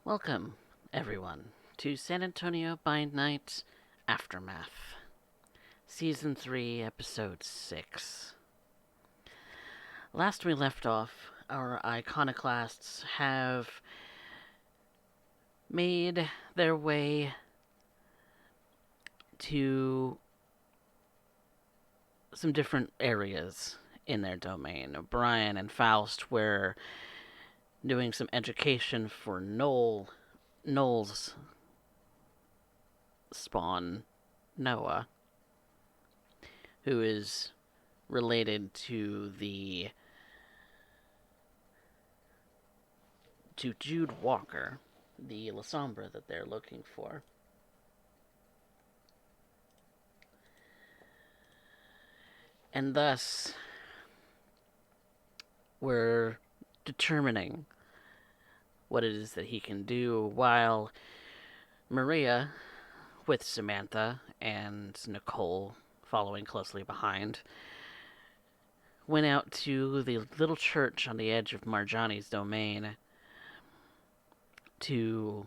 Welcome, everyone, to San Antonio by Night Aftermath, Season 3, Episode 6. Last we left off, our iconoclasts have made their way to some different areas in their domain. Brian and Faust were doing some education for Noel's spawn, Noah, who is related to Jude Walker, the La Sombra that they're looking for. And thus, we're determining what it is that he can do, while Maria, with Samantha and Nicole following closely behind, went out to the little church on the edge of Marjani's domain to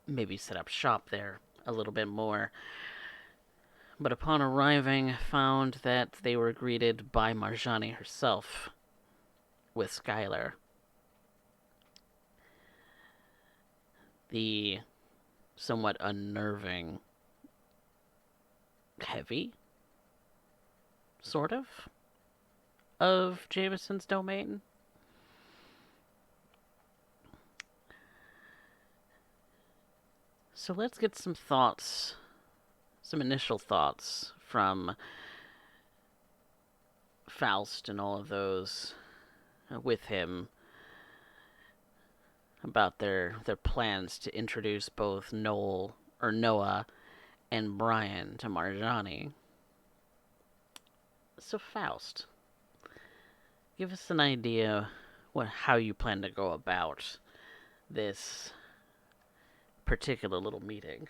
maybe set up shop there a little bit more. But upon arriving, found that they were greeted by Marjani herself with Skylar. The somewhat unnerving, heavy, sort of Jameson's domain. So let's get some thoughts, some initial thoughts from Faust and all of those with him about their plans to introduce both Noah and Brian to Marjani. So Faust, give us an idea how you plan to go about this particular little meeting.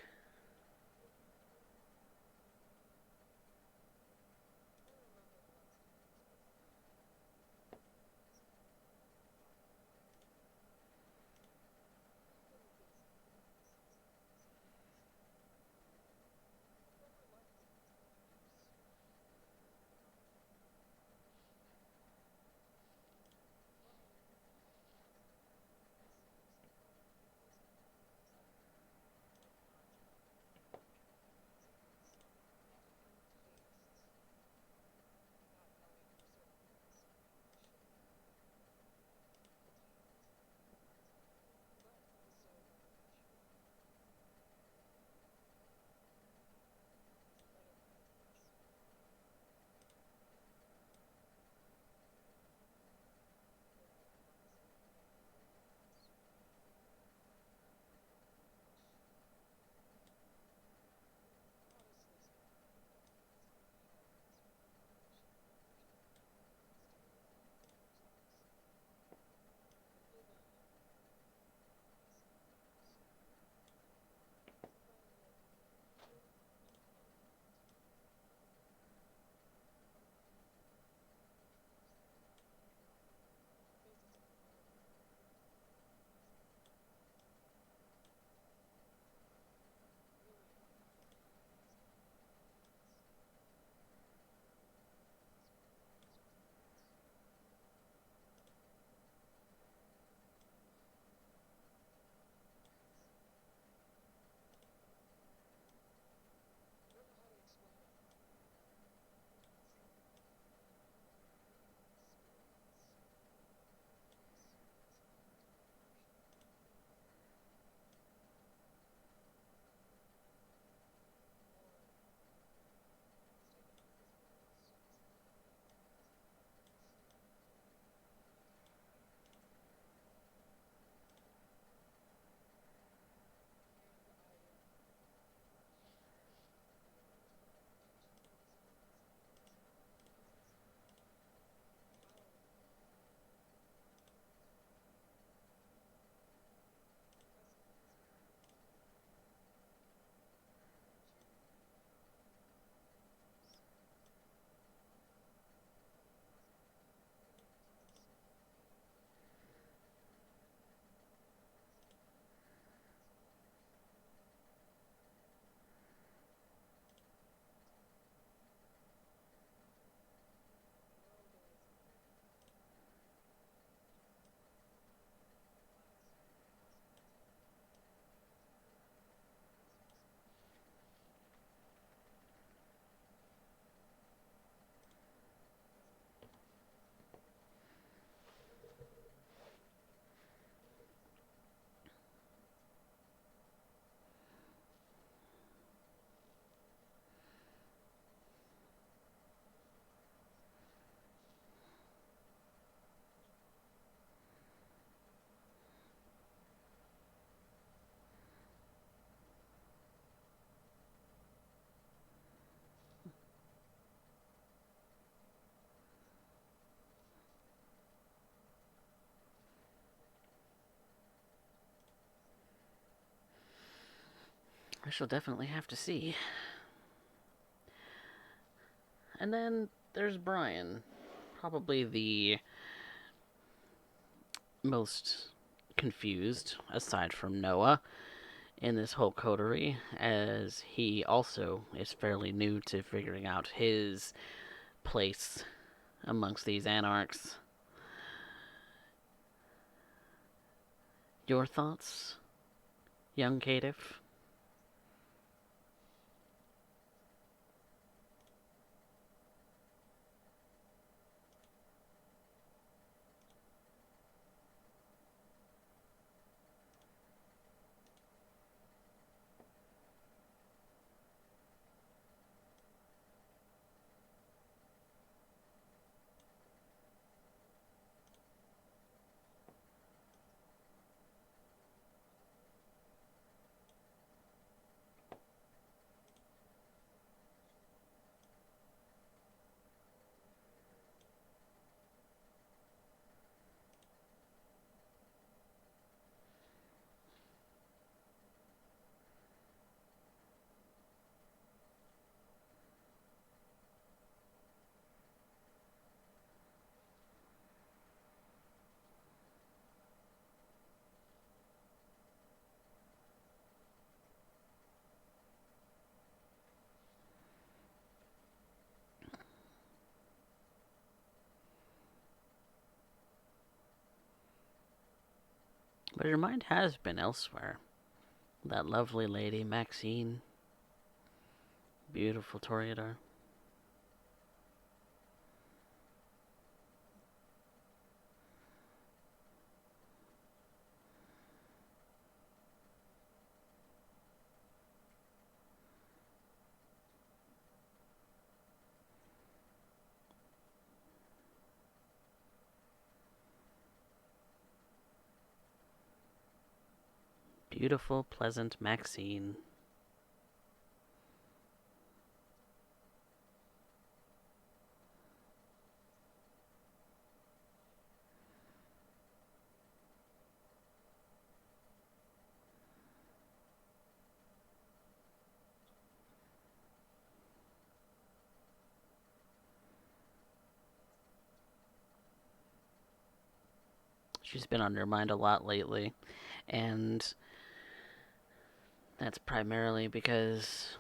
I shall definitely have to see. And then there's Brian, probably the most confused, aside from Noah, in this whole coterie, as he also is fairly new to figuring out his place amongst these anarchs. Your thoughts, young caitiff? But your mind has been elsewhere. That lovely lady, Maxine. Beautiful Toreador. Beautiful, pleasant Maxine. She's been on your mind a lot lately, and that's primarily because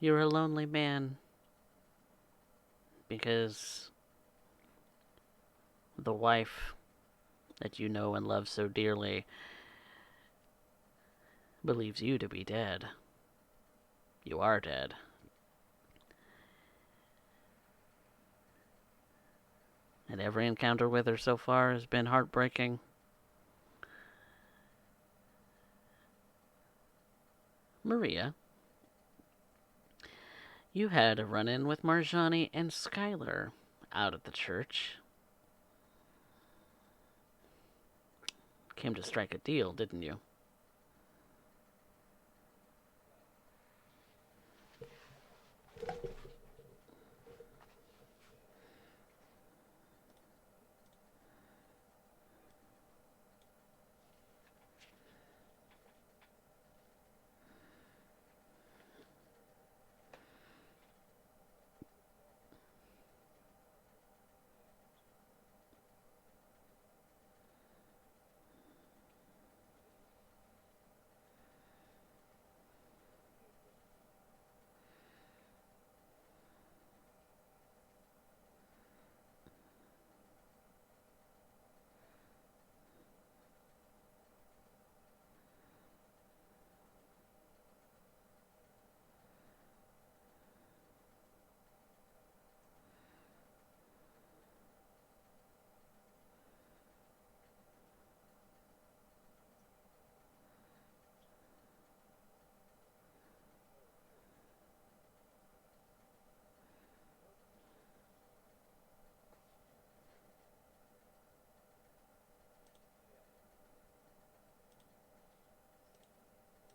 you're a lonely man. Because the wife that you know and love so dearly believes you to be dead. You are dead. And every encounter with her so far has been heartbreaking. Maria, you had a run-in with Marjani and Skylar out at the church. Came to strike a deal, didn't you?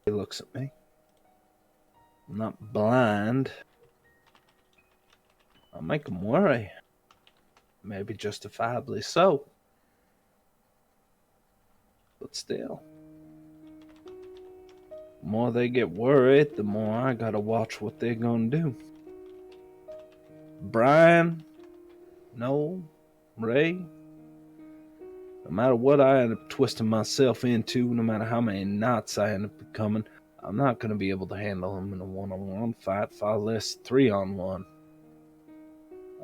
He looks at me. I'm not blind. I'll make him worry. Maybe justifiably so. But still. The more they get worried, the more I gotta watch what they're gonna do. Brian, Noel, Ray, no matter what I end up twisting myself into, no matter how many knots I end up becoming, I'm not gonna be able to handle them in a one-on-one fight, far less 3-on-1.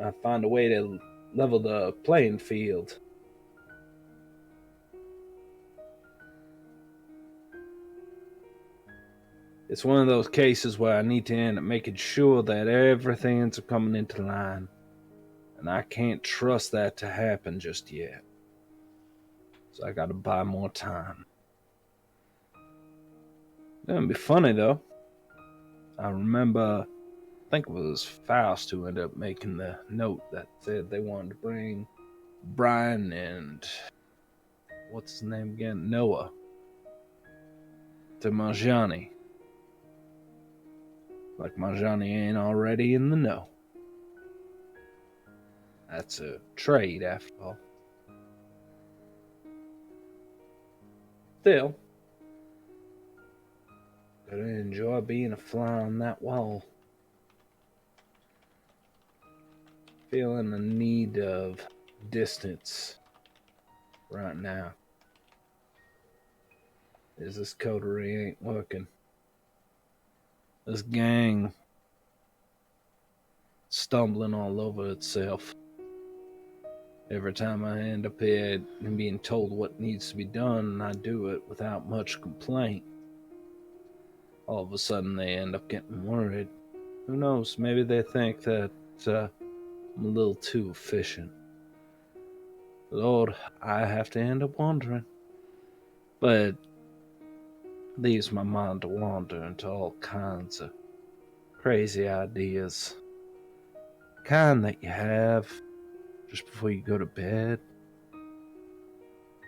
I find a way to level the playing field. It's one of those cases where I need to end up making sure that everything's coming into line. And I can't trust that to happen just yet. So I gotta buy more time. It's gonna be funny though. I remember, I think it was Faust who ended up making the note that said they wanted to bring Brian and what's his name again? Noah to Marjani. Like Marjani ain't already in the know. That's a trade after all. Still, gotta enjoy being a fly on that wall. Feeling the need of distance right now. Is this coterie ain't working. This gang stumbling all over itself. Every time I end up here and being told what needs to be done, and I do it without much complaint, all of a sudden they end up getting worried. Who knows? Maybe they think that I'm a little too efficient. Lord, I have to end up wondering. But leaves my mind to wander into all kinds of crazy ideas. Kind that you have just before you go to bed.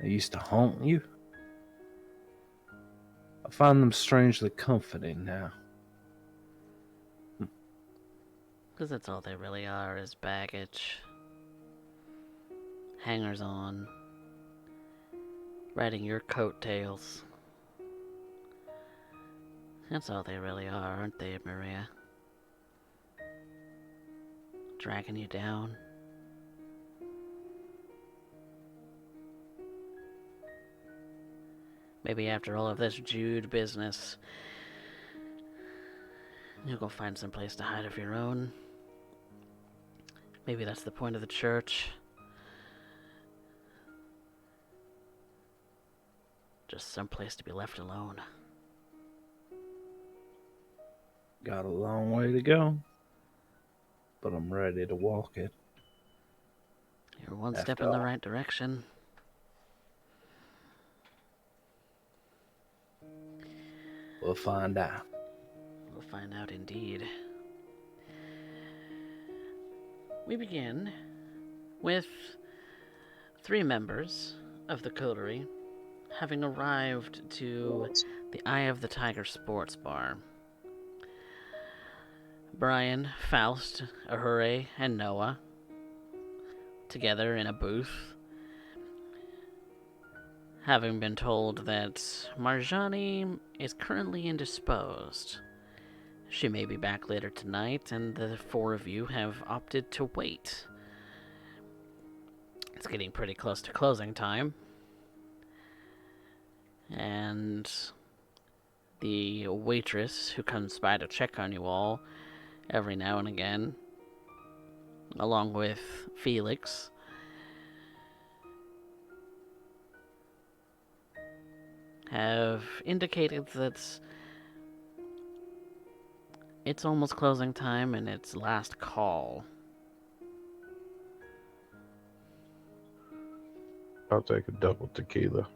They used to haunt you. I find them strangely comforting now. Because that's all they really are, is baggage. Hangers on. Riding your coattails. That's all they really are, aren't they, Maria? Dragging you down. Maybe after all of this Jude business, you'll go find some place to hide of your own. Maybe that's the point of the church. Just some place to be left alone. Got a long way to go, but I'm ready to walk it. You're one After step in the all. right direction. We'll find out. We'll find out indeed. We begin with 3 members of the coterie having arrived to the Eye of the Tiger Sports Bar. Brian, Faust, Ahure, and Noah, together in a booth, having been told that Marjani is currently indisposed. She may be back later tonight, and the 4 of you have opted to wait. It's getting pretty close to closing time. And the waitress who comes by to check on you all every now and again, along with Felix, have indicated that it's almost closing time and it's last call. I'll take a double tequila.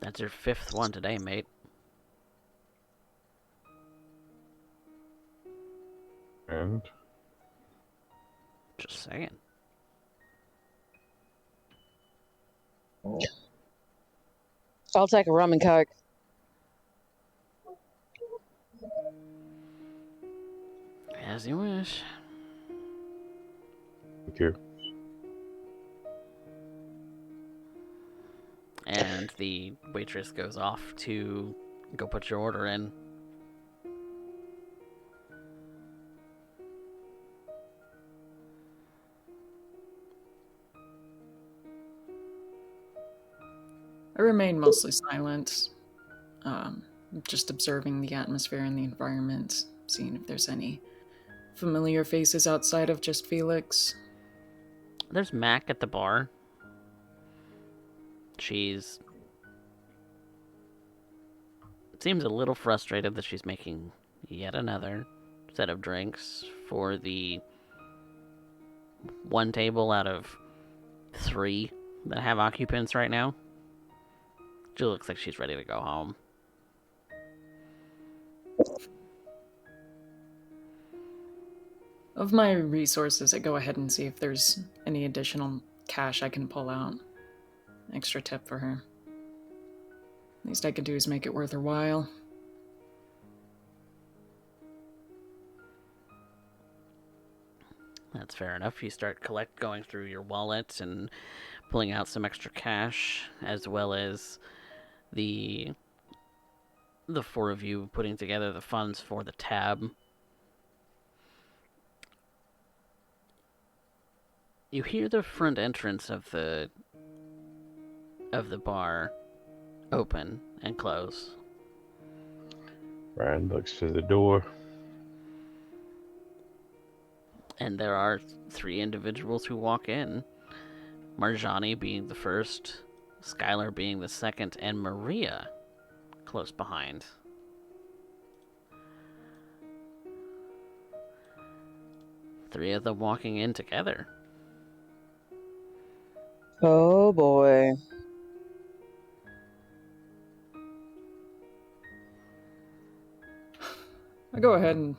That's your 5th one today, mate. And Just saying. I'll take a rum and coke. As you wish. thank you. And the waitress goes off to go put your order in. I remain mostly silent, just observing the atmosphere and the environment, seeing if there's any familiar faces outside of just Felix. There's Mac at the bar. She's seems a little frustrated that she's making yet another set of drinks for the one table out of 3 that have occupants right now. She looks like she's ready to go home. Of my resources, I go ahead and see if there's any additional cash I can pull out. Extra tip for her. Least I could do is make it worth her while. That's fair enough. You start going through your wallet and pulling out some extra cash, as well as the 4 of you putting together the funds for the tab. You hear the front entrance of the bar open and close. Brian looks to the door. And there are 3 individuals who walk in. Marjani being the first, Skylar being the second, and Maria close behind. Three of them walking in together. Oh boy. I go ahead and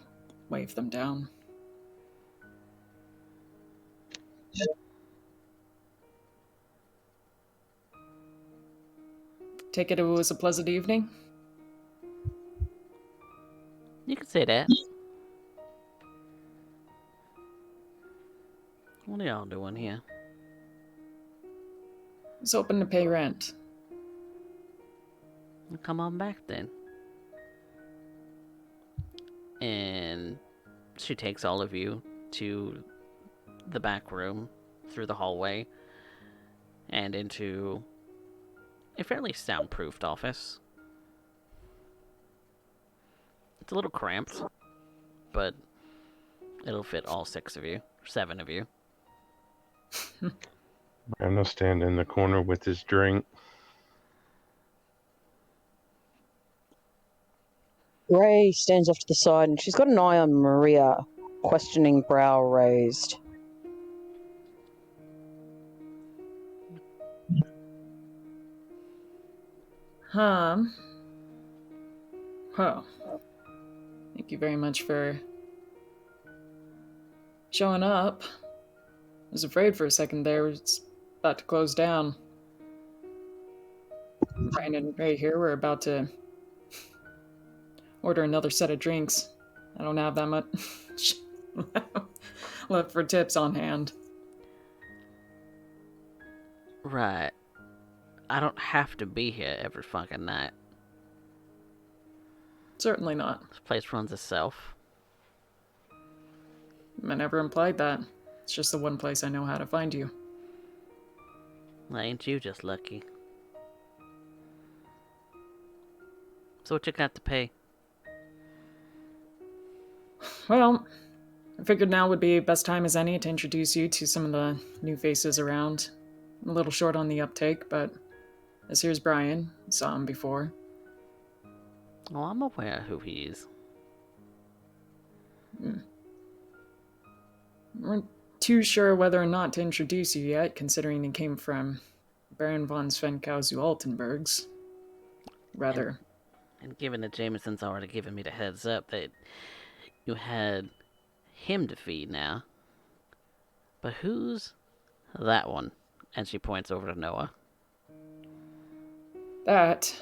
wave them down. Take it was a pleasant evening. You could say that. What are y'all doing here? I was hoping to pay rent. Well, come on back then. And she takes all of you to the back room, through the hallway, and into a fairly soundproofed office. It's a little cramped, but it'll fit all 6 of you, 7 of you. Brian will stand in the corner with his drink. Ray stands off to the side and she's got an eye on Maria, questioning brow raised. Well, thank you very much for showing up. I was afraid for a second there it's about to close down. Brian and Ray here, we're about to order another set of drinks. I don't have that much left for tips on hand. Right. I don't have to be here every fucking night. Certainly not. This place runs itself. I never implied that. It's just the one place I know how to find you. Well, ain't you just lucky? So what you got to pay? Well, I figured now would be best time as any to introduce you to some of the new faces around. I'm a little short on the uptake, but this here's Brian. Saw him before. Oh, I'm aware who he is. Weren't too sure whether or not to introduce you yet, considering he came from Baron von Svenkow zu Altenburg's. Rather. And given that Jameson's already given me the heads up that you had him to feed now. But who's that one? And she points over to Noah. That.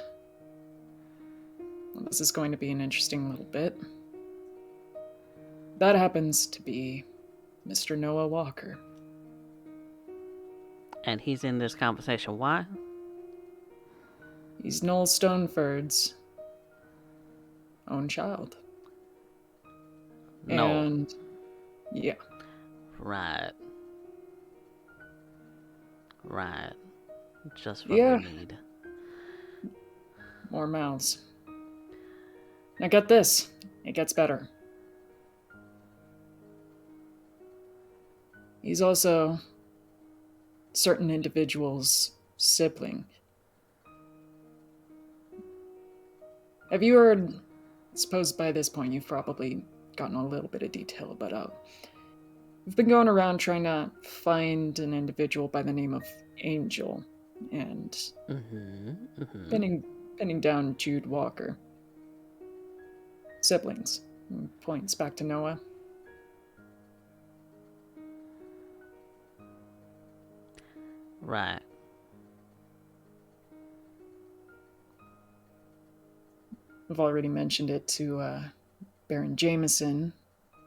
Well, this is going to be an interesting little bit. That happens to be Mr. Noah Walker. And he's in this conversation. Why? He's Noel Stoneford's own child. No. And yeah, Right. Right. Just what Yeah. we need. more mouths. Now get this, it gets better. He's also certain individuals' sibling. Have you heard, I suppose by this point you've probably gotten a little bit of detail, but we've been going around trying to find an individual by the name of Angel, and pinning down Jude Walker. Siblings. Points back to Noah. Right. I've already mentioned it to Baron Jameson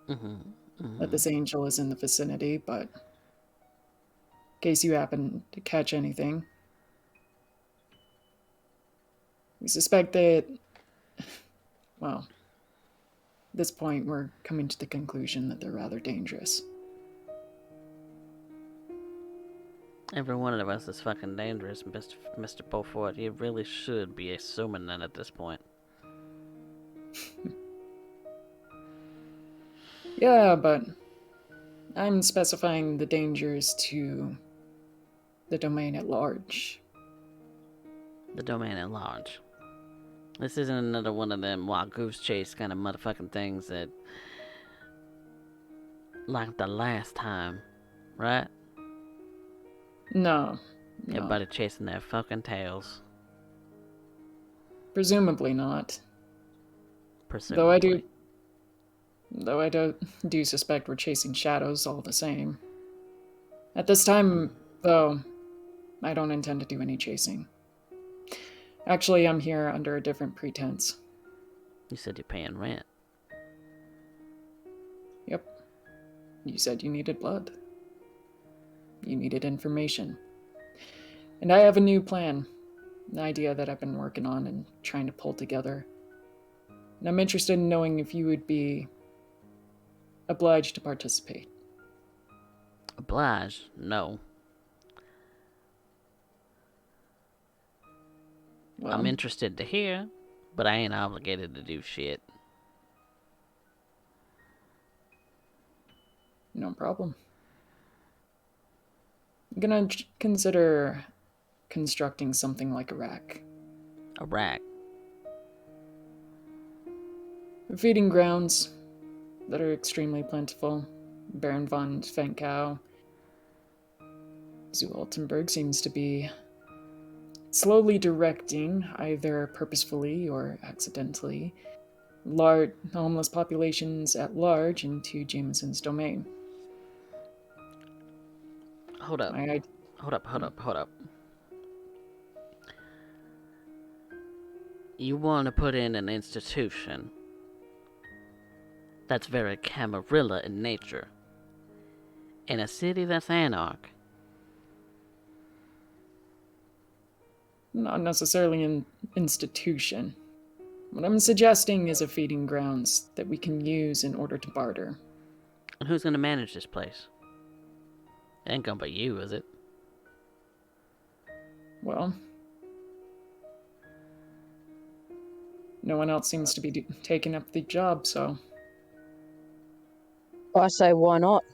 that this angel is in the vicinity, but in case you happen to catch anything, we suspect that, well, at this point we're coming to the conclusion that they're rather dangerous. Every one of us is fucking dangerous, Mr. Beaufort. You really should be assuming that at this point. Yeah, but I'm specifying the dangers to the domain at large. The domain at large. This isn't another one of them wild goose chase kind of motherfucking things that... like the last time, right? No. Everybody chasing their fucking tails. Presumably not. Presumably. Though I do suspect we're chasing shadows all the same. At this time, though, I don't intend to do any chasing. Actually, I'm here under a different pretense. You said you're paying rent. Yep. You said you needed blood. You needed information. And I have a new plan. An idea that I've been working on and trying to pull together. And I'm interested in knowing if you would be obliged to participate. Obliged? No. Well, I'm interested to hear, but I ain't obligated to do shit. No problem. I'm gonna consider constructing something like a rack. A rack. Feeding grounds that are extremely plentiful. Baron von Fenkau. Zu Altenburg seems to be slowly directing, either purposefully or accidentally, large homeless populations at large into Jameson's domain. Hold up. Hold up. You want to put in an institution that's very Camarilla in nature, in a city that's anarch. Not necessarily an institution. What I'm suggesting is a feeding grounds that we can use in order to barter. And who's gonna manage this place? It ain't gonna be you, is it? Well, no one else seems to be taking up the job, so... I say, why not?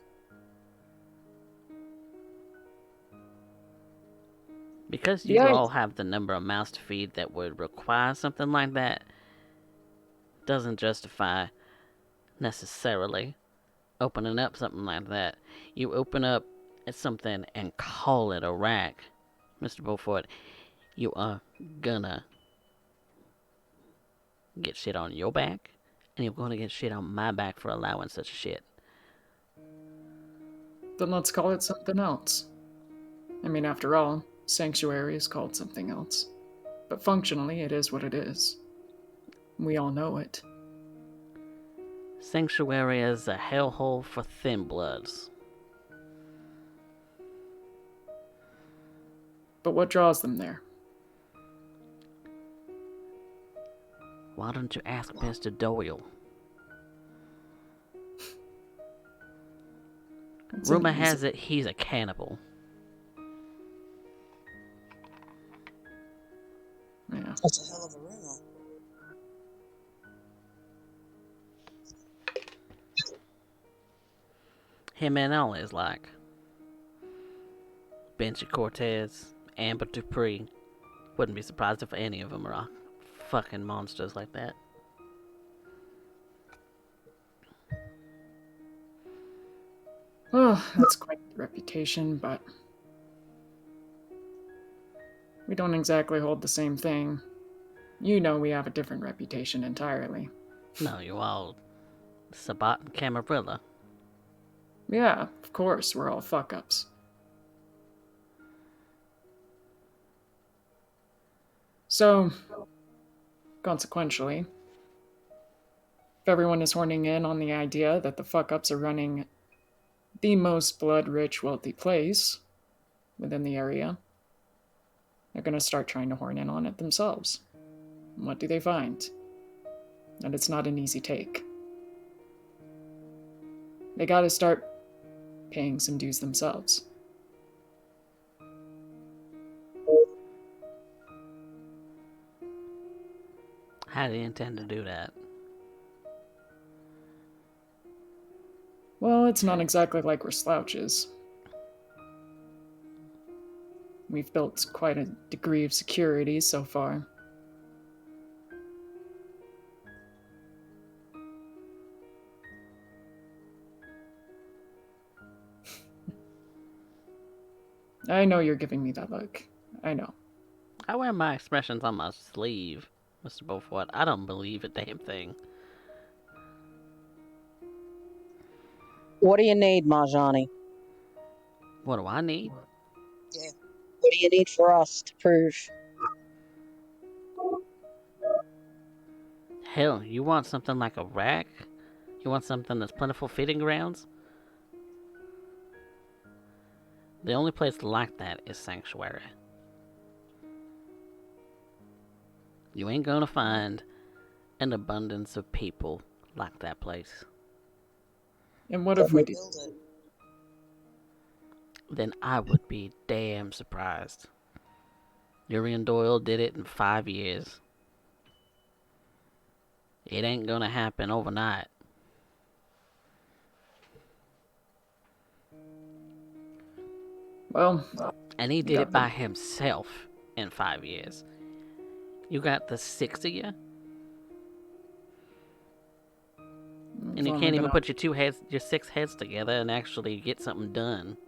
Because you Yeah. all have the number of mouths to feed that would require something like that, doesn't justify necessarily opening up something like that. You open up something and call it a rack, Mr. Beaufort, you are gonna get shit on your back, and you're gonna get shit on my back for allowing such a shit. Then let's call it something else. I mean, after all, Sanctuary is called something else. But functionally, it is what it is. We all know it. Sanctuary is a hellhole for thin bloods. But what draws them there? Why don't you ask Mr. Doyle? It's an Rumor easy- has it he's a cannibal. Yeah. That's a hell of a rumor. Him and all is like Benji Cortez, Amber Dupree. Wouldn't be surprised if any of them are fucking monsters like that. Well, that's quite the reputation, but we don't exactly hold the same thing. You know we have a different reputation entirely. No, you all Sabat and Camarilla. Yeah, of course, we're all fuck-ups. So, consequentially, if everyone is horning in on the idea that the fuck-ups are running the most blood-rich, wealthy place within the area, they're going to start trying to horn in on it themselves. And what do they find? That it's not an easy take. They got to start paying some dues themselves. How do you intend to do that? Well, it's not exactly like we're slouches. We've built quite a degree of security so far. I know you're giving me that look. I know. I wear my expressions on my sleeve, Mr. Beaufort. I don't believe a damn thing. What do you need, Marjani? What do I need? Yeah. What do you need for us to prove? Hell, you want something like a rack? You want something that's plentiful feeding grounds? The only place like that is Sanctuary. You ain't gonna find an abundance of people like that place. And what if we do? Build it. Then I would be damn surprised. Urian Doyle did it in 5 years. It ain't gonna happen overnight. Well, And he you did got it by the- himself in 5 years. You got the 6 of you, and we've you only can't been even out- put your 6 heads together and actually get something done.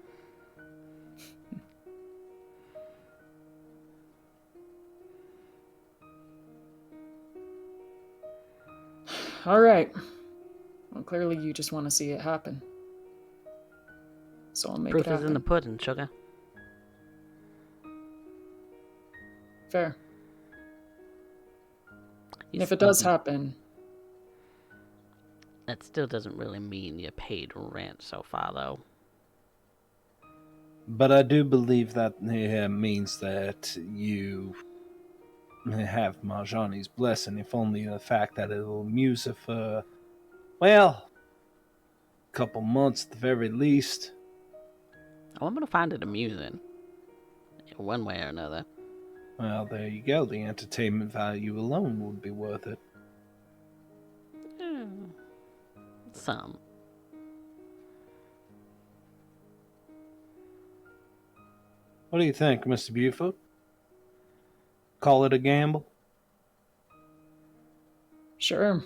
All right. Well, clearly you just want to see it happen. So I'll make Proof it is in the happen. pudding, sugar. Fair. You And if it does still- happen, That still doesn't really mean you paid rent so far, though. But I do believe that means that you have Marjani's blessing, if only the fact that it'll amuse her for, well, a couple months at the very least. Oh, I'm gonna find it amusing. In one way or another. Well, there you go. The entertainment value alone would be worth it. Some. What do you think, Mr. Buford? Call it a gamble? sure.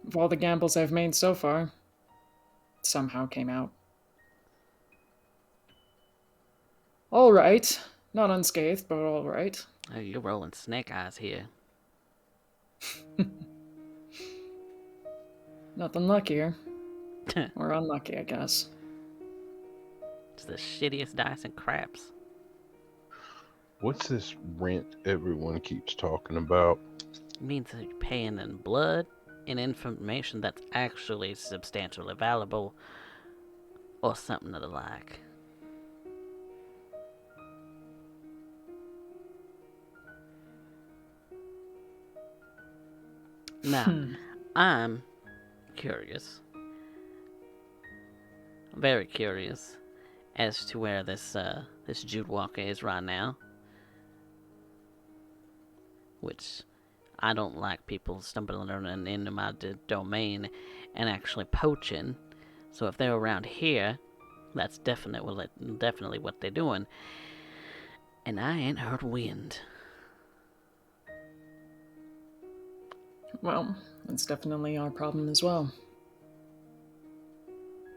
Of all the gambles I've made so far, it somehow came out. All right. Not unscathed, but all right. Oh, you're rolling snake eyes here. Nothing luckier. Or unlucky, I guess. It's the shittiest dice and craps. What's this rent everyone keeps talking about? It means that you're paying in blood and information that's actually substantially valuable, or something of the like. Now, I'm curious, very curious, as to where this Jude Walker is right now. Which I don't like people stumbling into my domain and actually poaching. So if they're around here, that's definitely what they're doing. And I ain't heard wind. Well, that's definitely our problem as well.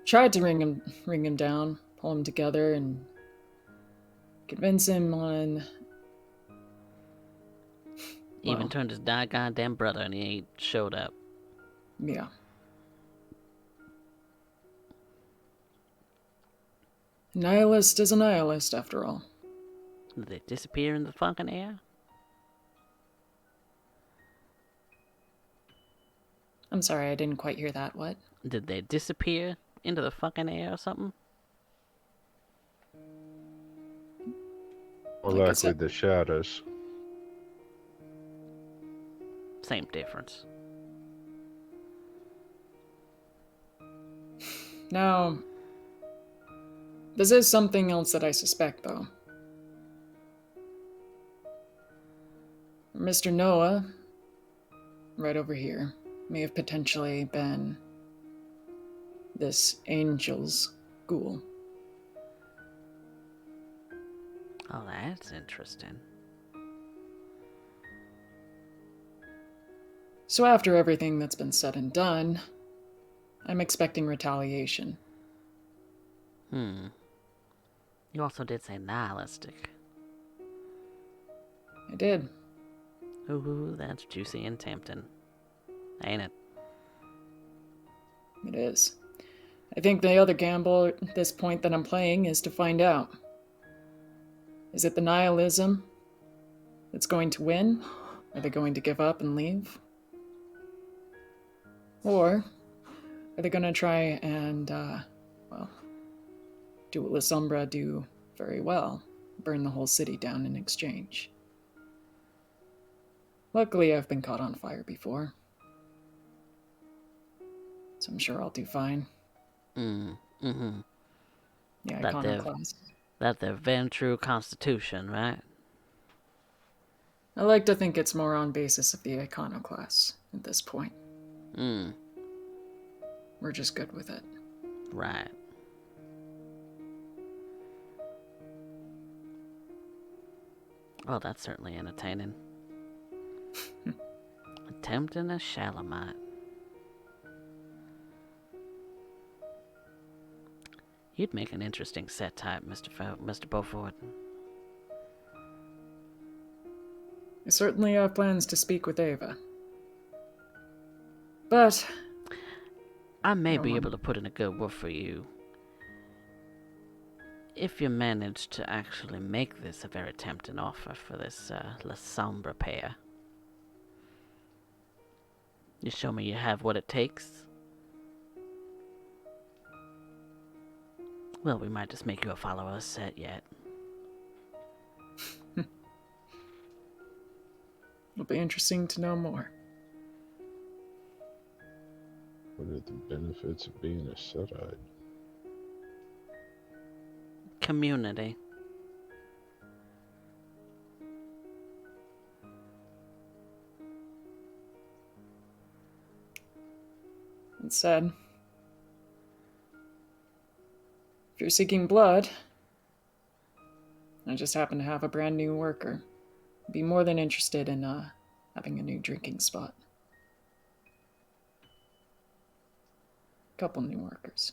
Tried to ring him down, pull him together, and convince him on. Even Well, turned his goddamn brother and he ain't showed up. yeah. Nihilist is a nihilist, after all. Did they disappear in the fucking air? I'm sorry, I didn't quite hear that. What? Did they disappear into the fucking air or something? More Like I likely said- the shadows. Same difference. Now, this is something else that I suspect, though. Mr. Noah, right over here, may have potentially been this angel's ghoul. Oh, that's interesting. So after everything that's been said and done, I'm expecting retaliation. You also did say nihilistic. I did. Ooh, that's juicy and tempting. Ain't it? It is. I think the other gamble at this point that I'm playing is to find out. Is it the nihilism that's going to win? Are they going to give up and leave? Or are they going to try and, do what La Sombra do very well, burn the whole city down in exchange? Luckily, I've been caught on fire before, so I'm sure I'll do fine. The Yeah, That Iconoclasts. their very true constitution, right? I like to think it's more on basis of the Iconoclasts at this point. We're just good with it. Right. Well, that's certainly entertaining. Tempting a Shalamite. You'd make an interesting set type, Mr. Beaufort. I certainly have plans to speak with Ava. But I may Come be on. able to put in a good word for you if you manage to actually make this a very tempting offer for this La Sombra pair. You show me you have what it takes. Well, we might just make you a follower set yet. it'll be interesting to know more. What are the benefits of being a Setite? Community. It said, if you're seeking blood, I just happen to have a brand new worker. Be more than interested in having a new drinking spot. Couple new workers.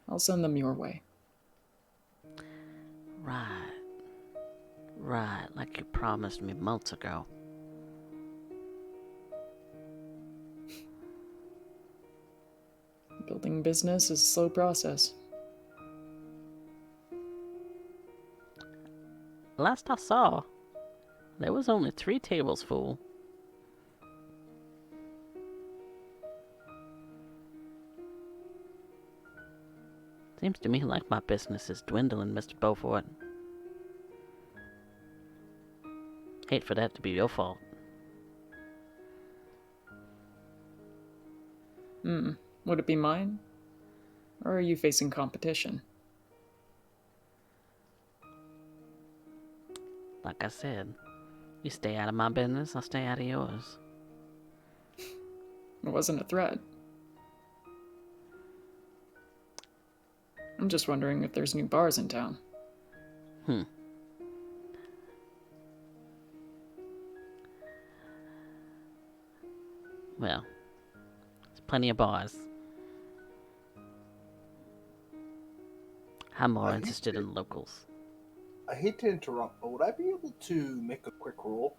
I'll send them your way. Right. Right, like you promised me months ago. Building business is a slow process. Last I saw, there was only 3 tables full. Seems to me like my business is dwindling, Mr. Beaufort. Hate for that to be your fault. Would it be mine? Or are you facing competition? Like I said, you stay out of my business, I'll stay out of yours. It wasn't a threat. I'm just wondering if there's new bars in town. Well, there's plenty of bars. I'm more interested in locals. I hate to interrupt, but would I be able to make a quick roll?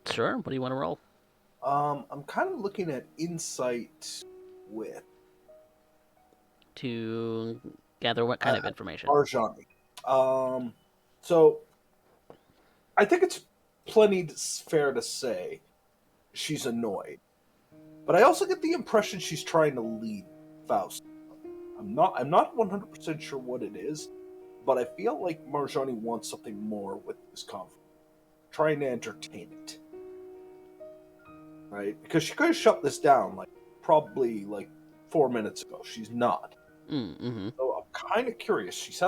Sure, what do you want to roll? I'm kind of looking at insight with To gather what kind of information? Marjani. So I think it's plenty fair to say she's annoyed, but I also get the impression she's trying to lead Faust. I'm not 100% sure what it is, but I feel like Marjani wants something more with this conference, trying to entertain it, right? Because she could have shut this down probably 4 minutes ago. She's not. Mm-hmm. So I'm kind of curious.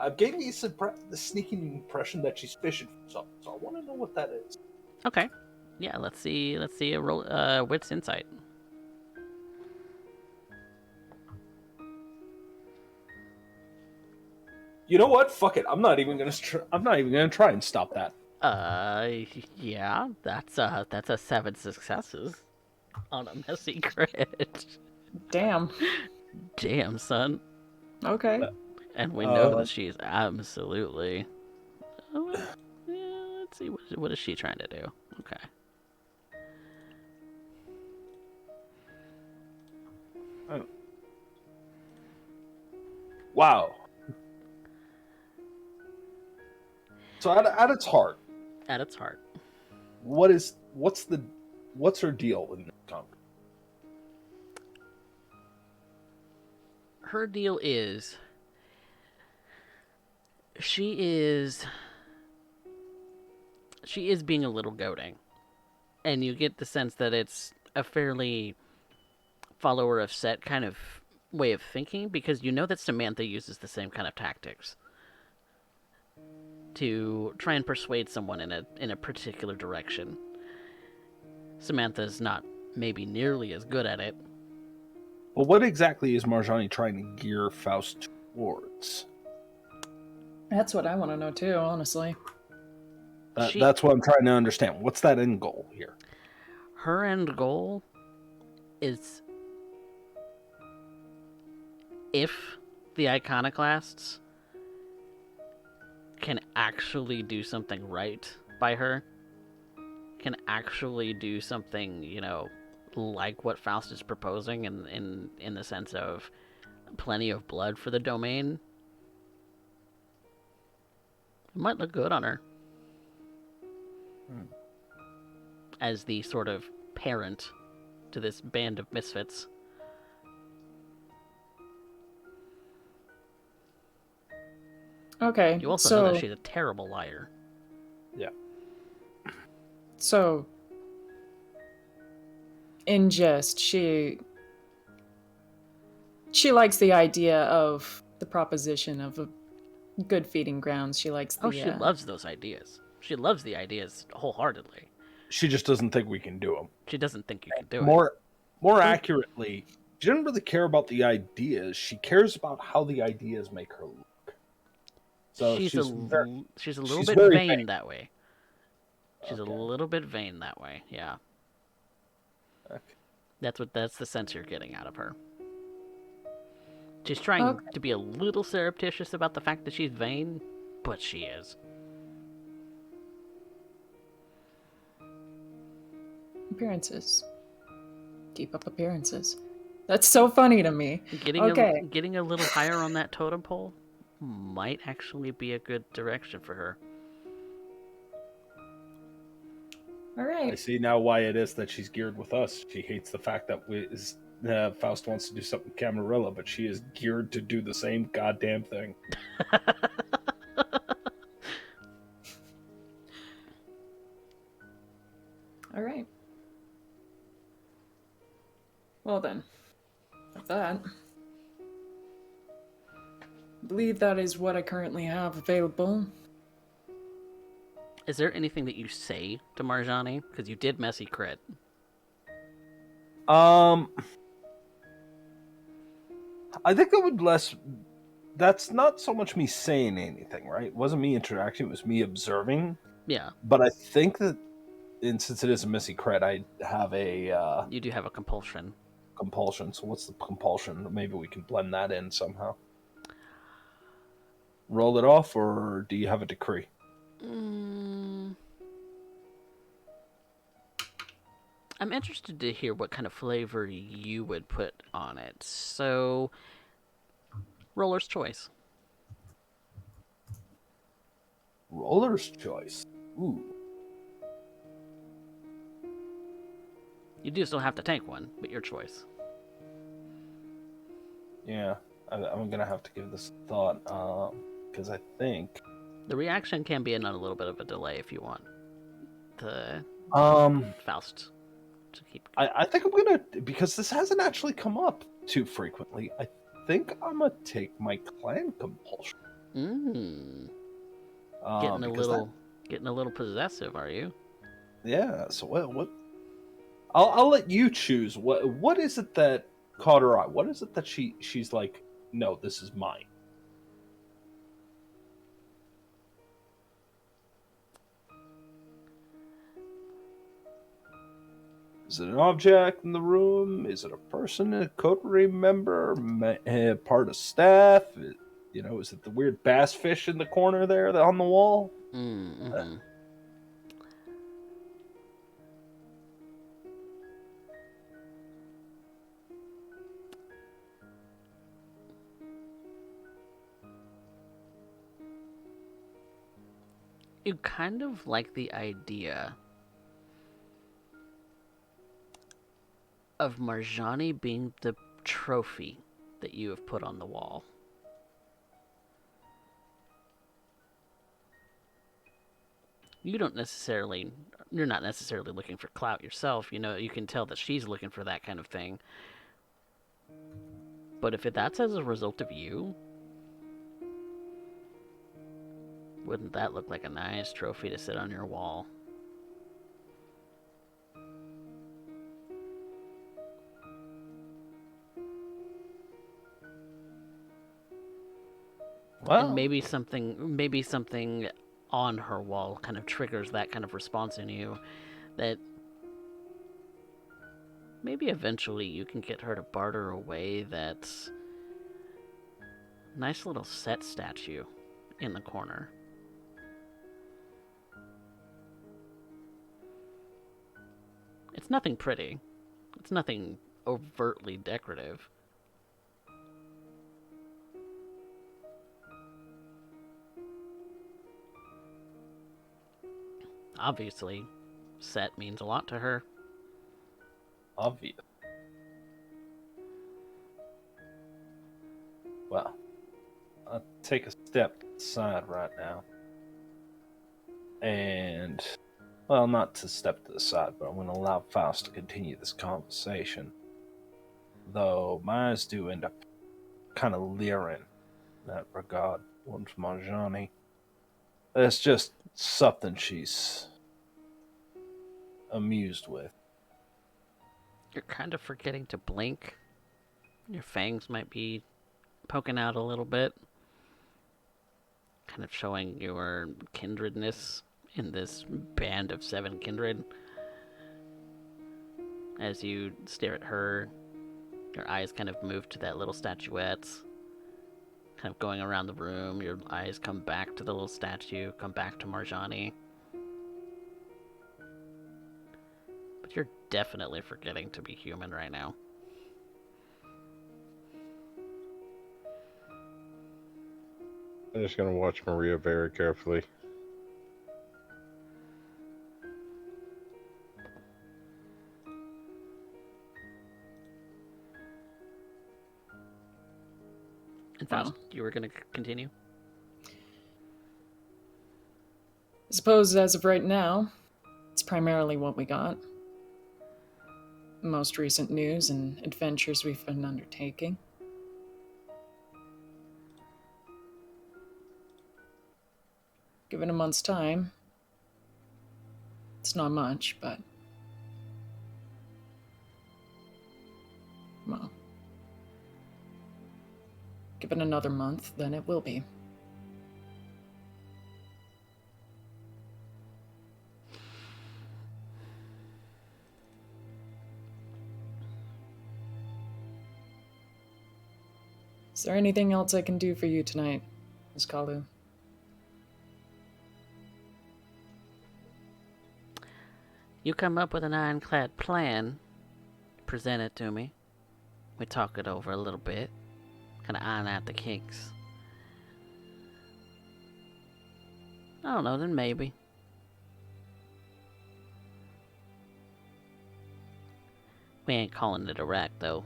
I've gave me the sneaking impression that she's fishing for something. So I want to know what that is. Okay. Yeah, let's see a roll, wits insight. You know what? Fuck it. I'm not even gonna try and stop that. Yeah, that's a 7 successes on a messy crit. Damn. Damn, son. Okay. And we know that she's absolutely. Oh, yeah, let's see what is she trying to do. Okay. Oh. Wow. So at its heart, At its heart, what's her deal in this conference? her deal is she is being a little goading, and you get the sense that it's a fairly follower of set kind of way of thinking, because you know that Samantha uses the same kind of tactics to try and persuade someone in a particular direction. Samantha's not maybe nearly as good at it. Well, what exactly is Marjani trying to gear Faust towards? That's what I want to know too, honestly. That's what I'm trying to understand. What's that end goal here? Her end goal is, if the Iconoclasts can actually do something right by her, can actually do something, like what Faust is proposing in the sense of plenty of blood for the domain, it might look good on her. As the sort of parent to this band of misfits. Okay. You also know that she's a terrible liar. Yeah. So, in jest, she likes the idea of the proposition of a good feeding grounds. She likes the. She loves those ideas. She loves the ideas wholeheartedly. She just doesn't think we can do them. She doesn't think you can do it. More accurately, she doesn't really care about the ideas. She cares about how the ideas make her look. So she's a little bit vain that way. She's a little bit vain that way. Yeah. Okay. That's the sense you're getting out of her. She's trying to be a little surreptitious about the fact that she's vain, but she is. Appearances. Keep up appearances. That's so funny to me. Getting a little higher on that totem pole might actually be a good direction for her. All right. I see now why it is that she's geared with us. She hates the fact that Faust wants to do something with Camarilla, but she is geared to do the same goddamn thing. All right. Well then, with that. I believe that is what I currently have available. Is there anything that you say to Marjani? Because you did messy crit. I think I would less. That's not so much me saying anything, right? It wasn't me interacting, it was me observing. Yeah, But I think that, and since it is a missy cred, I have a you do have a compulsion. compulsion. So what's the compulsion? Maybe we can blend that in somehow. Roll it off, or do you have a decree? I'm interested to hear what kind of flavor you would put on it. So, roller's choice. Roller's choice. Ooh. You do still have to tank one, but your choice. Yeah, I'm gonna have to give this a thought, because I think The reaction can be in a little bit of a delay if you want the Faust to keep. I think I'm gonna, because this hasn't actually come up too frequently. I think I'm gonna take my clan compulsion. Getting a Because little possessive, are you? yeah. So what? I'll let you choose. What is it that caught her eye? What is it that she's like? No, this is mine. Is it an object in the room? Is it a person, a coterie member, part of staff? Is it the weird bass fish in the corner there on the wall? Mm-hmm. You kind of like the idea of Marjani being the trophy that you have put on the wall. You're not necessarily looking for clout yourself. You can tell that she's looking for that kind of thing. But if that's as a result of you, wouldn't that look like a nice trophy to sit on your wall? Well, And maybe something on her wall kind of triggers that kind of response in you, that maybe eventually you can get her to barter away that nice little set statue in the corner. It's nothing pretty. It's nothing overtly decorative. Obviously, set means a lot to her. obvious. Well, I'll take a step aside right now. And, well, not to step to the side, but I'm going to allow Faust to continue this conversation. Though my eyes do end up kind of leering in that regard towards Marjani. That's just something she's amused with. You're kind of forgetting to blink. Your fangs might be poking out a little bit, kind of showing your kindredness in this band of 7 kindred. As you stare at her, your eyes kind of move to that little statuette. Kind of going around the room, your eyes come back to the little statue, come back to Marjani. But you're definitely forgetting to be human right now. I'm just gonna watch Maria very carefully. And Faust, you were going to continue? I suppose as of right now, it's primarily what we got. most recent news and adventures we've been undertaking. Given a month's time, it's not much, but well, given another month, then it will be. Is there anything else I can do for you tonight, Ms. Kalu? You come up with an ironclad plan, present it to me. We talk it over a little bit, kind of iron out the kinks. I don't know, then maybe. We ain't calling it Iraq, though.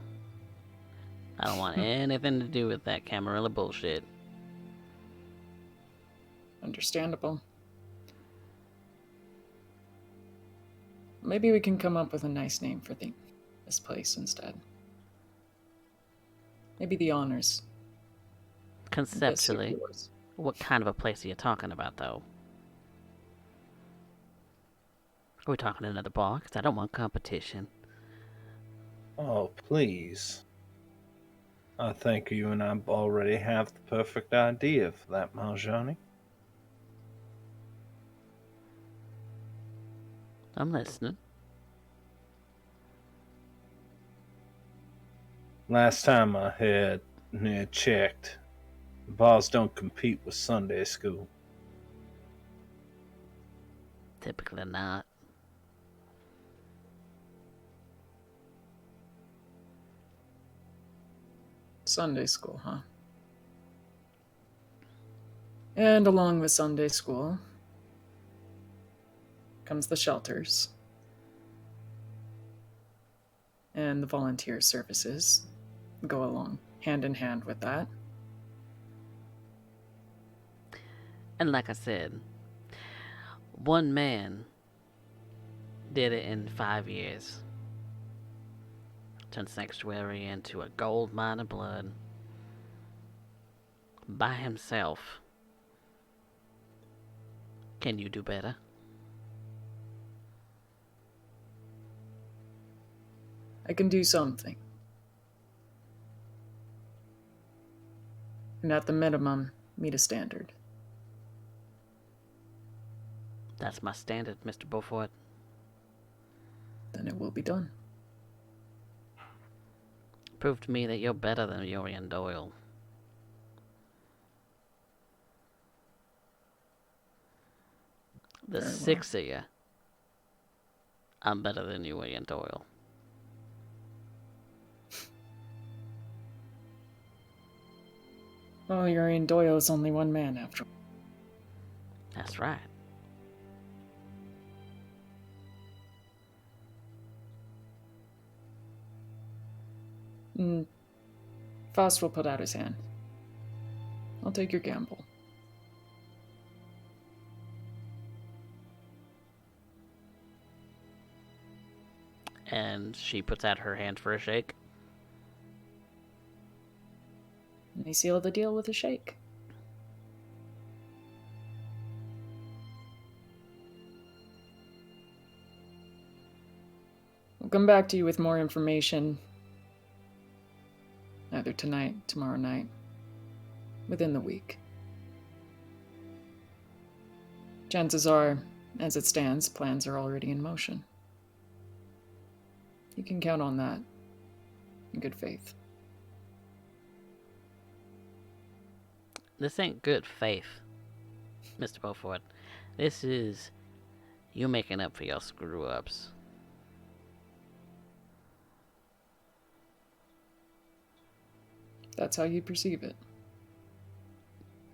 I don't want anything to do with that Camarilla bullshit. Understandable. Maybe we can come up with a nice name for this place instead. Maybe the Honors. Conceptually, what kind of a place are you talking about, though? Are we talking another bar? Because I don't want competition. Oh, please. I think you and I already have the perfect idea for that, Marjani. I'm listening. Last time I had checked, bars don't compete with Sunday school. Typically not. Sunday school, huh? And along with Sunday school comes the shelters and the volunteer services go along hand in hand with that. And like I said, one man did it in 5 years. Turned sanctuary into a gold mine of blood. By himself. Can you do better? I can do something. And at the minimum, meet a standard. That's my standard, Mr. Beaufort. Then it will be done. Prove to me that you're better than Urian Doyle. The Very well. 6 of you, I'm better than Urian Doyle. Well, Urian Doyle is only one man after all. That's right. Faust will put out his hand. I'll take your gamble. And she puts out her hand for a shake. And they seal the deal with a shake. We'll come back to you with more information either tonight, tomorrow night, within the week. Chances are, as it stands, plans are already in motion. You can count on that, in good faith. This ain't good faith, Mr. Beaufort. This is you making up for your screw-ups. That's how you perceive it.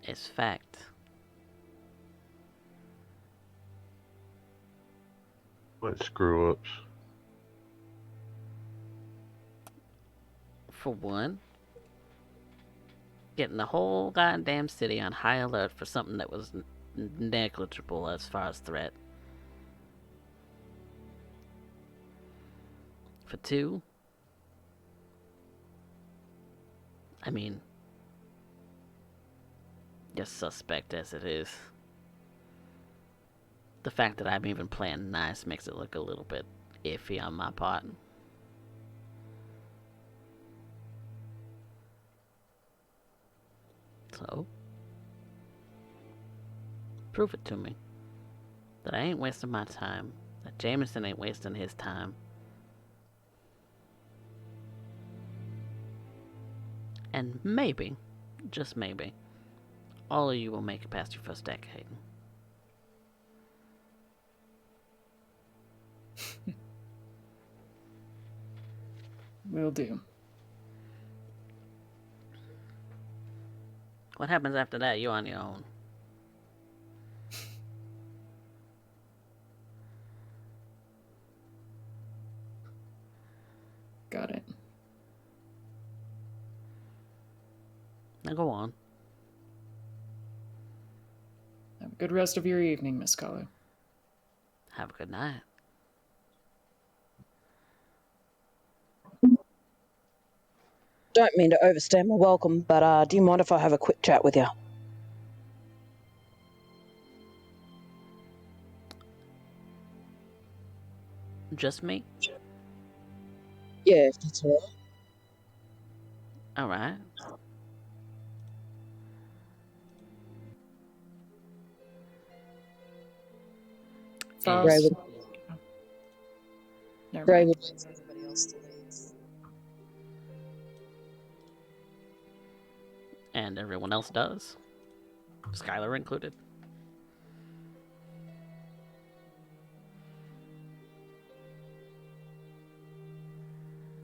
It's fact. What screw ups? For one, getting the whole goddamn city on high alert for something that was negligible as far as threat. For two? I mean, just suspect as it is. The fact that I'm even playing nice makes it look a little bit iffy on my part. So, prove it to me. That I ain't wasting my time. That Jameson ain't wasting his time. And maybe, just maybe, all of you will make it past your first decade. Will do. What happens after that? You on your own. Got it. Now go on. Have a good rest of your evening, Miss Kalu. Have a good night. Don't mean to overstay my welcome, but do you mind if I have a quick chat with you? Just me? Yeah, if that's all right. Alright. Faust. Ray would, Never Ray mind. would wait for everybody else to leave. And everyone else does. Skylar included.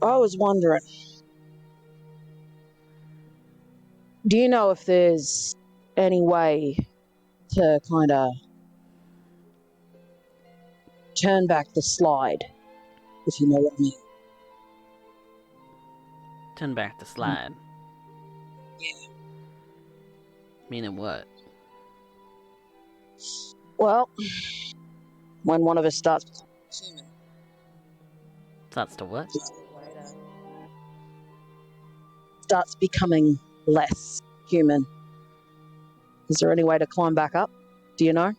I was wondering, do you know if there's any way to kind of turn back the slide, if you know what I mean? Turn back the slide. Yeah. Meaning what? Well, when one of us starts becoming human, That's to what? starts becoming less human. Is there any way to climb back up? Do you know?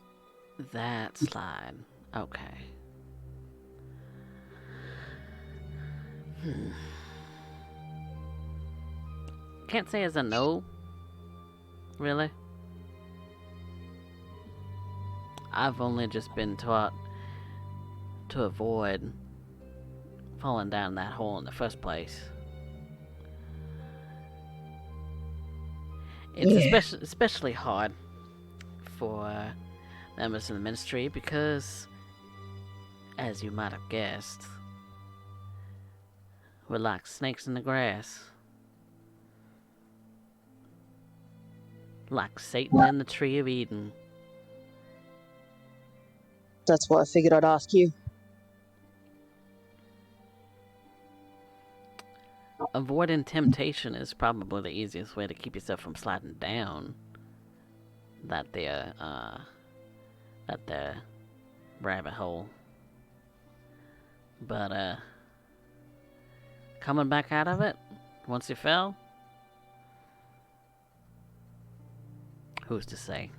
That slide. Okay. Can't say as a no. Really? I've only just been taught to avoid falling down that hole in the first place. It's Yeah. especially hard for members of the ministry because, as you might have guessed, we're like snakes in the grass. Like Satan in the Tree of Eden. That's why I figured I'd ask you. Avoiding temptation is probably the easiest way to keep yourself from sliding down that there rabbit hole. But coming back out of it once you fell, who's to say?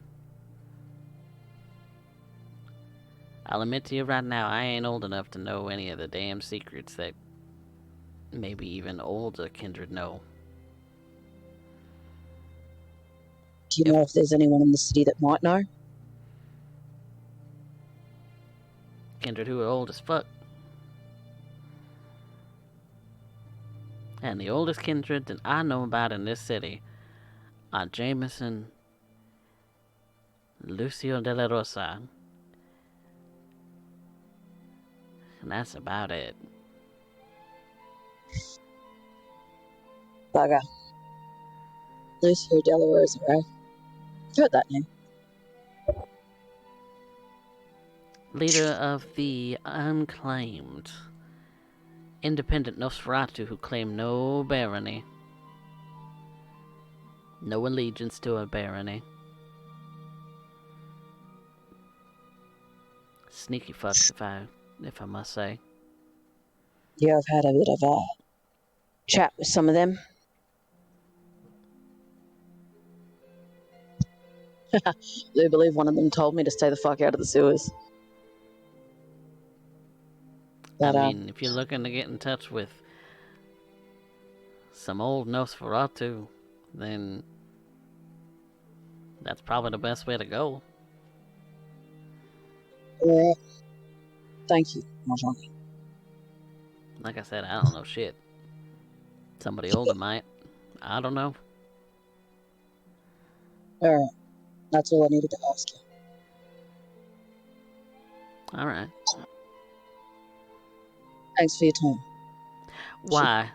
I'll admit to you right now, I ain't old enough to know any of the damn secrets that maybe even older kindred know. Do you know if there's anyone in the city that might know? Kindred who are old as fuck. And the oldest kindred that I know about in this city are Jameson, Lucio de la Rosa, and that's about it. Bugger. Lucio Della Rosa, right? I've heard that name. Leader of the unclaimed, independent Nosferatu who claim no barony, no allegiance to a barony. Sneaky fucks, if I must say. Yeah, I've had a bit of a chat with some of them. I do believe one of them told me to stay the fuck out of the sewers. But, I mean, if you're looking to get in touch with some old Nosferatu, then that's probably the best way to go. yeah, thank you, Marjani. Like I said, I don't know shit. Somebody older might. I don't know. Alright, that's all I needed to ask you. Alright. Thanks for your time. Why?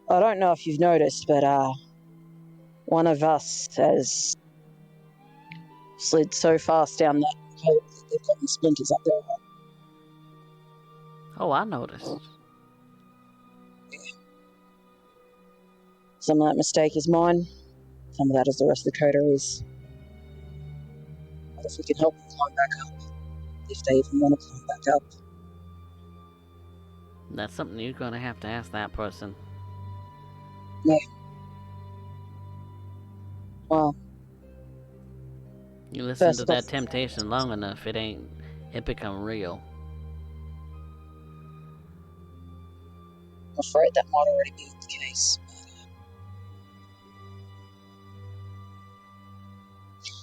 I don't know if you've noticed, but one of us has slid so fast down that hole that they've gotten splinters up there. Oh, I noticed. Some of that mistake is mine, some of that is the rest of the coteries. But if we can help them climb back up, if they even want to climb back up. That's something you're gonna have to ask that person. Yeah. Well, You listen first to off, that temptation long enough, it become real. I'm afraid that might already be the case.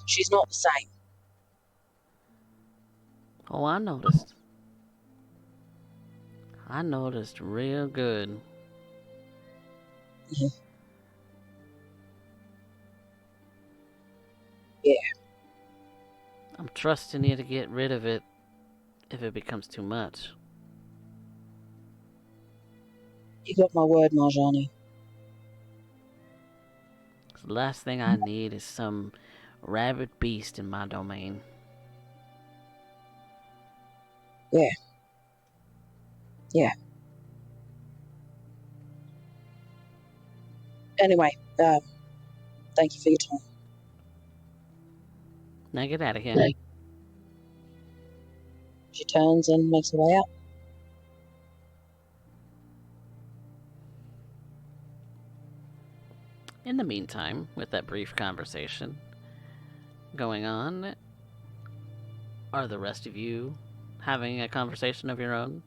She's not the same. Oh, I noticed. I noticed real good. Yeah. Yeah. I'm trusting you to get rid of it if it becomes too much. You got my word, Marjani. The last thing I need is some rabid beast in my domain. Yeah. Yeah. Anyway, thank you for your time. Now get out of here. She turns and makes her way out. In the meantime, with that brief conversation going on, are the rest of you having a conversation of your own?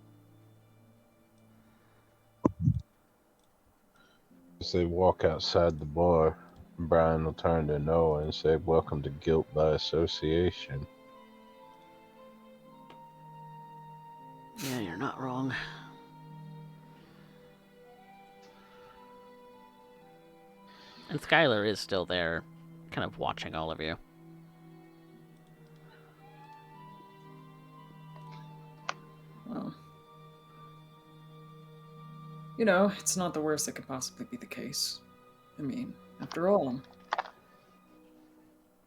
As they walk outside the bar, Brian will turn to Noah and say, "Welcome to guilt by association." Yeah, you're not wrong. And Skylar is still there, kind of watching all of you. Well, you know, it's not the worst that could possibly be the case. I mean, after all,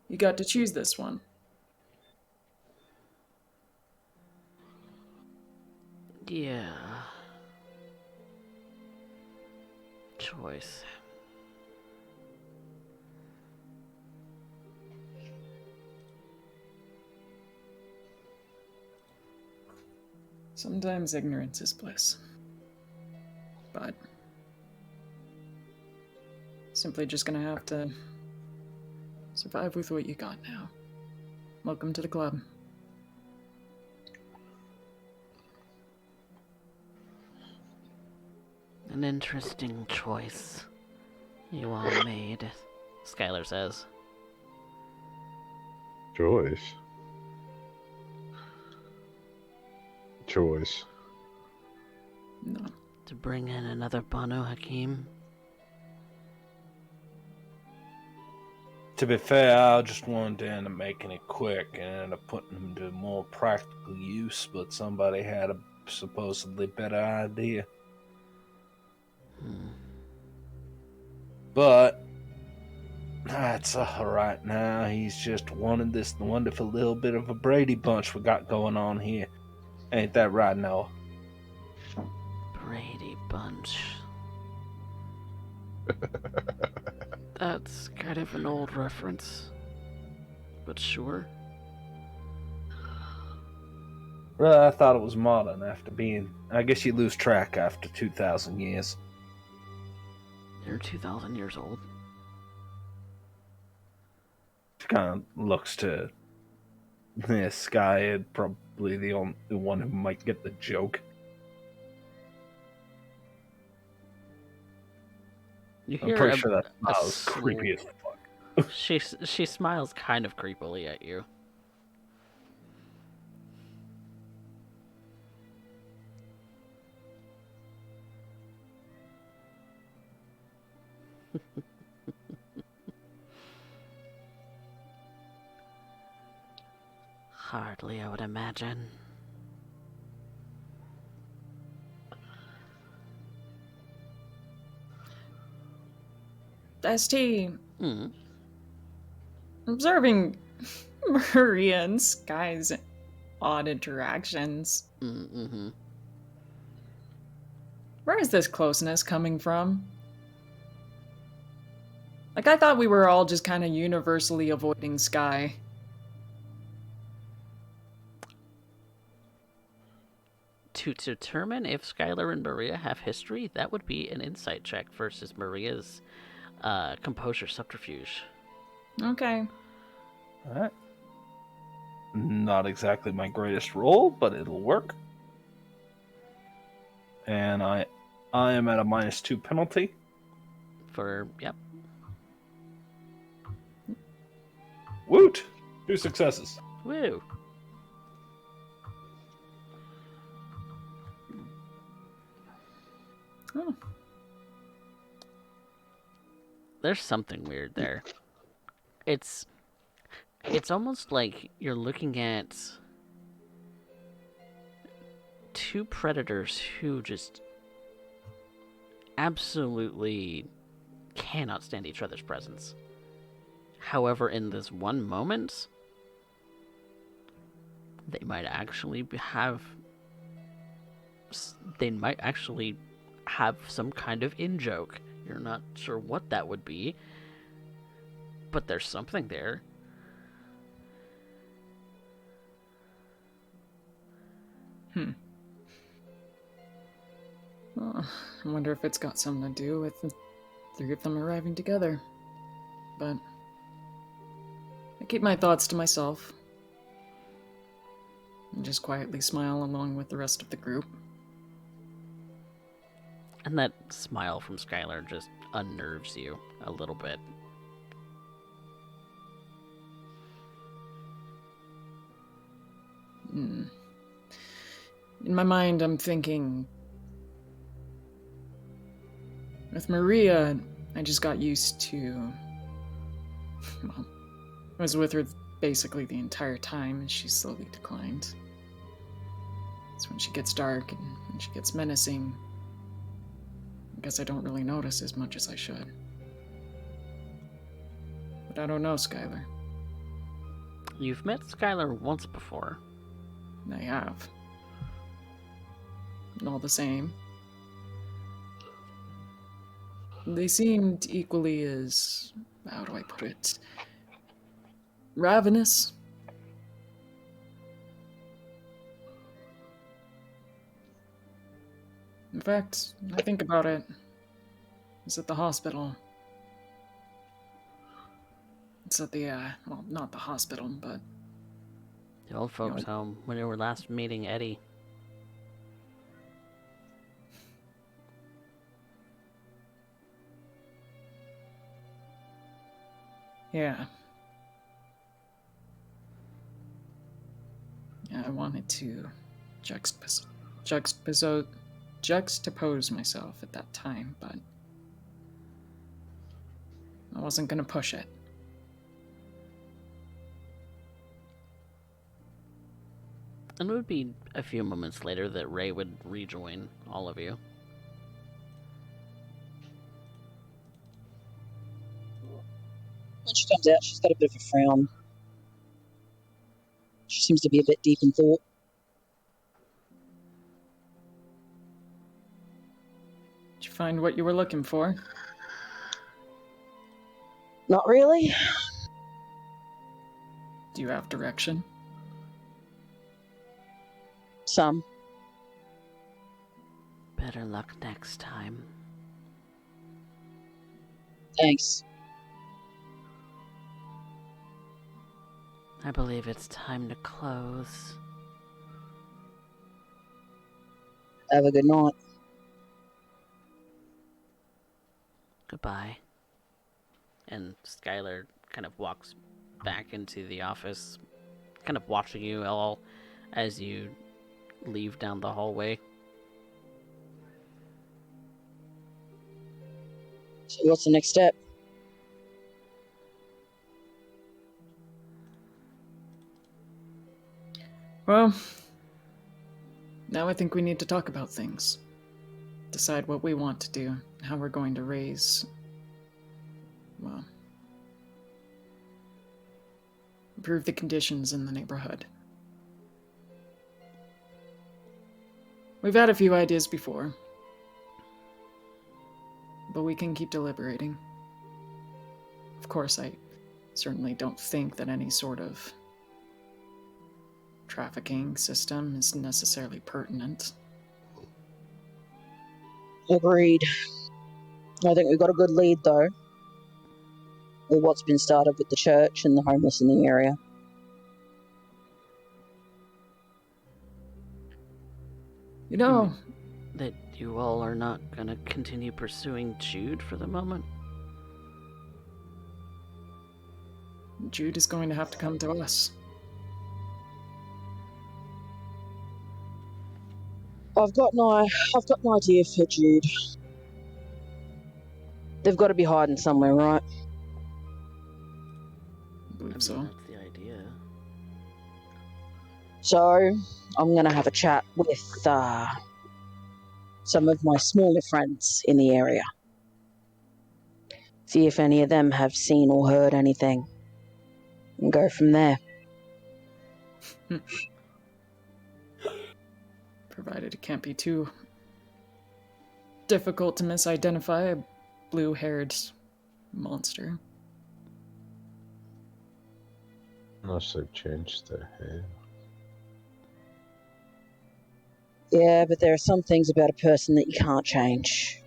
you got to choose this one. Yeah. Choice. Sometimes ignorance is bliss. But simply just gonna have to survive with what you got now. Welcome to the club. An interesting choice you all made, Skylar says. Choice. Choice. No. To bring in another Banu Hakim? To be fair, I just wanted to end up making it quick and end up putting them to more practical use, but somebody had a supposedly better idea. But that's alright now. He's just wanted this wonderful little bit of a Brady bunch we got going on here. Ain't that right, Noah? Brady Bunch. That's kind of an old reference. But sure. Well, I thought it was modern after being. I guess you lose track after 2,000 years. You're 2,000 years old. She kind of looks to this guy, probably the only one who might get the joke. You I'm hear pretty sure that a was creepy as fuck. she smiles kind of creepily at you. Hardly, I would imagine. ST, Mm. observing Maria and Sky's odd interactions. Mm-hmm. Where is this closeness coming from? Like, I thought we were all just kind of universally avoiding Sky. To determine if Skylar and Maria have history, that would be an insight check versus Maria's composure subterfuge. Okay. Alright. Not exactly my greatest roll, but it'll work. And I am at a -2 penalty. Yep. Woot! 2 successes. Woo. Oh. There's something weird there. It's almost like you're looking at two predators who just absolutely cannot stand each other's presence. However, in this one moment, they might actually have some kind of in-joke. You're not sure what that would be, but there's something there. Oh, I wonder if it's got something to do with the three of them arriving together. But I keep my thoughts to myself and just quietly smile along with the rest of the group. And that smile from Skylar just unnerves you a little bit. In my mind, I'm thinking, with Maria, I just got used to. Well, I was with her basically the entire time, and she slowly declined. It's when she gets dark and when she gets menacing. I guess I don't really notice as much as I should. But I don't know, Skylar. You've met Skylar once before. I have. And all the same, they seemed equally as, how do I put it, ravenous. In fact, I think about it, it's at the hospital. It's at the, well, not the hospital, but The old folks' home, when you were last meeting Eddie. yeah. I wanted to juxtapose myself at that time, but I wasn't going to push it. And it would be a few moments later that Ray would rejoin all of you. When she comes out, she's got a bit of a frown. She seems to be a bit deep in thought. Did you find what you were looking for? Not really. Do you have direction? some. Better luck next time. Thanks. I believe it's time to close. Have a good night. Goodbye. And Skylar kind of walks back into the office, kind of watching you all as you leave down the hallway. So what's the next step? Well, now I think we need to talk about things. Decide what we want to do, how we're going to raise, well, improve the conditions in the neighborhood. We've had a few ideas before, but we can keep deliberating. Of course, I certainly don't think that any sort of trafficking system is necessarily pertinent. Agreed. I think we've got a good lead, though, with what's been started with the church and the homeless in the area. You know, That you all are not gonna continue pursuing Jude for the moment? Jude is going to have to come to us. I've got an idea for Jude. They've got to be hiding somewhere, right? I believe I mean, so. that's the idea. So I'm gonna have a chat with some of my smaller friends in the area. See if any of them have seen or heard anything. And go from there. Provided it can't be too difficult to misidentify a blue-haired monster. Unless they've changed their hair. Yeah, but there are some things about a person that you can't change.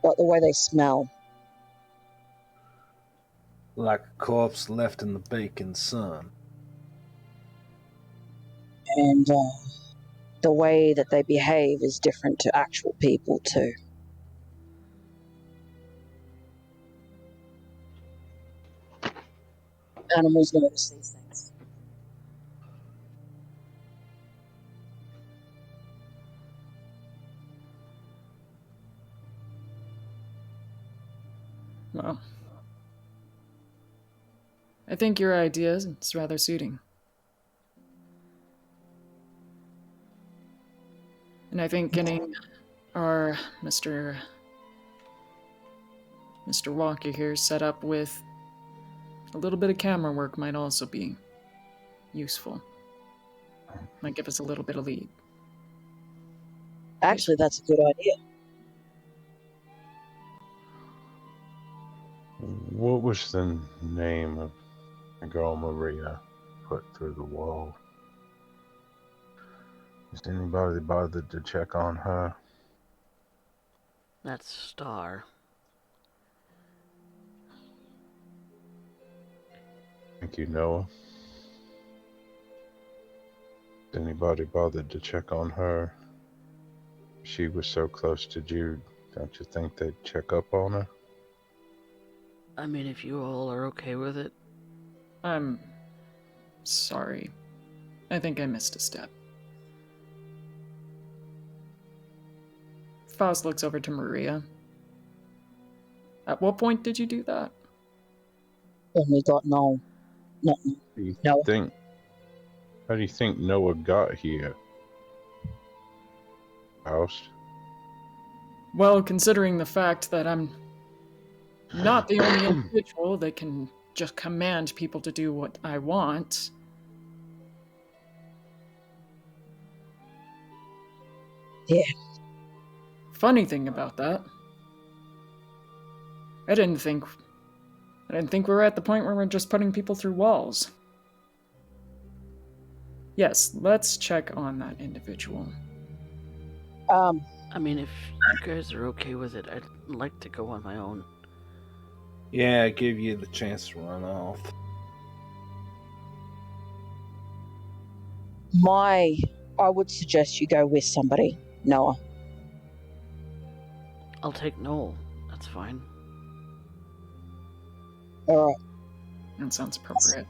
Like the way they smell. Like a corpse left in the baking sun. And the way that they behave is different to actual people, too. Animals notice these things. Well, I think your idea is rather suiting. And I think getting our Mr. Walker here set up with a little bit of camera work might also be useful. Might give us a little bit of lead. Actually, that's a good idea. What was the name of the girl Maria put through the wall? Has anybody bothered to check on her? That's Star. Think you know her? Has anybody bothered to check on her? She was so close to Jude. Don't you think they'd check up on her? I mean, if you all are okay with it. I'm sorry. I think I missed a step. Faust looks over to Maria. At what point did you do that? When we got Noel. Not How do you Noah. think? How do you think Noah got here? Faust? Well, considering the fact that I'm not the only individual that can just command people to do what I want. Yeah. Funny thing about that, I didn't think we were at the point where we're just putting people through walls. Yes, let's check on that individual. I mean, if you guys are okay with it, I'd like to go on my own. Yeah, I give you the chance to run off. I would suggest you go with somebody, Noah. I'll take Noel. That's fine. All right. That sounds appropriate.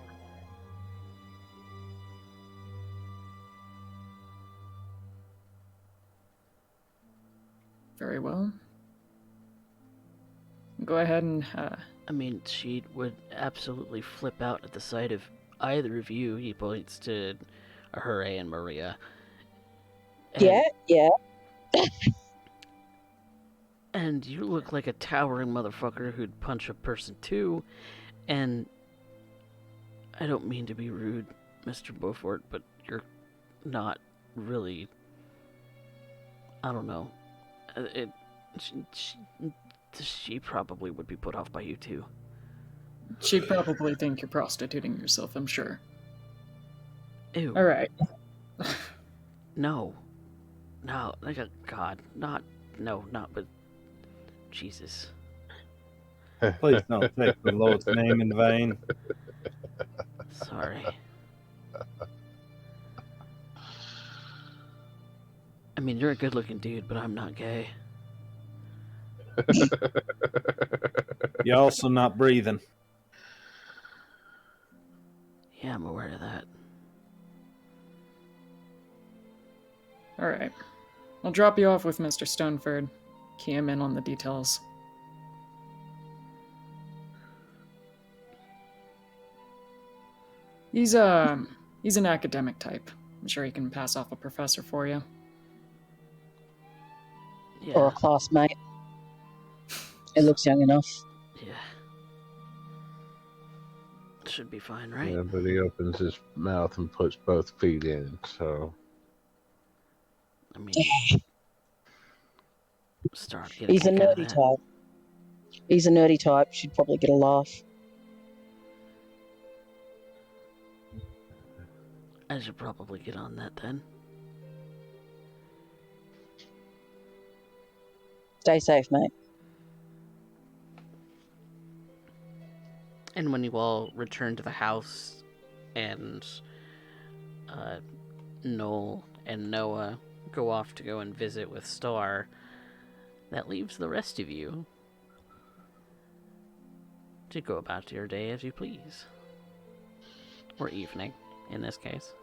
Very well. Go ahead and I mean, she would absolutely flip out at the sight of either of you. He points to Ahure and Maria. And, Yeah. And you look like a towering motherfucker who'd punch a person too. And I don't mean to be rude, Mr. Beaufort, but you're not really. I don't know. She probably would be put off by you too. she'd probably think you're prostituting yourself, I'm sure. Ew. All right. No. No, like a god. Not but Jesus. Please don't take the Lord's name in vain. Sorry. I mean, you're a good looking dude, but I'm not gay. You're also not breathing. Yeah, I'm aware of that. All right. I'll drop you off with Mr. Stoneford. Key him in on the details. He's an academic type. I'm sure he can pass off a professor for you. Yeah. Or a classmate. It looks young enough. Yeah. Should be fine, right? Yeah, but he opens his mouth and puts both feet in, so. I mean, start getting He's a nerdy type. He's a nerdy type. She'd probably get a laugh. I should probably get on that then. Stay safe, mate. And when you all return to the house and Noel and Noah go off to go and visit with Star, that leaves the rest of you to go about your day as you please. Or evening, in this case.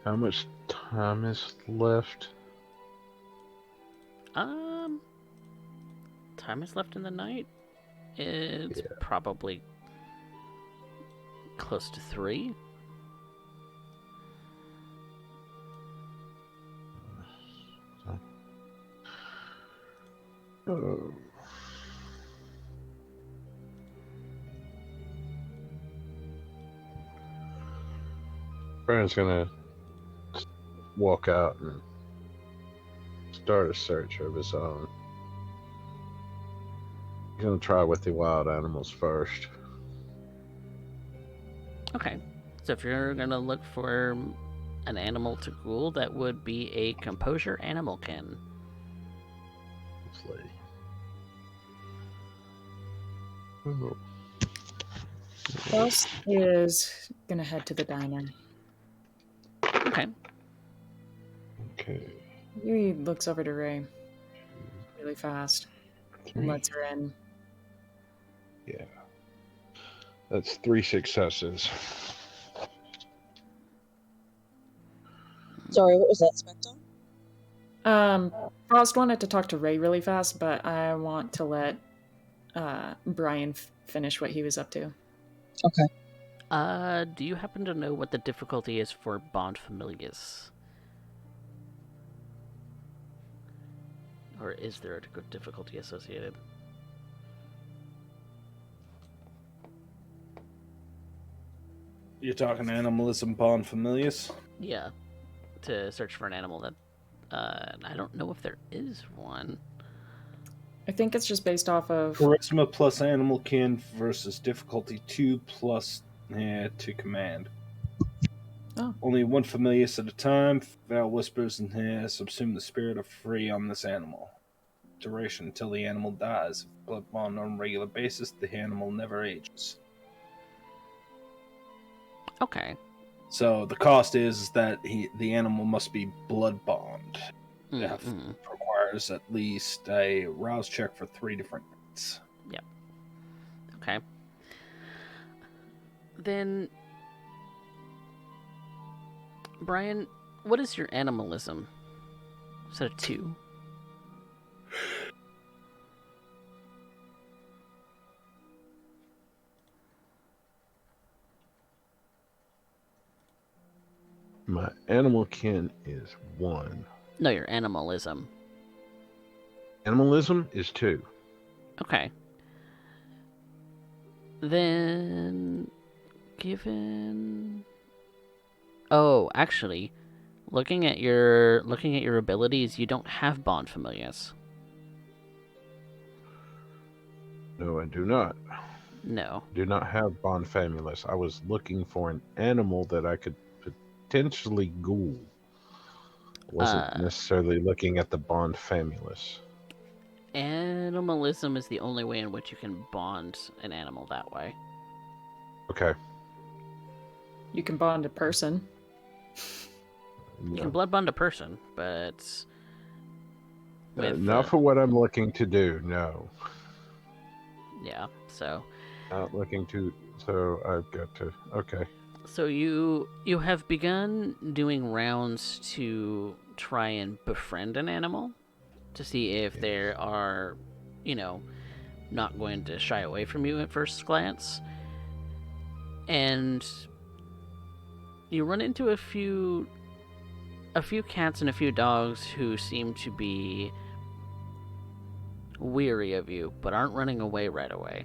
How much time is left? Time is left in the night. It's probably close to 3. Oh. Brian's gonna walk out and start a search of his own. He's gonna try with the wild animals first. Okay. So if you're gonna look for an animal to ghoul, that would be a composure animalkin. Let's see. Oh. Faust is gonna head to the diner. Okay. Okay. He looks over to Ray really fast and lets her in. Yeah. That's 3 successes. Sorry, what was that, Spectre? Faust wanted to talk to Ray really fast, but I want to let Brian finish what he was up to. Okay. Do you happen to know what the difficulty is for Bond Familius? Or is there a good difficulty associated? You're talking animalism bon familius? Yeah. To search for an animal that... I don't know if there is one. I think it's just based off of... Charisma plus animal kin versus difficulty 2 plus to command. Oh. Only one familius at a time. Val whispers and subsume the spirit of free on this animal. Duration until the animal dies. If blood bond on a regular basis, the animal never ages. Okay. So the cost is that the animal must be blood bond. Mm-hmm. Requires at least a rouse check for 3 different nights. Yep. Okay. Then, Brian, what is your animalism? Is that a 2? My animal kin is 1. No, your animalism. Animalism is 2. Okay. Then, given... Oh, actually, looking at your abilities, you don't have bond familius. No, I do not. No. Do not have bond famulus. I was looking for an animal that I could potentially ghoul. Wasn't necessarily looking at the bond famulus. Animalism is the only way in which you can bond an animal that way. Okay. You can bond a person. You can blood bond a person, but... not for what I'm looking to do, no. Yeah, so... Not looking to... So I've got to... Okay. So you have begun doing rounds to try and befriend an animal to see if they are, not going to shy away from you at first glance. And you run into a few cats and a few dogs who seem to be weary of you, but aren't running away right away.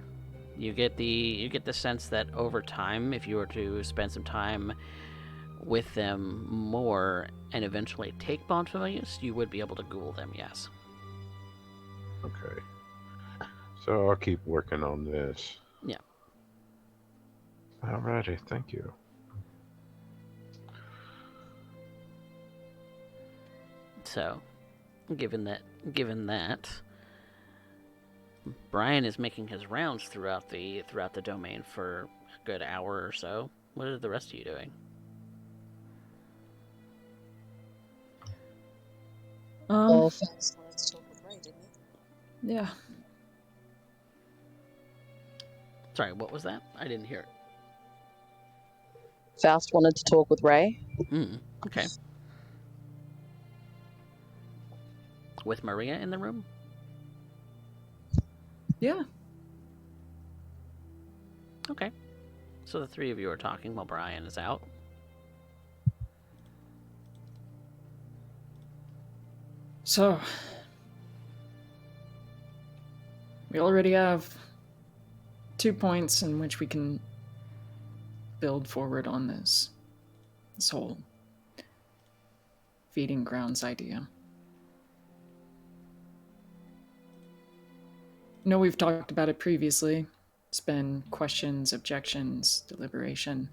You get the sense that over time, if you were to spend some time with them more and eventually take bond familius, you would be able to ghoul them, yes. Okay. So I'll keep working on this. Yeah. Alrighty, thank you. So, given that Brian is making his rounds throughout the domain for a good hour or so. What are the rest of you doing? Faust wanted to talk with Ray, didn't he? Yeah. Sorry, what was that? I didn't hear it. Faust wanted to talk with Ray. Okay. With Maria in the room? Yeah. Okay. So the 3 of you are talking while Brian is out. So, we already have 2 points in which we can build forward on this whole feeding grounds idea. I know we've talked about it previously. It's been questions, objections, deliberation.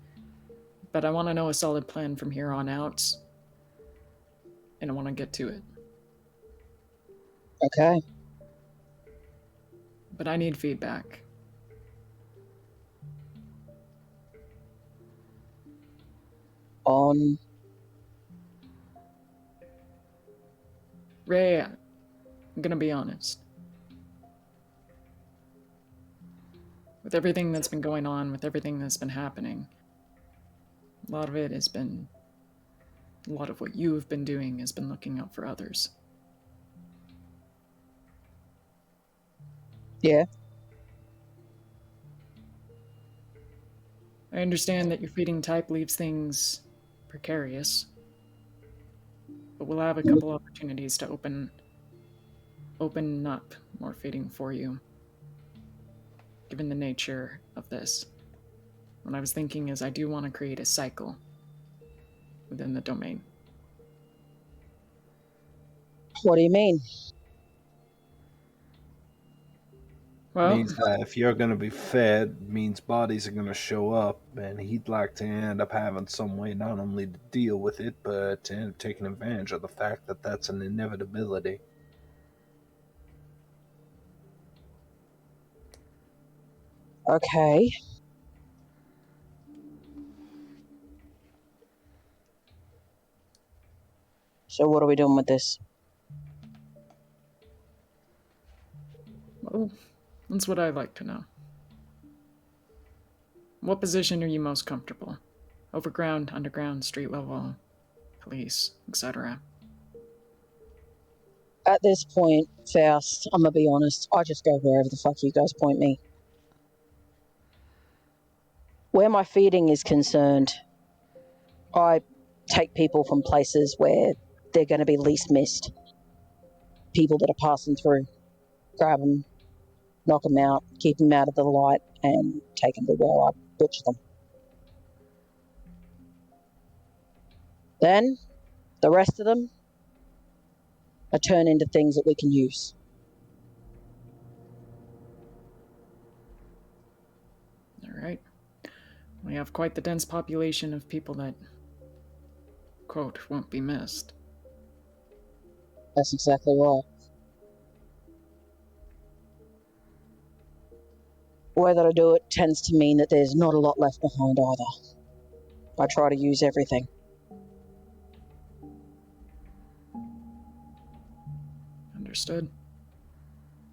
But I want to know a solid plan from here on out. And I want to get to it. Okay. But I need feedback. On Ray, I'm gonna be honest. With everything that's been going on, with everything that's been happening, a lot of it has been... A lot of what you have been doing has been looking out for others. Yeah. I understand that your feeding type leaves things precarious, but we'll have a couple opportunities to open up more feeding for you, given the nature of this. What I was thinking is I do want to create a cycle within the domain. What do you mean? Well, Means that if you're going to be fed, means bodies are going to show up, and he'd like to end up having some way not only to deal with it, but to end up taking advantage of the fact that that's an inevitability. Okay. So what are we doing with this? well, that's what I'd like to know. What position are you most comfortable? Overground, underground, street level, police, etc. At this point, Faust, I'm gonna be honest, I just go wherever the fuck you guys point me. Where my feeding is concerned, I take people from places where they're going to be least missed. People that are passing through, grab them, knock them out, keep them out of the light, and take them to where I butcher them. Then, the rest of them are turned into things that we can use. All right. We have quite the dense population of people that, quote, won't be missed. That's exactly right. The way that I do it tends to mean that there's not a lot left behind either. I try to use everything. Understood.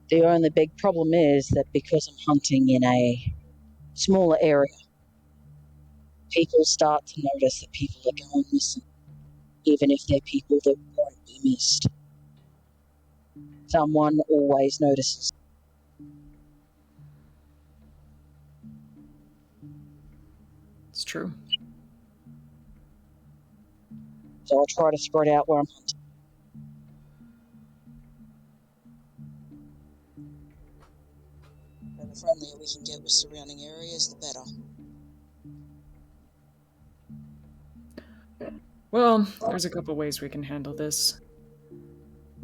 The only big problem is that because I'm hunting in a smaller area, people start to notice that people are going missing, even if they're people that won't be missed. Someone always notices. It's true. So I try to spread out where I'm hunting. And the friendlier we can get with surrounding areas, the better. Well, there's a couple ways we can handle this.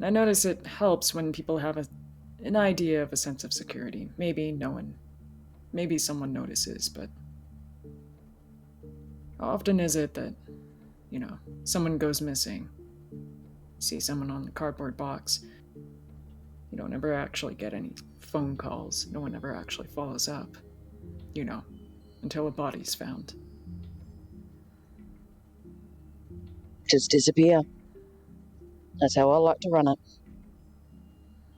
I notice it helps when people have an idea of a sense of security. Maybe someone notices, but how often is it that, someone goes missing? You see someone on the cardboard box. You don't ever actually get any phone calls. No one ever actually follows up. Until a body's found. Just disappear. That's how I like to run it.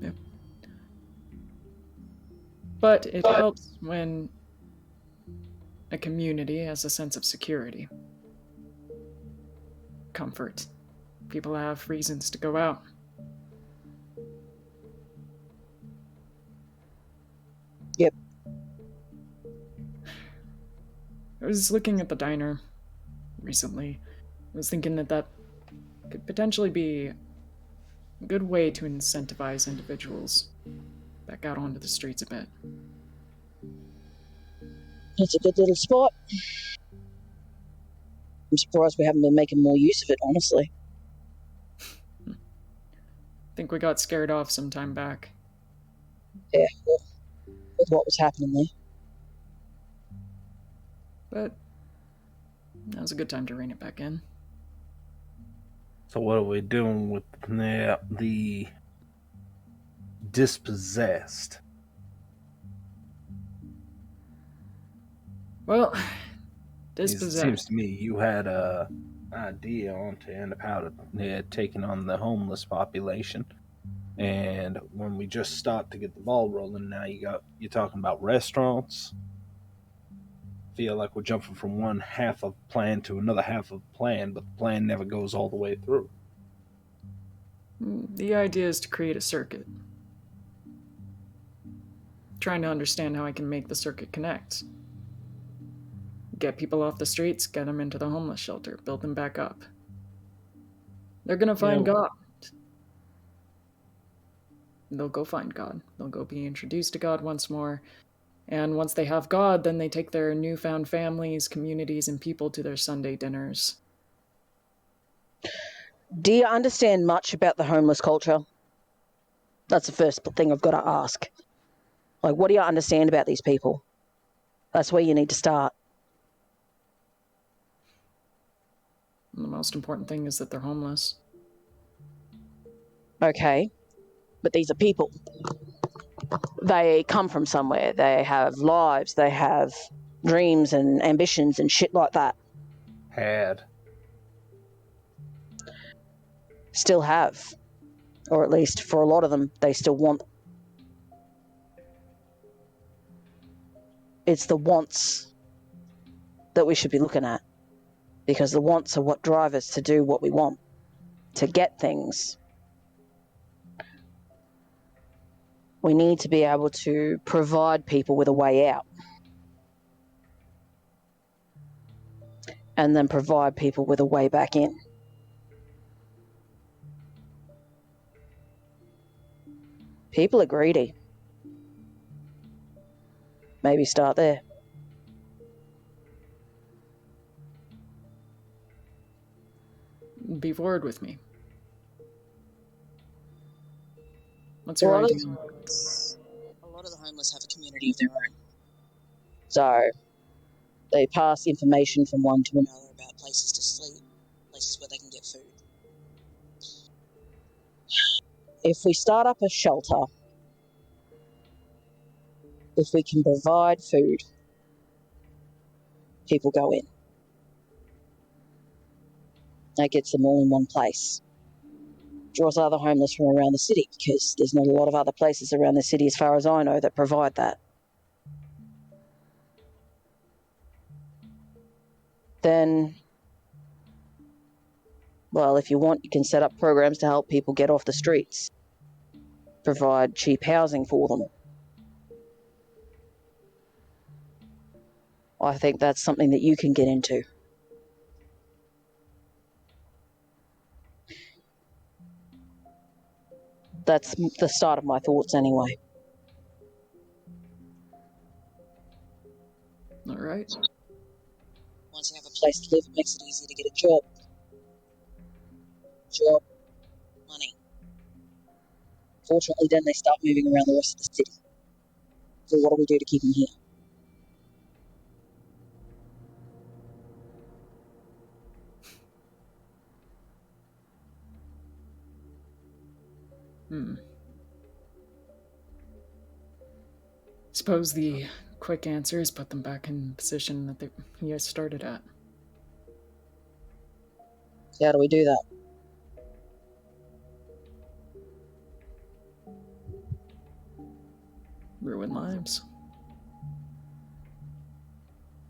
Yep. But it helps when a community has a sense of security. Comfort. People have reasons to go out. Yep. I was looking at the diner recently. I was thinking that could potentially be a good way to incentivize individuals back out onto the streets a bit. It's a good little spot. I'm surprised we haven't been making more use of it, honestly. I think we got scared off some time back. Yeah, well, with what was happening there. But now's a good time to rein it back in. So what are we doing with the dispossessed? Well, It dispossessed. seems to me you had a idea on to end up how to taking on the homeless population, and when we just start to get the ball rolling, now you're talking about restaurants. Feel like we're jumping from one half of plan to another half of plan, but the plan never goes all the way through. The idea is to create a circuit. Trying to understand how I can make the circuit connect. Get people off the streets, get them into the homeless shelter, build them back up. They're gonna find God. They'll go find God. They'll go be introduced to God once more. And once they have God, then they take their newfound families, communities, and people to their Sunday dinners. Do you understand much about the homeless culture? That's the first thing I've got to ask. Like, what do you understand about these people? That's where you need to start. And the most important thing is that they're homeless. Okay, but these are people. They come from somewhere. They have lives. They have dreams and ambitions and shit like that. Had. Still have. Or at least for a lot of them, they still want. It's the wants that we should be looking at. Because the wants are what drive us to do what we want, to get things. We need to be able to provide people with a way out. And then provide people with a way back in. People are greedy. Maybe start there. Be forward with me. What's A your lot of idea? the homeless have a community of their own. So they pass information from one to another about places to sleep, places where they can get food. If we start up a shelter, if we can provide food, people go in. That gets them all in one place. Draws other homeless from around the city because there's not a lot of other places around the city, as far as I know, that provide that. Then, well, if you want, you can set up programs to help people get off the streets. Provide cheap housing for them. I think that's something that you can get into. That's the start of my thoughts anyway. All right. Once you have a place to live, it makes it easier to get a job. Job, money. Fortunately, then they start moving around the rest of the city. So what do we do to keep them here? Suppose the quick answer is put them back in the position that you guys started at. So how do we do that? Ruin lives.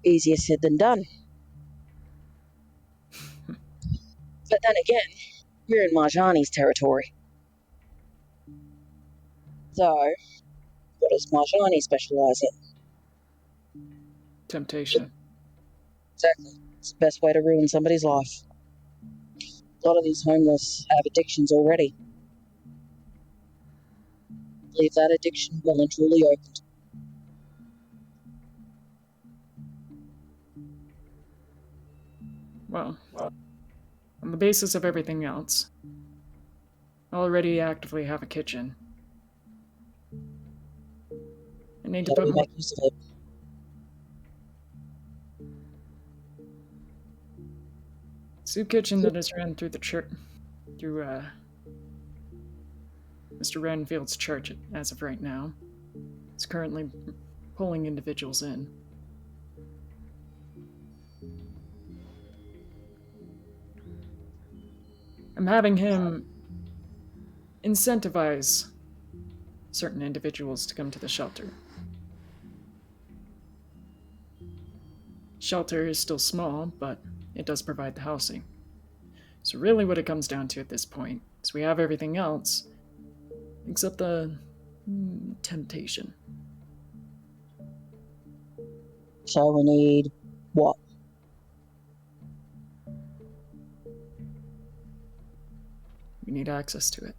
Easier said than done. But then again, we're in Marjani's territory. So, what does Marjani specialise in? Temptation. Exactly. It's the best way to ruin somebody's life. A lot of these homeless have addictions already. Leave that addiction well and truly opened. Well, on the basis of everything else, I already actively have a kitchen. I need to How do put we more make use of it? soup kitchen that is run through the church, through Mr. Renfield's church as of right now. It's currently pulling individuals in. I'm having him incentivize certain individuals to come to the shelter. Shelter is still small, but it does provide the housing. So really what it comes down to at this point is we have everything else except the temptation. So we need what? We need access to it.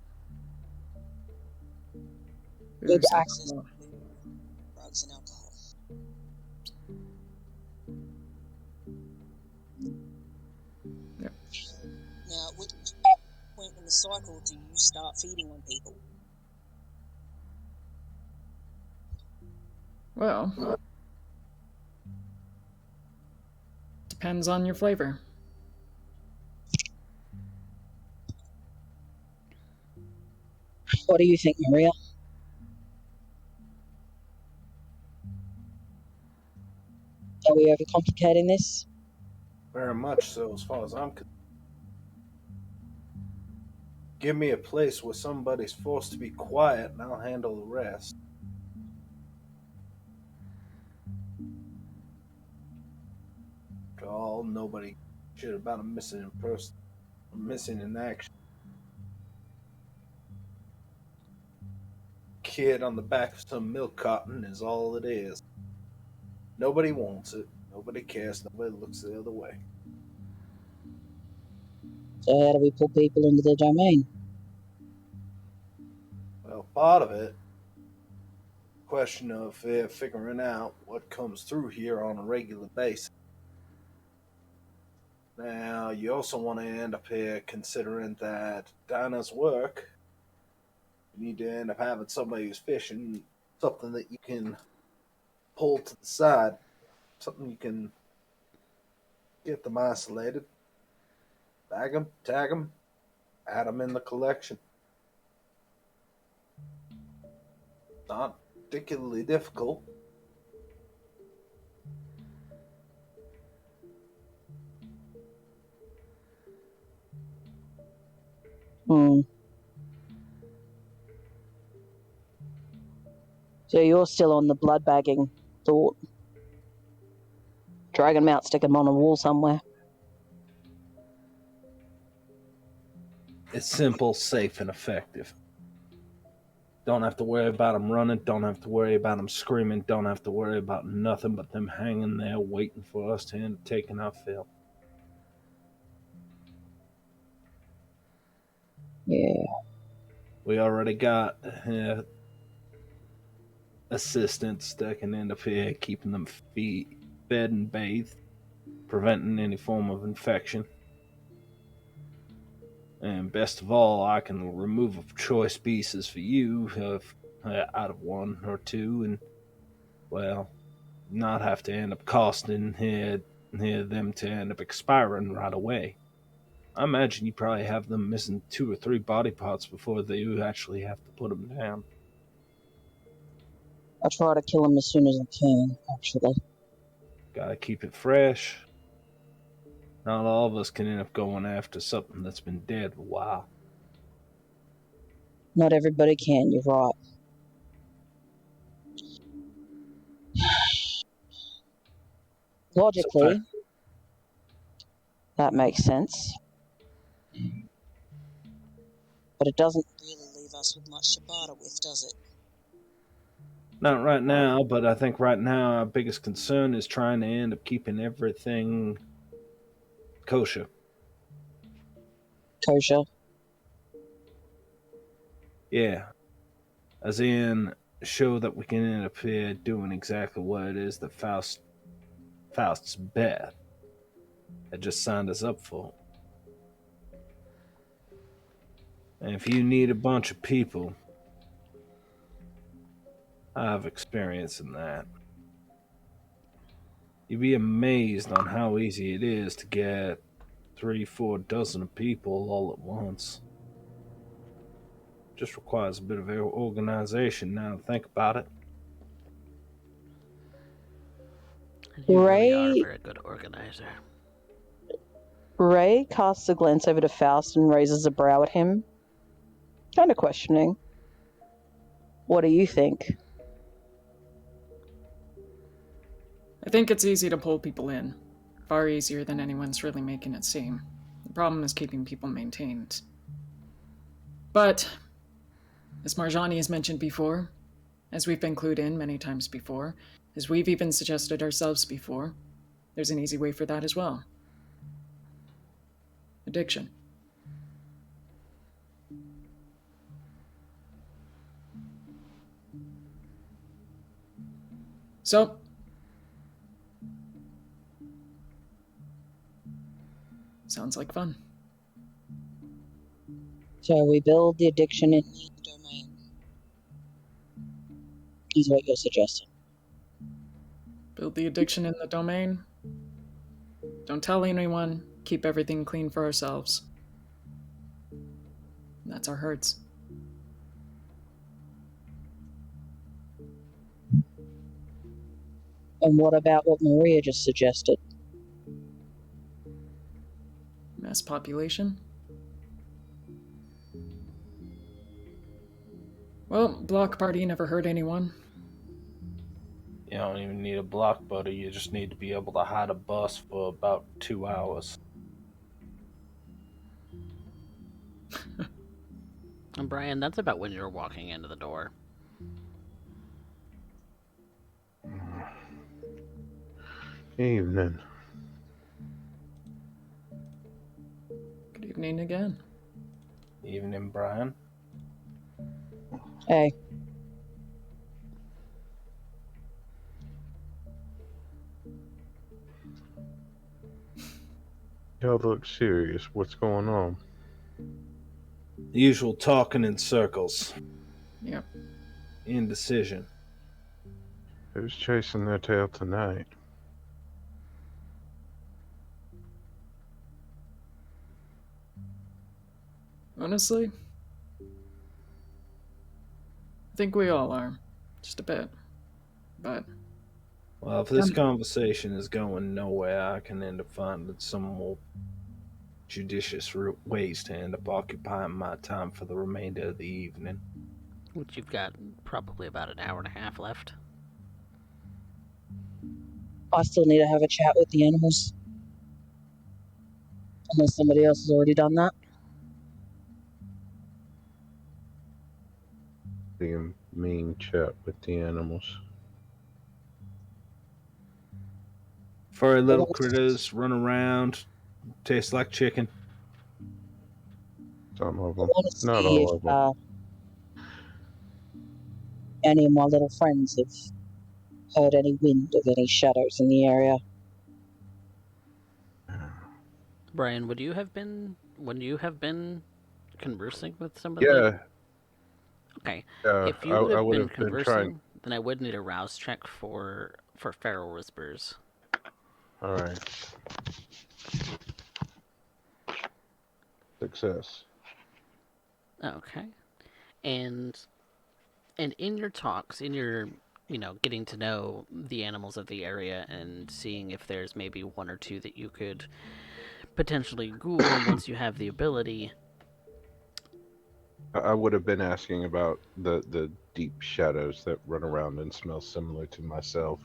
Need Booze, access alcohol. to drugs and alcohol. Yep. Now, at what point in the cycle do you start feeding on people? Well, depends on your flavor. What do you think, Maria? Are we overcomplicating this? Very much so, as far as I'm concerned. Give me a place where somebody's forced to be quiet, and I'll handle the rest. After all, nobody shit about a missing in person, or missing in action. Kid on the back of some milk carton is all it is. Nobody wants it. Nobody cares. Nobody looks the other way. So how do we pull people into the domain? Well, part of it, question of figuring out what comes through here on a regular basis. Now, you also want to end up here considering that Dinah's work. You need to end up having somebody who's fishing, something that you can pull to the side, something you can get them isolated, bag them, tag them, add them in the collection. Not particularly difficult. Hmm. So you're still on the blood bagging thought. Drag them out, stick them on a wall somewhere. It's simple, safe, and effective. Don't have to worry about them running, don't have to worry about them screaming, don't have to worry about nothing but them hanging there waiting for us to end up taking our fill. Yeah. We already got assistants that can end up here keeping them fed and bathed, preventing any form of infection. And best of all, I can remove a choice pieces for you out of one or two, and well, not have to end up costing them to end up expiring right away. I imagine you probably have them missing 2 or 3 body parts before they actually have to put them down. I try to kill them as soon as I can, actually. Gotta keep it fresh. Not all of us can end up going after something that's been dead a while. Not everybody can, you're right. Logically, that makes sense. But it doesn't really leave us with much to barter with, does it? Not right now, but I think right now our biggest concern is trying to end up keeping everything kosher. Kosher. Yeah. As in, show that we can end up here doing exactly what it is that Faust's Beth had just signed us up for. And if you need a bunch of people, I have experience in that. You'd be amazed on how easy it is to get 3-4 dozen of people all at once. Just requires a bit of organization now to think about it. You really are a Ray very good organizer. Ray casts a glance over to Faust and raises a brow at him, kind of questioning. What do you think? I think it's easy to pull people in. Far easier than anyone's really making it seem. The problem is keeping people maintained. But, as Marjani has mentioned before, as we've been clued in many times before, as we've even suggested ourselves before, there's an easy way for that as well. Addiction. So, sounds like fun. So we build the addiction in the domain, is what you're suggesting. Build the addiction in the domain. Don't tell anyone. Keep everything clean for ourselves. That's our herds. And what about what Maria just suggested? Mass population. Well, block party never hurt anyone. You don't even need a block buddy, you just need to be able to hide a bus for about 2 hours. And Brian, that's about when you're walking into the door. Evening. Good evening again. Evening, Brian. Hey, Y'all look serious. What's going on? The usual talking in circles. Yep. Indecision. Who's chasing their tail tonight? Honestly, I think we all are. Just a bit. But Well, if this conversation is going nowhere, I can end up finding some more judicious ways to end up occupying my time for the remainder of the evening. Which you've got probably about an hour and a half left. I still need to have a chat with the animals. Unless somebody else has already done that. The mean chat with the animals. Furry little critters run around, taste like chicken. Some of I them. want to Not see all of them. if any of my little friends have heard any wind of any shadows in the area. Brian, would you have been conversing with some of the... Yeah. Okay. Yeah, If you would I have would been have been trying. conversing, then I would need a rouse check for feral whispers. All right. Success. Okay. And in your talks, in your, getting to know the animals of the area and seeing if there's maybe one or two that you could potentially ghoul once you have the ability. I would have been asking about the deep shadows that run around and smell similar to myself.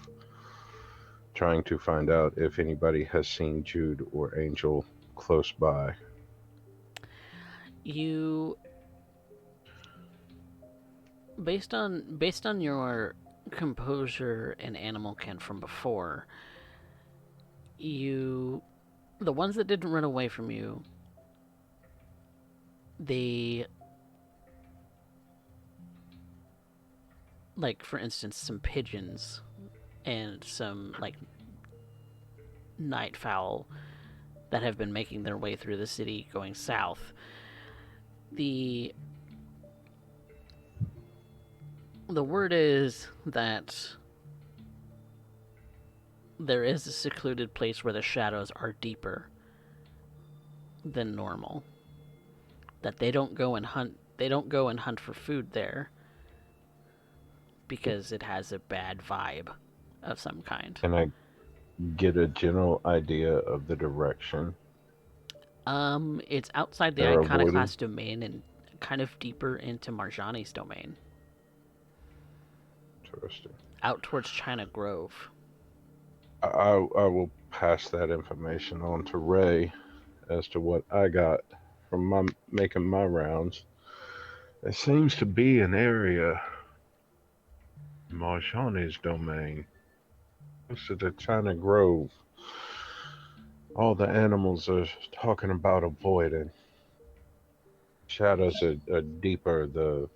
Trying to find out if anybody has seen Jude or Angel close by. You, based on your composure and animal kin from before, the ones that didn't run away from you, they, like, for instance, some pigeons and some, like, night fowl that have been making their way through the city going south. The word is that there is a secluded place where the shadows are deeper than normal. That they don't go and hunt for food there because it has a bad vibe of some kind. Can I get a general idea of the direction? It's outside the They're Iconoclast domain and kind of deeper into Marjani's domain. Interesting. Out towards China Grove. I will pass that information on to Ray as to what I got from making my rounds. There seems to be an area in Marjani's domain, close to the China Grove. All the animals are talking about avoiding. Shadows are deeper. The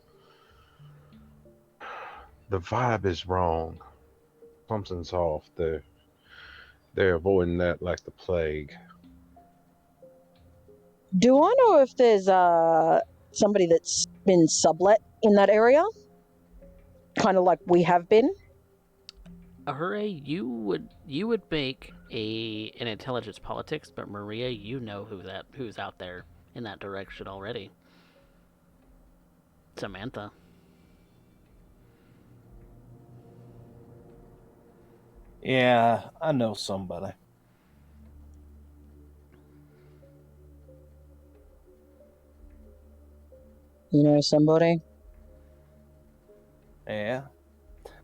vibe is wrong. Something's off. They're avoiding that like the plague. Do I know if there's somebody that's been sublet in that area? Kind of like we have been? Hooray, you would make an intelligence politics, but Maria, you know who's out there in that direction already. Samantha. Yeah, I know somebody. You know somebody? Yeah,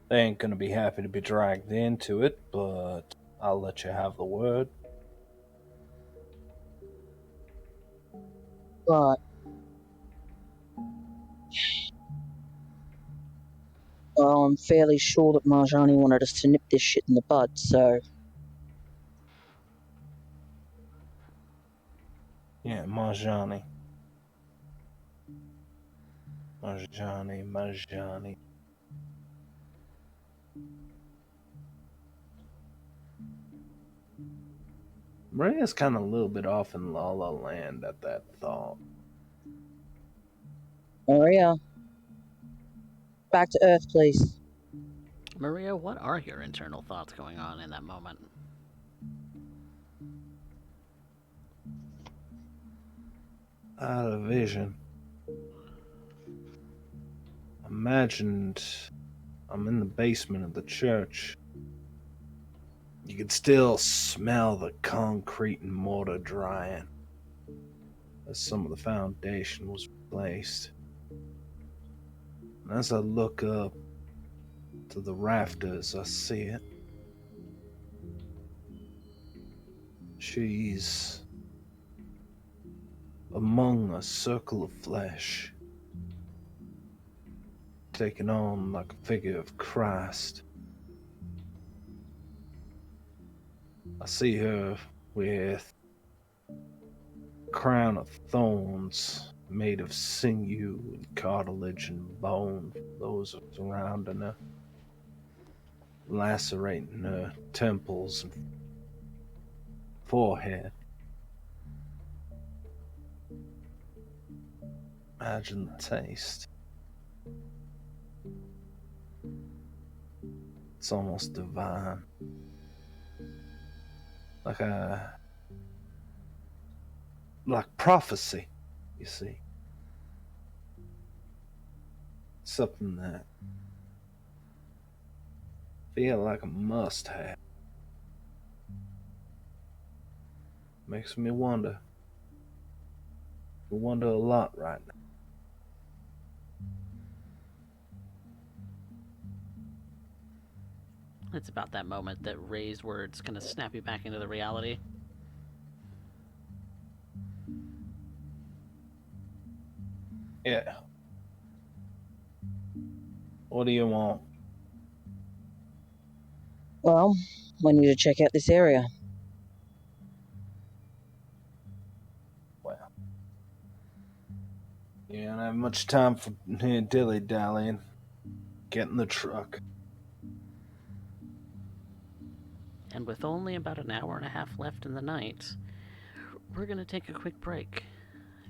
they ain't gonna be happy to be dragged into it, but I'll let you have the word. Right. Well, I'm fairly sure that Marjani wanted us to nip this shit in the bud, so Yeah, Marjani. Marjani. Maria's kind of a little bit off in La La Land at that thought. Maria, back to Earth, please. Maria, what are your internal thoughts going on in that moment? I had a vision. Imagined I'm in the basement of the church. You could still smell the concrete and mortar drying as some of the foundation was replaced. And as I look up to the rafters, I see it. She's among a circle of flesh, taken on like a figure of Christ. I see her with a crown of thorns made of sinew and cartilage and bone from those surrounding her, lacerating her temples and forehead. Imagine the taste. It's almost divine. Like a like prophecy, you see. Something that feel like a must have. Makes me wonder. I wonder a lot right now. It's about that moment that Ray's words kind of snap you back into the reality. Yeah. What do you want? Well, we need to check out this area. Well, you don't have much time for dilly dallying. Get in the truck. And with only about an hour and a half left in the night, we're going to take a quick break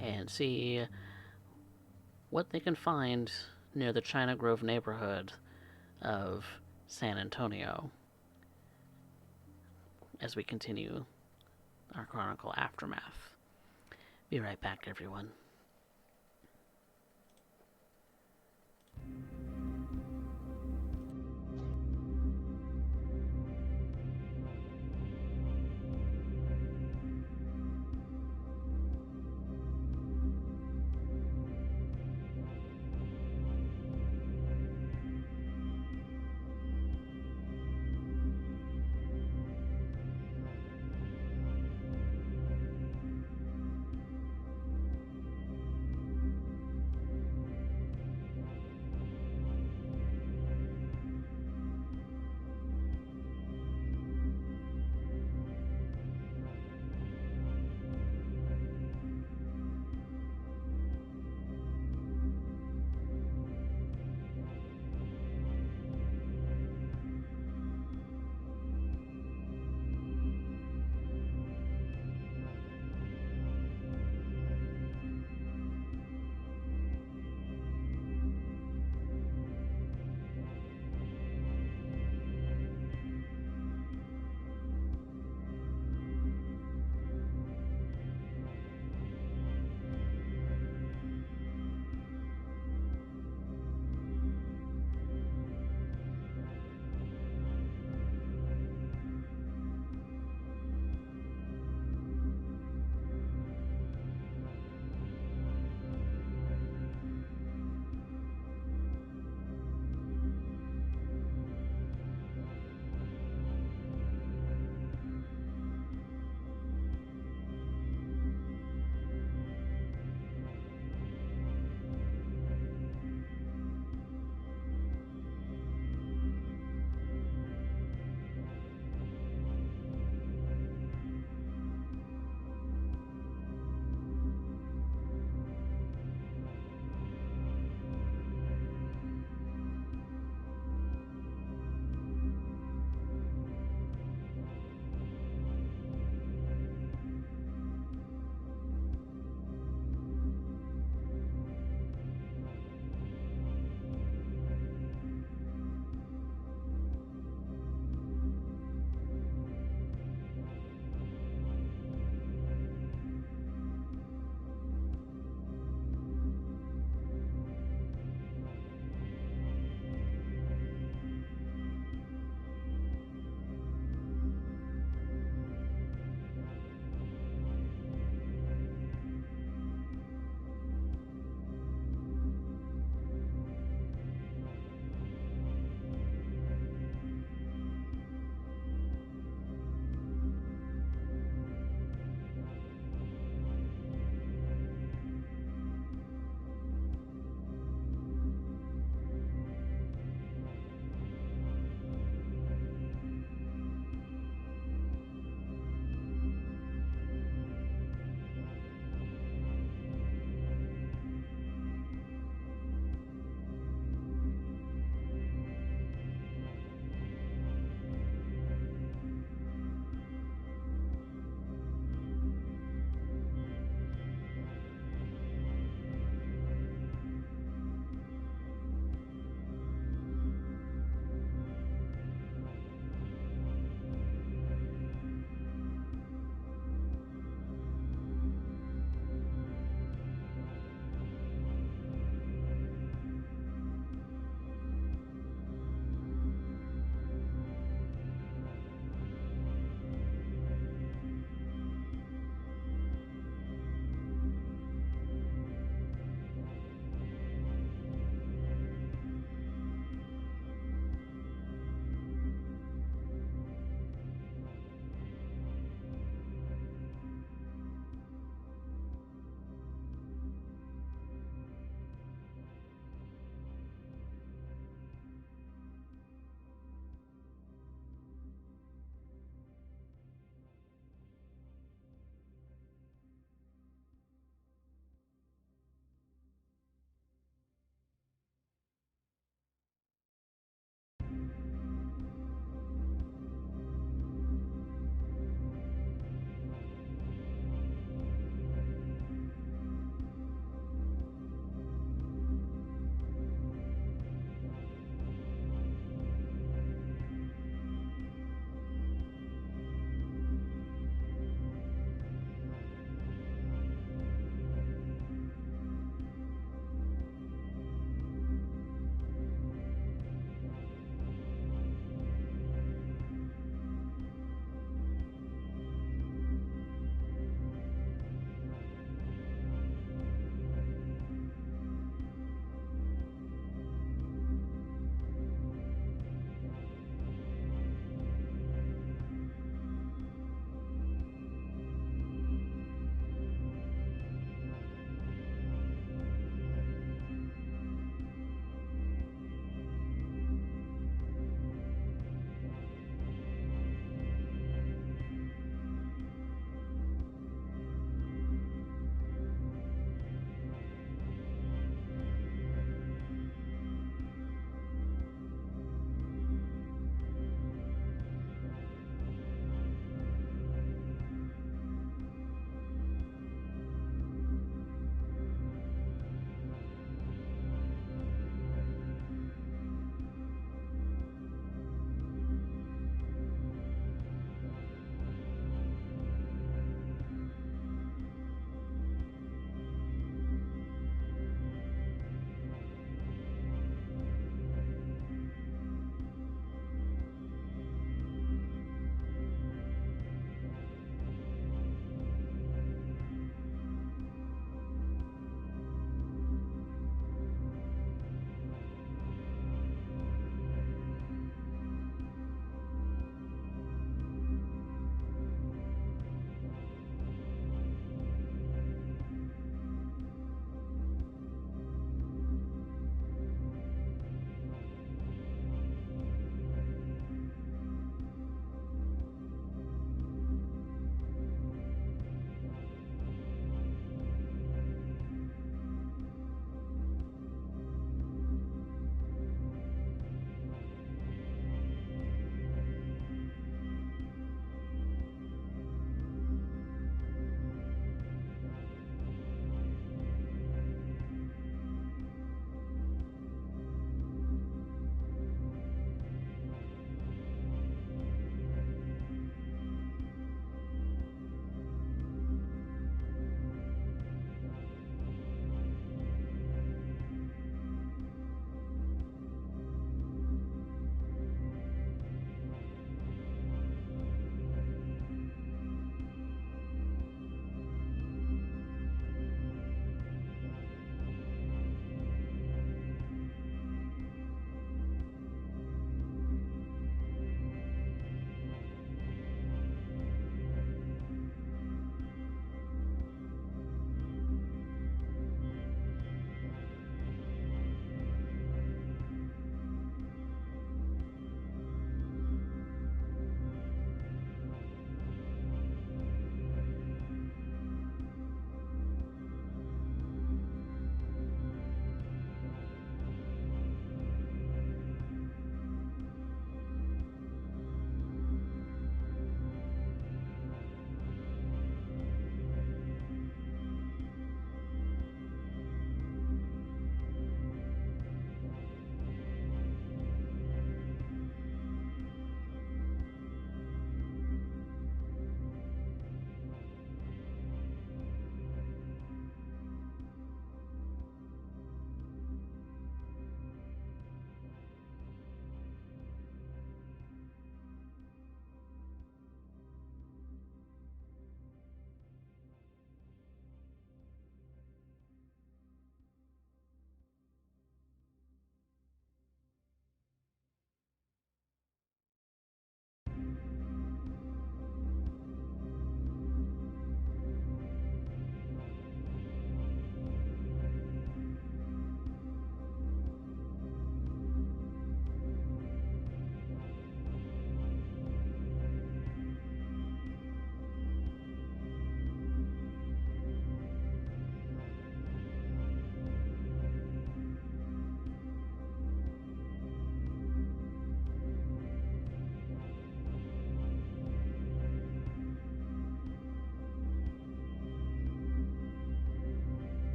and see what they can find near the China Grove neighborhood of San Antonio as we continue our Chronicle Aftermath. Be right back, everyone.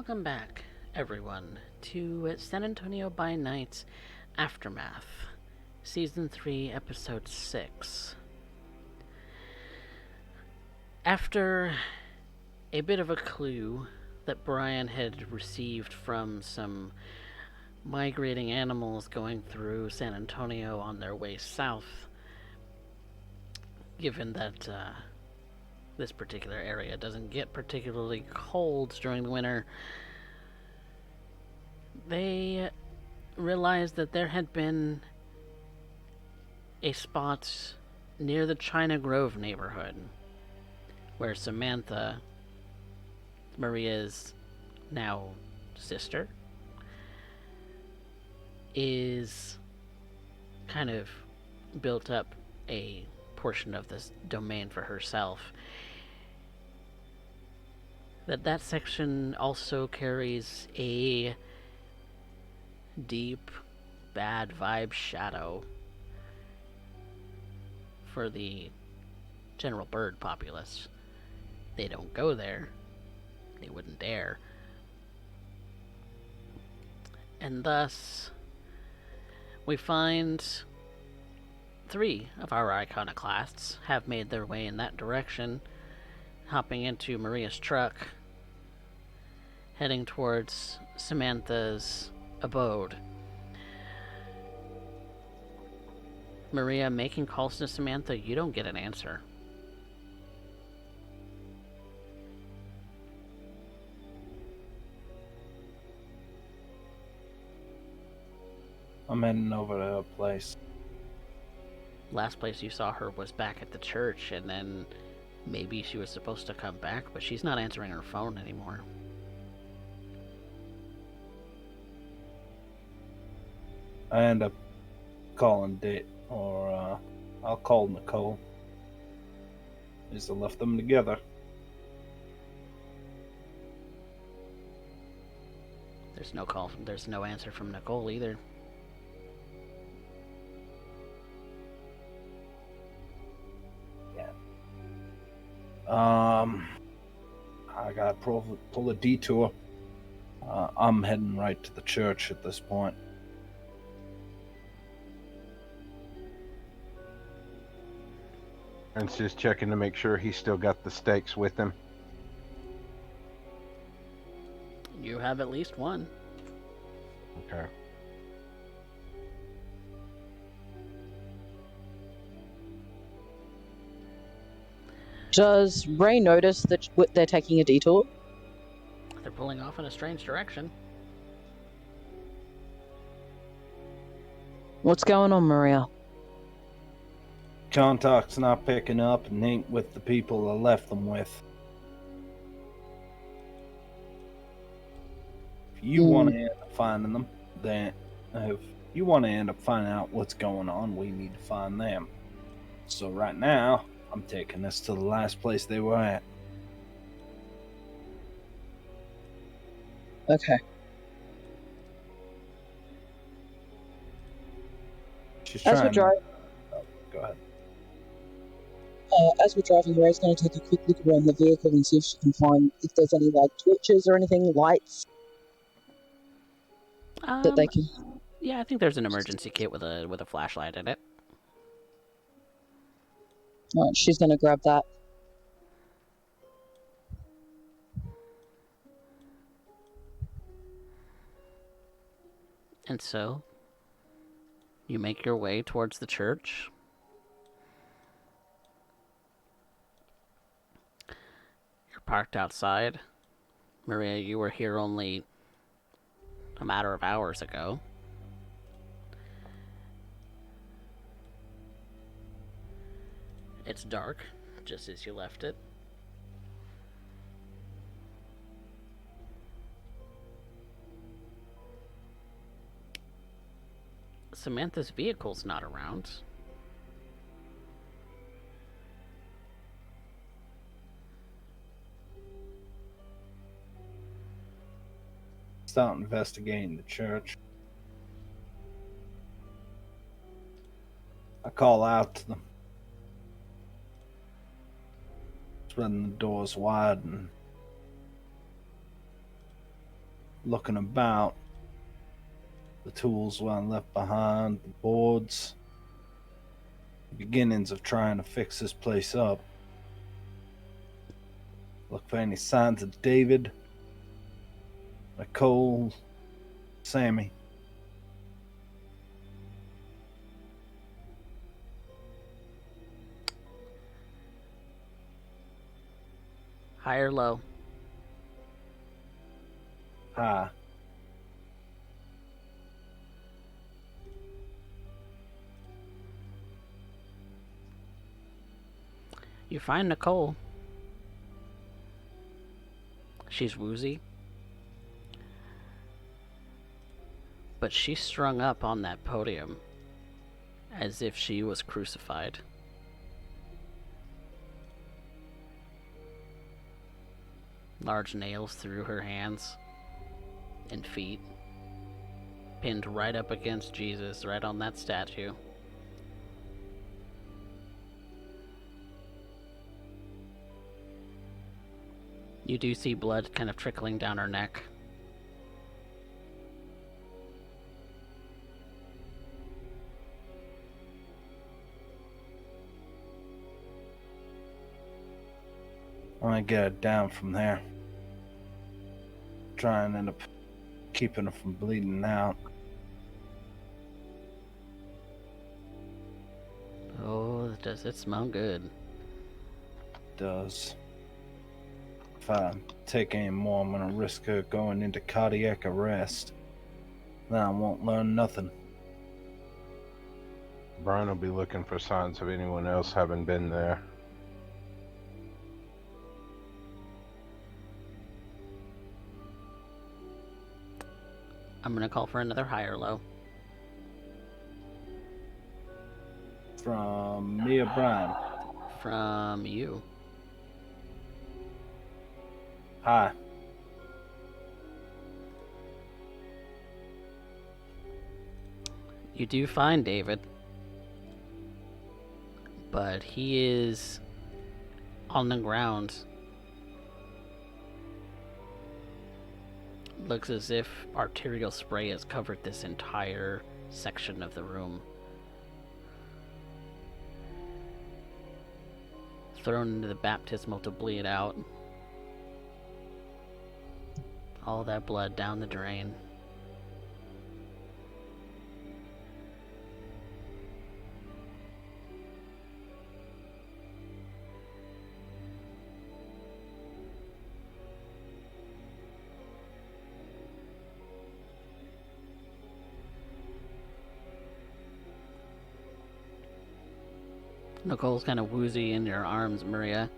Welcome back, everyone, to San Antonio by Night Aftermath, Season 3, Episode 6. After a bit of a clue that Brian had received from some migrating animals going through San Antonio on their way south, given that this particular area doesn't get particularly cold during the winter, they realized that there had been a spot near the China Grove neighborhood where Samantha, Maria's now sister, is kind of built up a portion of this domain for herself. That section also carries a deep, bad vibe shadow for the general bird populace. They don't go there. They wouldn't dare. And thus, we find 3 of our Iconoclasts have made their way in that direction, hopping into Maria's truck, heading towards Samantha's abode. Maria making calls to Samantha, you don't get an answer. I'm heading over to her place. Last place you saw her was back at the church, and then maybe she was supposed to come back, but she's not answering her phone anymore. I end up calling Dick, or I'll call Nicole. Just left them together. There's no answer from Nicole either. I gotta pull a detour. I'm heading right to the church at this point. And just checking to make sure he's still got the stakes with him. You have at least one. Okay. Does Ray notice that they're taking a detour? They're pulling off in a strange direction. What's going on, Maria? Contact's not picking up and ain't with the people I left them with. If you want to end up finding them, then if you want to end up finding out what's going on, we need to find them. So right now, I'm taking us to the last place they were at. Okay. She's As we're trying. driving, Go ahead. as we're driving, Ray's going to take a quick look around the vehicle and see if she can find if there's any like torches or anything, lights that they can. Yeah, I think there's an emergency kit with a flashlight in it. Alright, she's going to grab that. And so, you make your way towards the church. You're parked outside. Maria, you were here only a matter of hours ago. It's dark, just as you left it. Samantha's vehicle's not around. Start investigating the church. I call out to them, spreading the doors wide and looking about. The tools were left behind, the boards, the beginnings of trying to fix this place up. Look for any signs of David, Nicole, Sammy. High or low? Hi. You find Nicole. She's woozy. But she's strung up on that podium as if she was crucified. Large nails through her hands and feet, pinned right up against Jesus, right on that statue. You do see blood kind of trickling down her neck. I'm gonna get her down from there. Try and end up keeping her from bleeding out. Oh, does it smell good? Does. If I take any more, I'm gonna risk her going into cardiac arrest. Then I won't learn nothing. Brian will be looking for signs of anyone else having been there. I'm gonna call for another high or low. From me or Brian? From you. Hi. You do find David, but he is on the ground. Looks as if arterial spray has covered this entire section of the room. Thrown into the baptismal to bleed out. All that blood down the drain. Nicole's kind of woozy in your arms, Maria.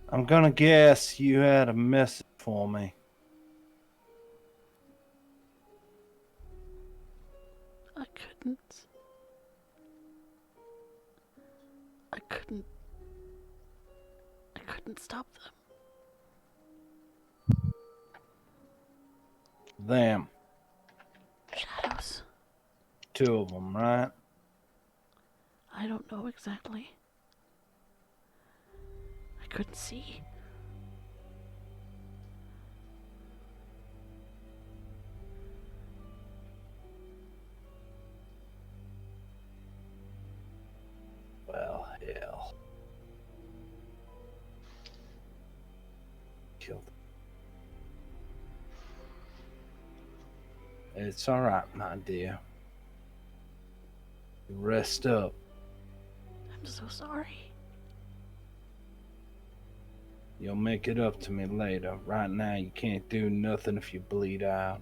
I'm gonna guess you had a message for me. I couldn't. I couldn't. I couldn't stop them. Them. Shadows. 2 of them, right? I don't know exactly. I couldn't see. Well, hell. Killed. It's alright, my dear. Rest up. I'm so sorry. You'll make it up to me later. Right now, you can't do nothing if you bleed out.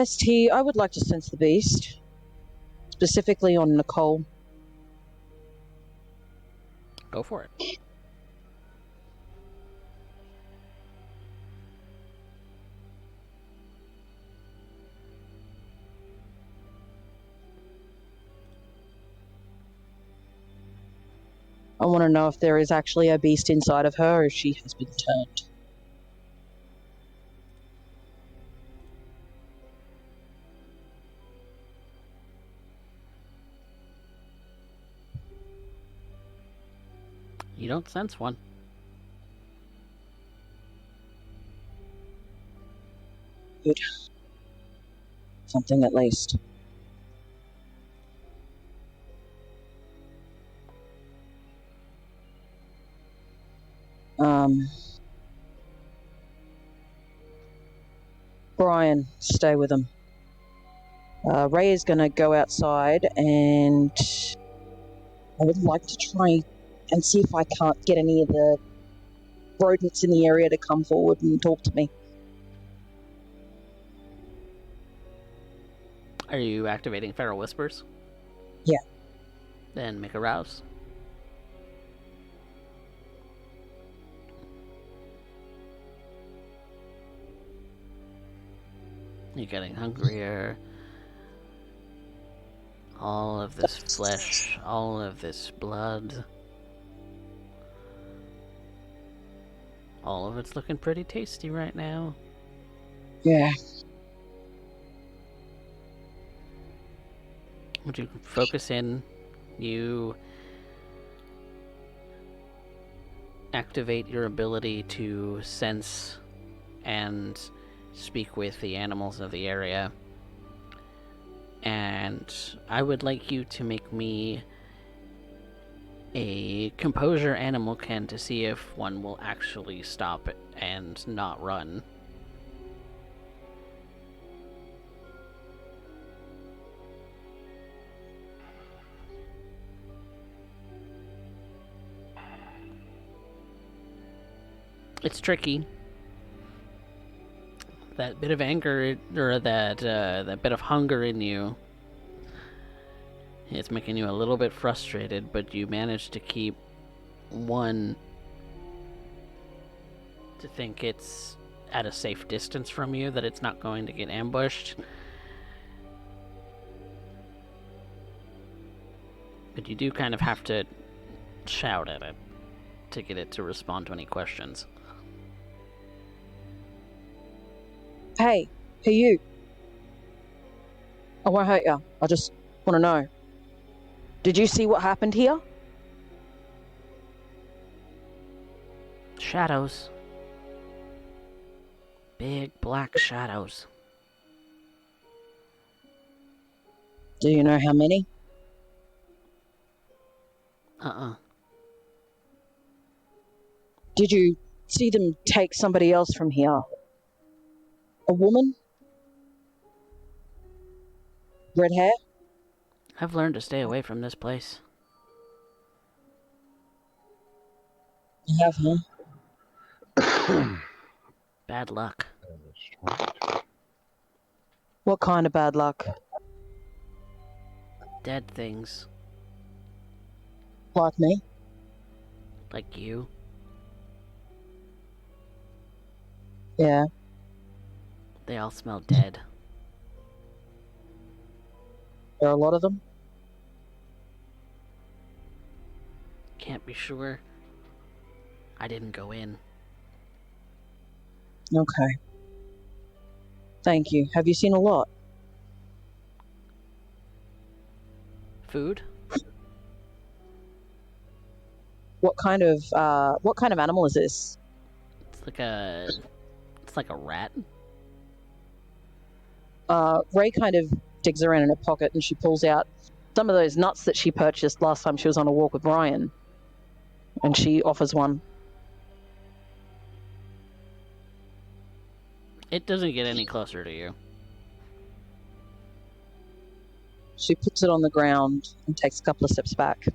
ST, I would like to sense the beast, specifically on Nicole. Go for it. I want to know if there is actually a beast inside of her or if she has been turned. You don't sense one. Good. Something at least. Brian, stay with him. Ray is going to go outside, and I would like to try and see if I can't get any of the rodents in the area to come forward and talk to me. Are you activating Feral Whispers? Yeah. Then make a rouse. You're getting hungrier. All of this flesh, all of this blood. All of it's looking pretty tasty right now. Yeah. Would you focus in? You activate your ability to sense and speak with the animals of the area. And I would like you to make me a composure animal can to see if one will actually stop and not run. It's tricky. That bit of anger, or that bit of hunger in you, it's making you a little bit frustrated, but you manage to keep one to think it's at a safe distance from you, that it's not going to get ambushed. But you do kind of have to shout at it to get it to respond to any questions. Hey, you. I won't hurt you. I just want to know. Did you see what happened here? Shadows. Big black shadows. Do you know how many? Did you see them take somebody else from here? A woman? Red hair? I've learned to stay away from this place. You have, huh? Bad luck. What kind of bad luck? Dead things. Like me? Like you. Yeah. They all smell dead. There are a lot of them? Can't be sure. I didn't go in. Okay. Thank you. Have you seen a lot? Food? What kind of animal is this? It's like a rat. Ray kind of digs around in her pocket and she pulls out some of those nuts that she purchased last time she was on a walk with Ryan. And she offers one. It doesn't get any closer to you. She puts it on the ground and takes a couple of steps back.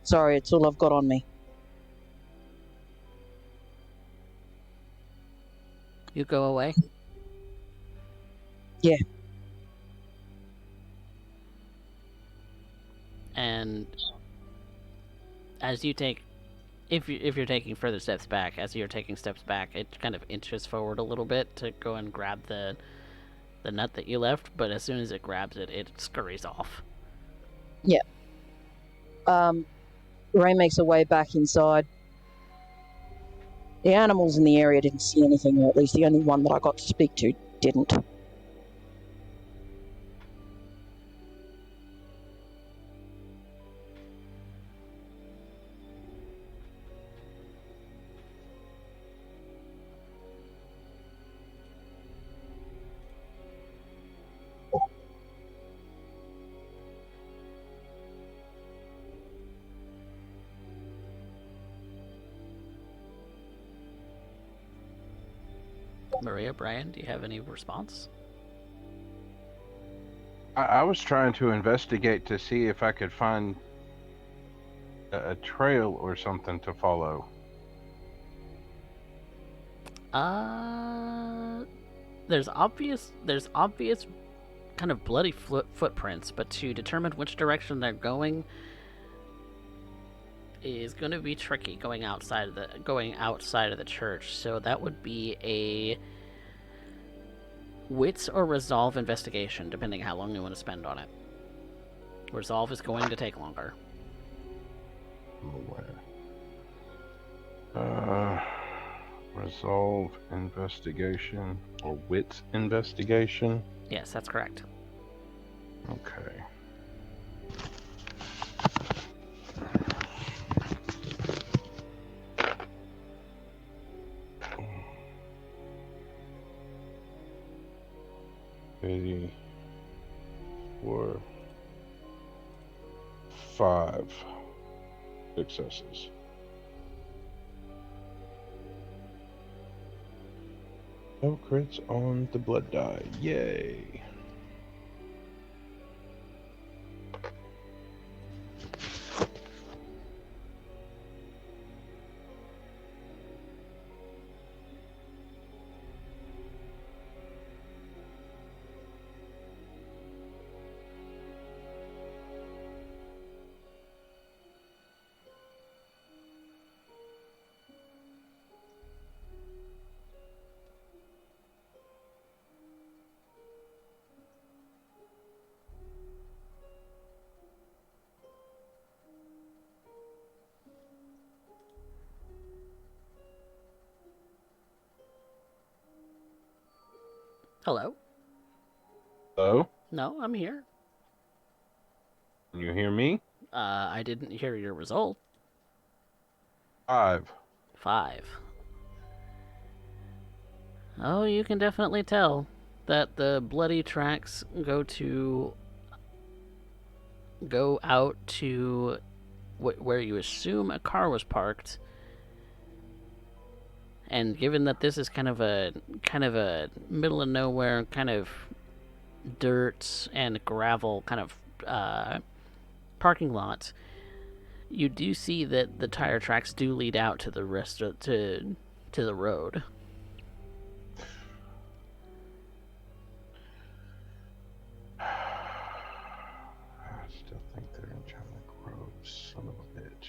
Sorry, it's all I've got on me. You go away? Yeah. And as you take, if you're taking further steps back, as you're taking steps back, it kind of inches forward a little bit to go and grab the nut that you left, but as soon as it grabs it, it scurries off. Yeah. Ray makes her way back inside. The animals in the area didn't see anything, or at least the only one that I got to speak to didn't. Maria, Brian, do you have any response? I was trying to investigate to see if I could find a trail or something to follow. Uh, there's obvious kind of bloody footprints, but to determine which direction they're going is going to be tricky going outside of the church. So that would be a wits or resolve investigation, depending how long you want to spend on it. Resolve is going to take longer. I'm aware. Resolve investigation or wits investigation. Yes, that's correct. Okay. Maybe 4, 5 successes. No crits on the blood die. Yay. Hello? Hello? No, I'm here. Can you hear me? I didn't hear your result. 5. 5. Oh, you can definitely tell that the bloody tracks go out to where you assume a car was parked. And given that this is kind of a middle of nowhere, kind of dirt and gravel kind of parking lot, you do see that the tire tracks do lead out to the rest of, to the road. I still think they're in China Grove, son of a bitch.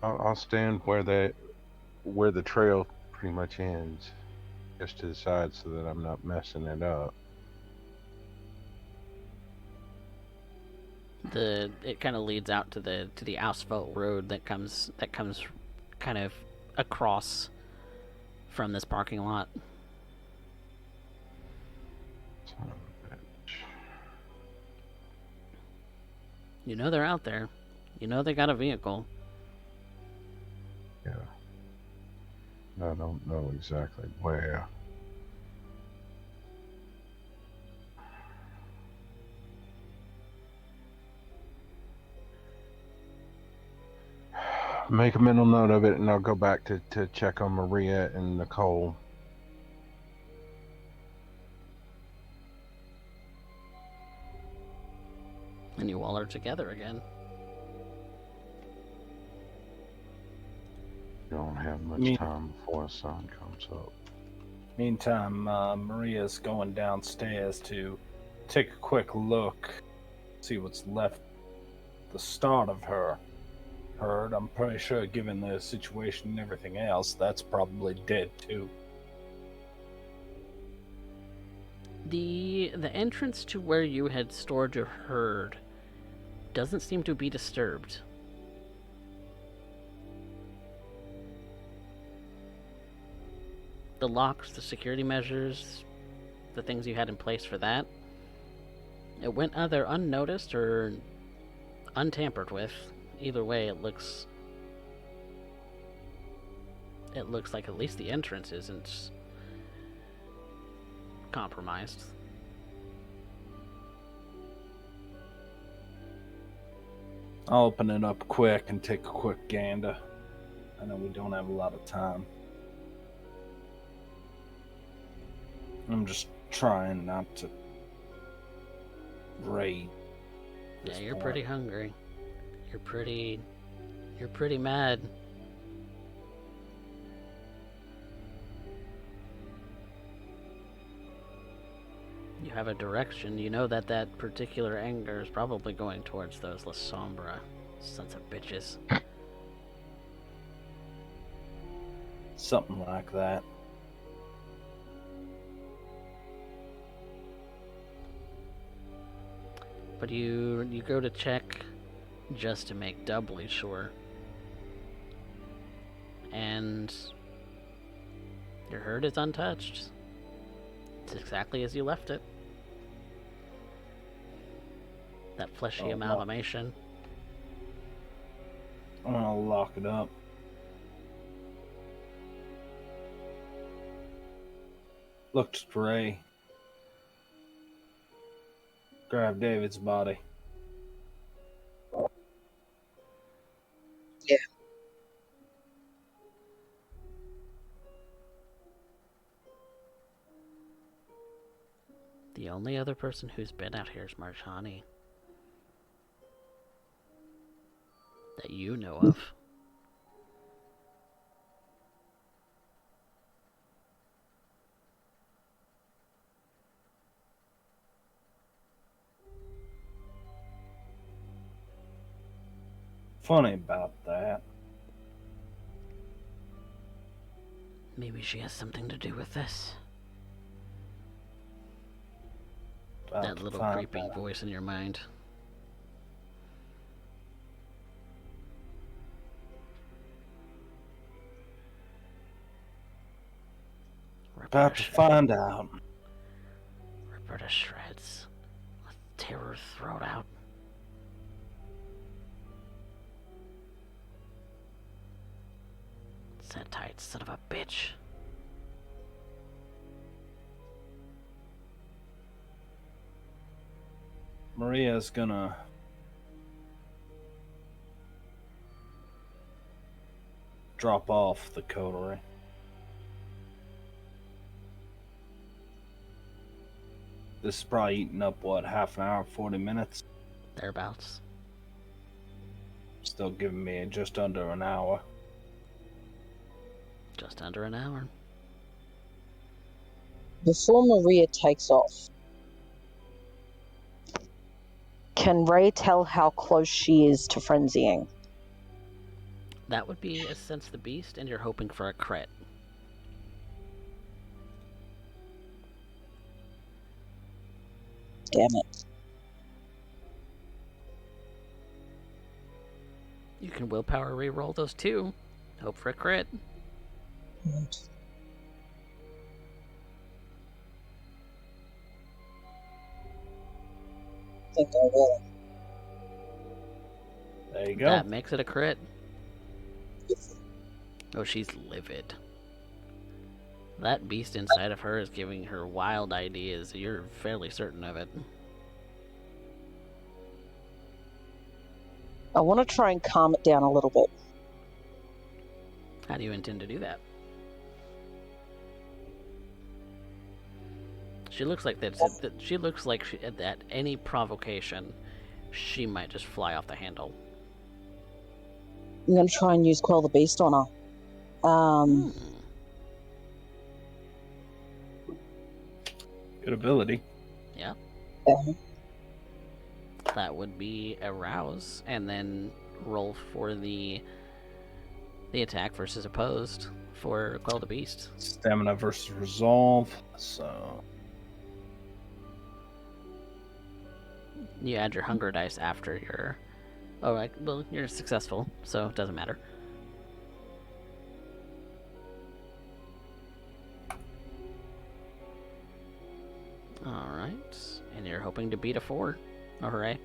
I'll stand where the trail pretty much ends, just to the side, so that I'm not messing it up. It kind of leads out to the asphalt road that comes kind of across from this parking lot. Son of a bitch. You know they're out there. You know they got a vehicle. Yeah. I don't know exactly where. Make a mental note of it, and I'll go back to check on Maria and Nicole. And you all are together again. You don't have much Me- time before the sun comes up. Meantime, Maria's going downstairs to take a quick look, see what's left. The start of her herd. I'm pretty sure, given the situation and everything else, that's probably dead too. The entrance to where you had stored your herd doesn't seem to be disturbed. The locks, the security measures, the things you had in place for that, it went either unnoticed or untampered with. Either way, it looks like at least the entrance isn't compromised. I'll open it up quick and take a quick gander. I know we don't have a lot of time. I'm just trying not to raid. Yeah, you're pretty hungry. You're pretty mad. You have a direction. You know that that particular anger is probably going towards those La Sombra sons of bitches. Something like that. But you go to check just to make doubly sure. And your herd is untouched. It's exactly as you left it. That fleshy amalgamation. I'm gonna lock it up. Look to Ray. Grab David's body. Yeah. The only other person who's been out here is Marjani. That you know of. Funny about that. Maybe she has something to do with this. About That to little find creeping out. voice in your mind. About to find out. Rip her to shreds. Let's tear her throat out. Set tight, son of a bitch. Maria's gonna drop off the coterie. This is probably eating up, what, half an hour, 40 minutes? Thereabouts. Still giving me just under an hour. Just under an hour. Before Maria takes off, can Ray tell how close she is to frenzying? That would be a sense the beast, and you're hoping for a crit. Damn it. You can willpower re-roll those two. Hope for a crit. Right. I think I will. There you go. That makes it a crit. Oh, she's livid. That beast inside of her is giving her wild ideas. You're fairly certain of it. I want to try and calm it down a little bit. How do you intend to do that? She looks like that. She looks like at any provocation, she might just fly off the handle. I'm going to try and use Quell the Beast on her. Good ability. Yeah. Yeah. That would be a rouse, and then roll for the attack versus opposed for Quell the Beast. Stamina versus resolve. So You add your hunger dice after your. Oh, right. Well, you're successful, so it doesn't matter. Alright. And you're hoping to beat a 4. Oh, hooray.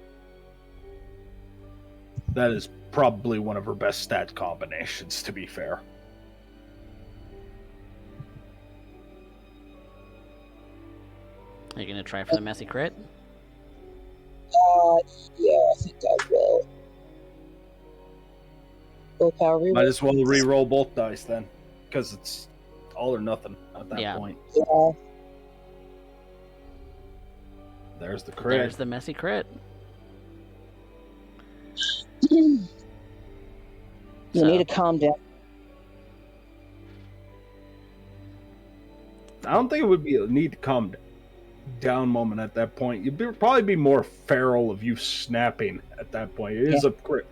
that is probably one of her best stat combinations, to be fair. Are you going to try for the messy crit? Yeah, I think I will. Willpower reroll. Might as well re-roll both dice then, because it's all or nothing at that point. Yeah. There's the crit. There's the messy crit. You So- need to calm down. I don't think it would be a need to calm down moment at that point. You'd probably be more feral of you snapping at that point. It is a crit.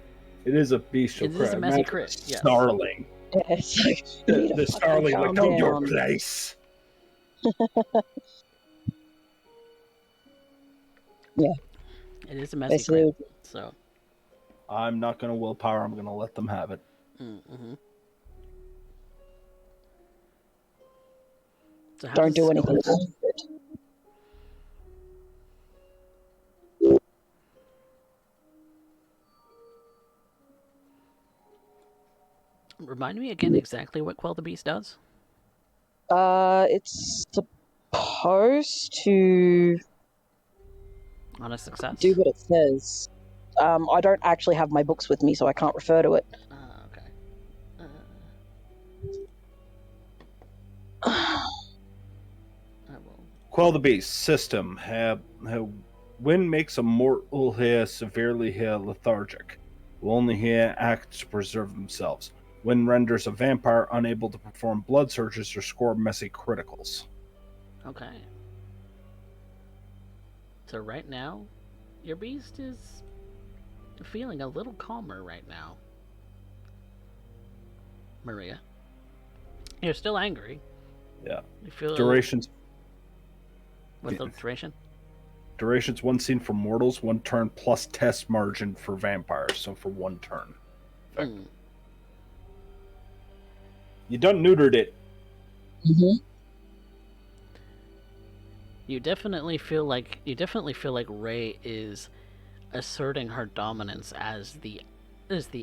It is a bestial It crit. is a messy Imagine crit, yes. Snarling. Yeah, it's like, you need to The fucking snarling calm would come your down. place. Yeah. It is a messy Basically, crit. So. I'm not going to willpower. I'm going to let them have it. Mm-hmm. So how don't does do this go? anything stupid. Remind me again exactly what Quell the Beast does. It's supposed to On a success. do what it says. I don't actually have my books with me, so I can't refer to it. Okay. Uh, I will. Quell the Beast system. When makes a mortal here severely here lethargic. Will only here act to preserve themselves. When renders a vampire unable to perform blood surges or score messy criticals. Okay. So right now, your beast is feeling a little calmer right now. Maria. You're still angry. Yeah. You feel Durations. What's the duration? Duration's one scene for mortals, 1 turn plus test margin for vampires, so for 1 turn. Mm. You done neutered it. mm-hmm. You definitely feel like Rey is asserting her dominance as the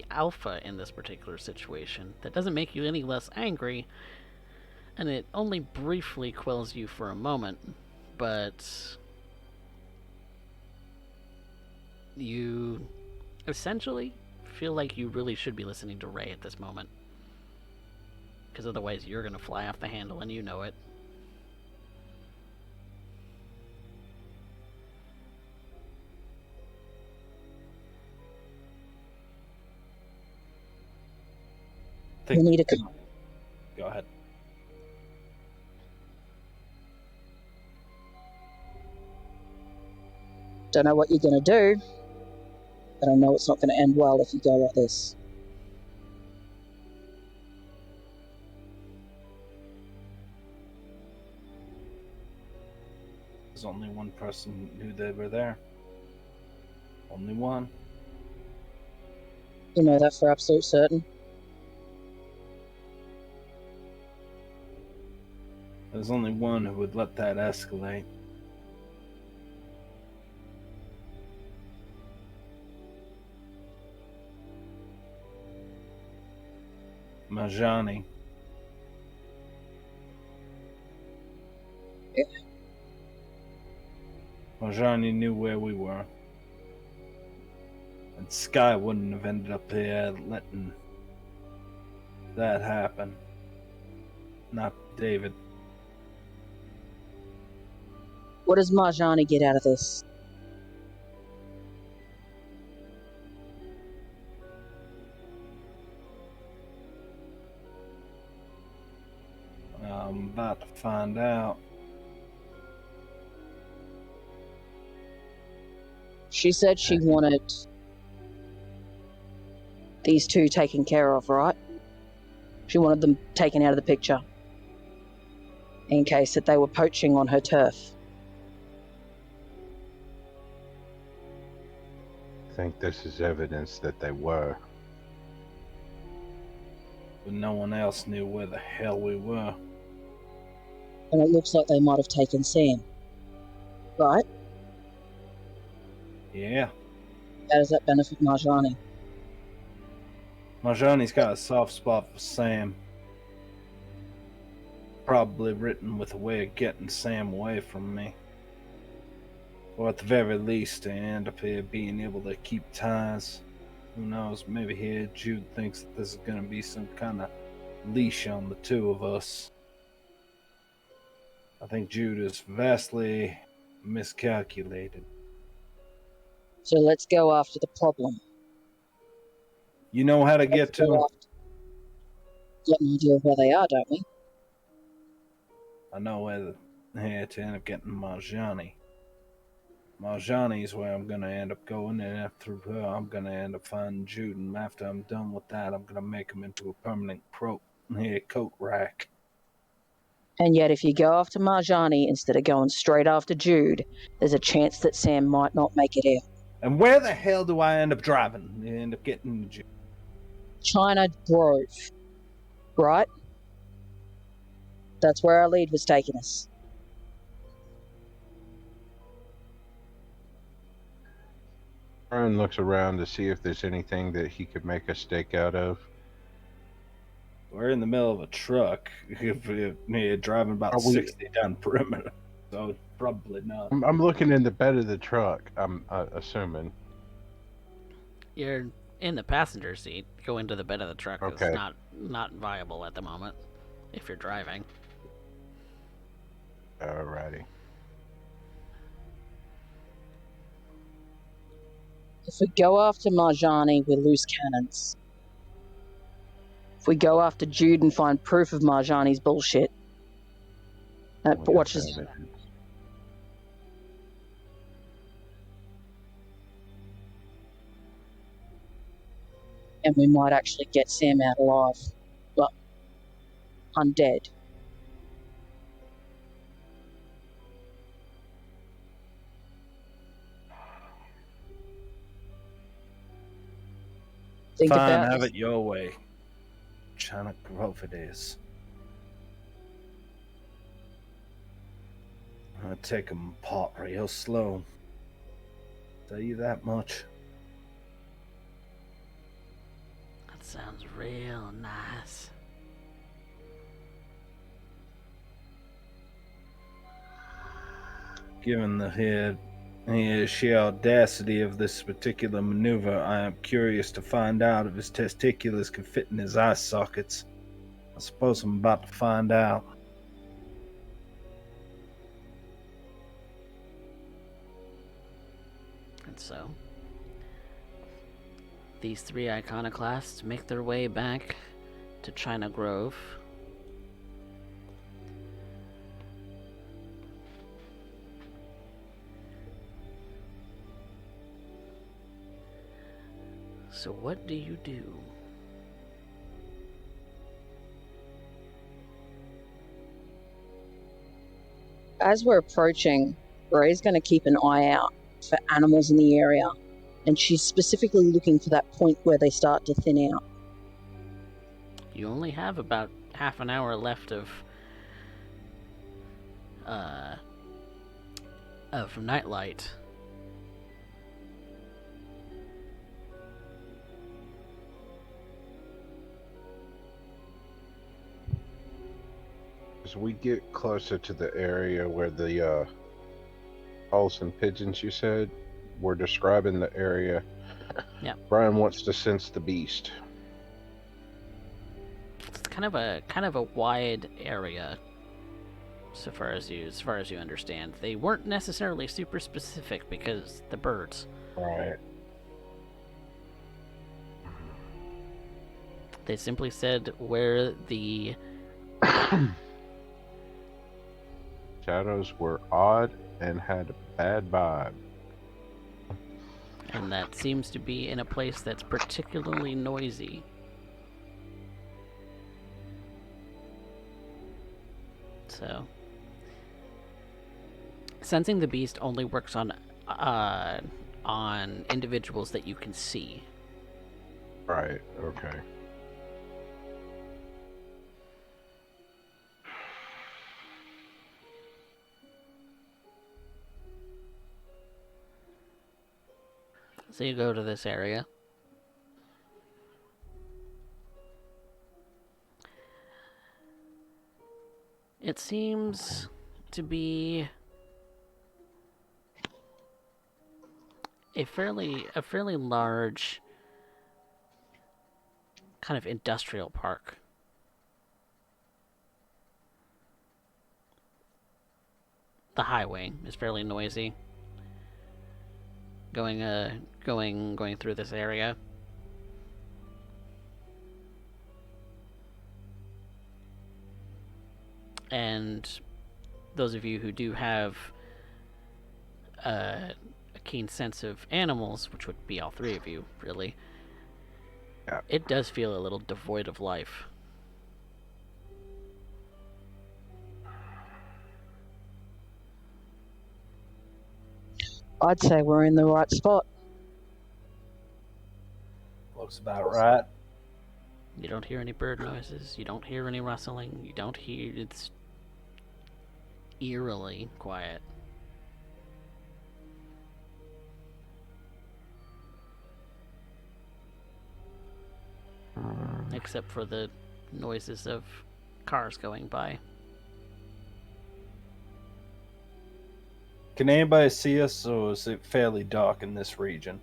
alpha in this particular situation. That doesn't make you any less angry, and it only briefly quells you for a moment, but you essentially feel like you really should be listening to Rey at this moment. Because otherwise you're going to fly off the handle, and you know it. You need to. Go ahead. Don't know what you're going to do, but I know it's not going to end well if you go like this. There's only one person who knew they were there. Only one. You know that for absolute certain. There's only one who would let that escalate. Marjani. Yeah. Marjani knew where we were. And Sky wouldn't have ended up here letting that happen. Not David. What does Marjani get out of this? I'm about to find out. She said she wanted these two taken care of, right? She wanted them taken out of the picture in case that they were poaching on her turf. I think this is evidence that they were. But no one else knew where the hell we were. And it looks like they might have taken Sam. Right? Yeah. How does that benefit Marjani? Marjani's got a soft spot for Sam. Probably written with a way of getting Sam away from me. Or at the very least, to end up here being able to keep ties. Who knows? Maybe here Jude thinks that this is going to be some kind of leash on the two of us. I think Jude is vastly miscalculated. So let's go after the problem. You know how to Let's get to go him? after. Got an idea of where they are, don't we? I know where to end up getting Marjani. Marjani is where I'm going to end up going, and after her, I'm going to end up finding Jude, and after I'm done with that, I'm going to make him into a permanent coat rack. And yet, if you go after Marjani instead of going straight after Jude, there's a chance that Sam might not make it out. And where the hell do I end up driving? You end up getting Jude. China Grove, right? That's where our lead was taking us. Brian looks around to see if there's anything that he could make a stake out of. We're in the middle of a truck, driving about 60 down perimeter, so probably not. I'm looking in the bed of the truck, I'm assuming. You're in the passenger seat. Going to the bed of the truck Okay. is not viable at the moment if you're driving. Alrighty. If we go after Marjani, we lose cannons. If we go after Jude and find proof of Marjani's bullshit, but watch this. And we might actually get Sam out alive. Well, undead. Think Fine, about have this. it your way. China Grove it is. I'll take him apart real slow. Tell you that much. That sounds real nice. Given the sheer audacity of this particular maneuver, I am curious to find out if his testiculars can fit in his eye sockets. I suppose I'm about to find out. And so, these three iconoclasts make their way back to China Grove. So what do you do? As we're approaching, Ray's going to keep an eye out for animals in the area, and she's specifically looking for that point where they start to thin out. You only have about half an hour left of nightlight. As we get closer to the area where the owls and pigeons, you said, we're describing the area. Yeah. Brian wants to sense the beast. It's kind of a wide area. So far as you understand, they weren't necessarily super specific because the birds. Right. They simply said where the shadows were odd and had a bad vibe. And that seems to be in a place that's particularly noisy. So, sensing the beast only works on individuals that you can see. Right, okay. So you go to this area. It seems to be a fairly large kind of industrial park. The highway is fairly noisy. Going through this area. And those of you who do have a keen sense of animals, which would be all three of you, really, Yeah. it does feel a little devoid of life. I'd say we're in the right spot. Looks about right. You don't hear any bird noises. You don't hear any rustling. You don't hear... It's eerily quiet. Except for the noises of cars going by. Can anybody see us, or is it fairly dark in this region?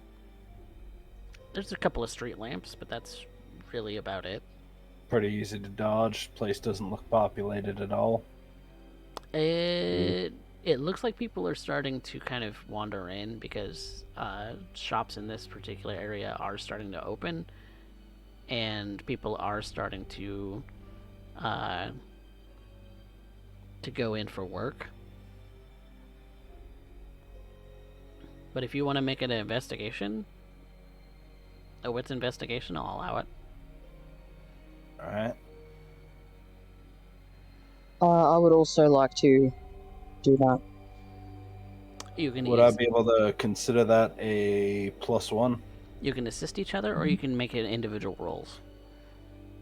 There's a couple of street lamps, but that's really about it. Pretty easy to dodge. Place doesn't look populated at all. It looks like people are starting to kind of wander in because shops in this particular area are starting to open, and people are starting to go in for work. But if you want to make it an investigation, a wits investigation, I'll allow it. Alright. I would also like to do that. You can Would I be able to consider that a +1? You can assist each other, or you can make it individual rolls.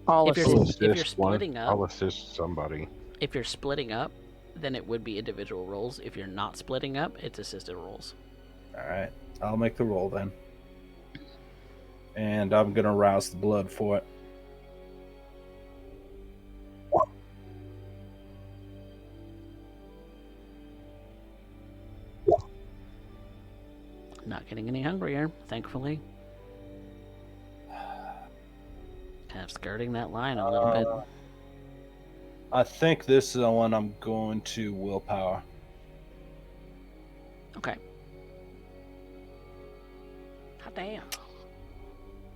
I'll If you're assist. if you're splitting up, I'll assist somebody. if you're splitting up, then it would be individual rolls. If you're not splitting up, it's assisted rolls. Alright. I'll make the roll then. And I'm gonna rouse the blood for it. Not getting any hungrier, thankfully. Kind of skirting that line a little bit. I think this is the one I'm going to willpower. Okay. Hot damn.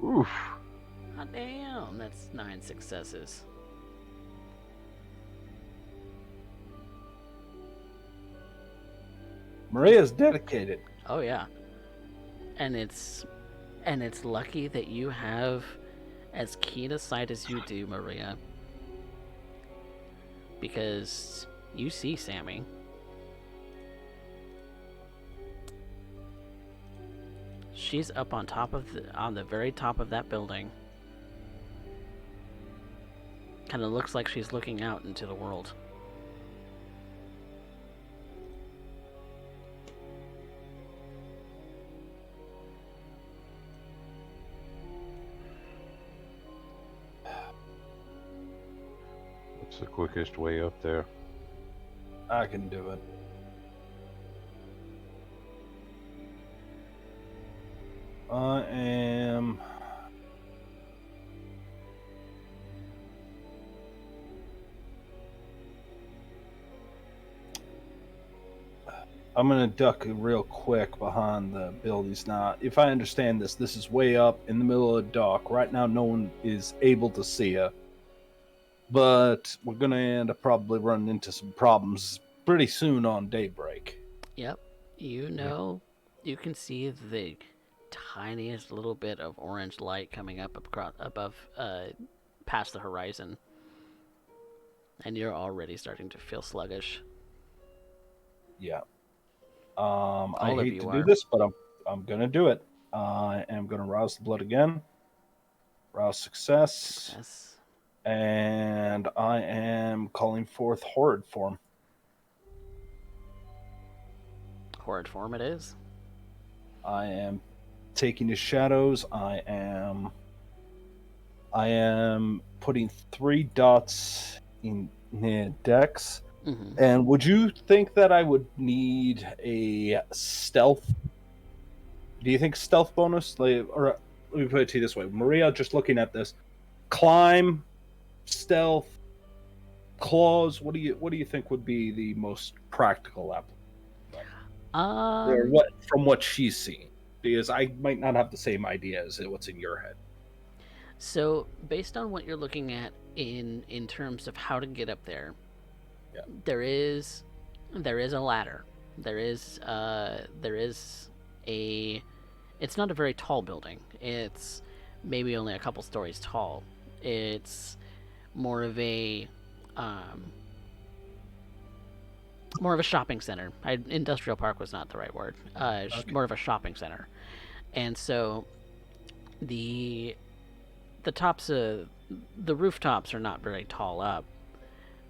Oof. Hot damn. That's 9 successes. Maria's dedicated. Oh yeah. And it's lucky that you have as keen a sight as you do, Maria. Because you see Sammy. She's up on the very top of that building. Kind of looks like she's looking out into the world. What's the quickest way up there? I can do it. I am... I'm gonna duck real quick behind the buildings now. If I understand this, this is way up in the middle of the dock. Right now, no one is able to see her. But we're gonna end up probably running into some problems pretty soon on daybreak. Yep. You know, you can see the tiniest little bit of orange light coming up above, past the horizon. And you're already starting to feel sluggish. Yeah. I All of hate you to are. do this, but I'm gonna do it. I am gonna rouse the blood again. Rouse success. Yes. And I am calling forth horrid form. Horrid form it is. I am taking the shadows. I am putting 3 dots in near Dex. Mm-hmm. And would you think that I would need a stealth? Do you think stealth bonus? Or let me put it to you this way. Maria, just looking at this, climb, stealth, claws. What do you think would be the most practical application? Or Um, what from what she's seen? Because I might not have the same idea as what's in your head. so based on what you're looking at in terms of how to get up there, Yeah. there is a ladder. There is a it's not a very tall building. It's maybe only a couple stories tall. It's more of a um, more of a shopping center. Industrial park was not the right word. Okay. More of a shopping center. And so the the tops of the rooftops are not very tall up,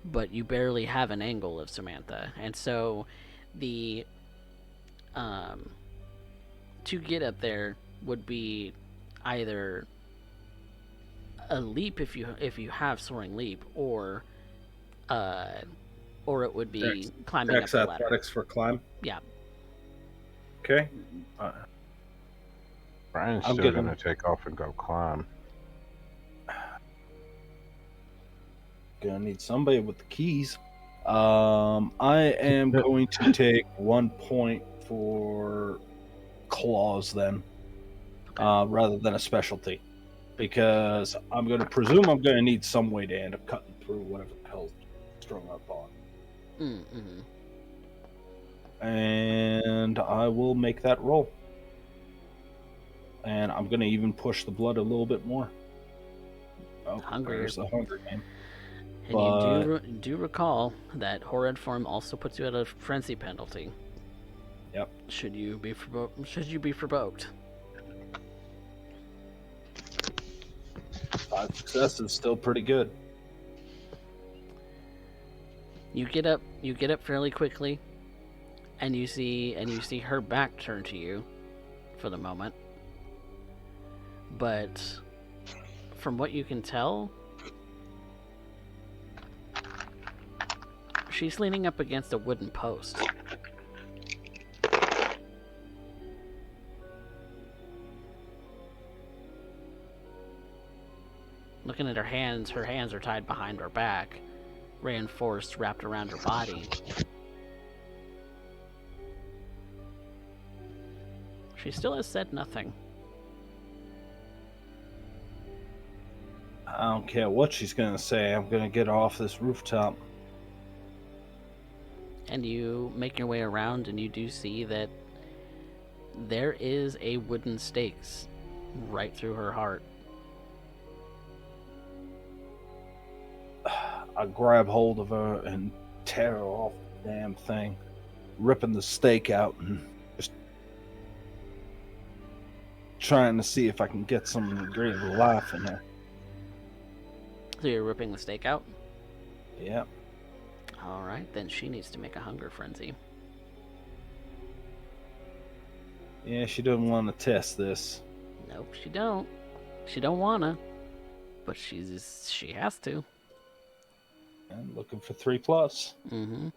but you barely have an angle of Samantha. And so the um to get up there would be either a leap if you have soaring leap, uh or it would be Dex, climbing up Dex the ladder. athletics for climb. Yeah. Okay. Uh, Brian's I'm still getting. gonna take off and go climb. Gonna need somebody with the keys. I am going to take 1 point for claws then, rather than a specialty, because I'm going to presume I'm going to need some way to end up cutting through whatever the hell's strung up on, Mm-hmm. and I will make that roll. And I'm going to even push the blood a little bit more. Oh, Hungrier. there's the hunger game. And you do recall that horrid form also puts you at a frenzy penalty. Yep. Should you be provoked? 5 successes, still pretty good. You get up fairly quickly, and you see her back turned to you for the moment. But from what you can tell, she's leaning up against a wooden post. Looking at her hands are tied behind her back, reinforced, wrapped around her body. She still has said nothing. I don't care what she's going to say. I'm going to get her off this rooftop. And you make your way around, and you do see that there is a wooden stakes right through her heart. I grab hold of her and tear her off the damn thing, ripping the stake out and just trying to see if I can get some degree of life in her. So you're ripping the stake out? Yep. Alright, then she needs to make a hunger frenzy. Yeah, she doesn't want to test this. Nope, she don't. She don't wanna. But she has to. I'm looking for 3+. Mm-hmm.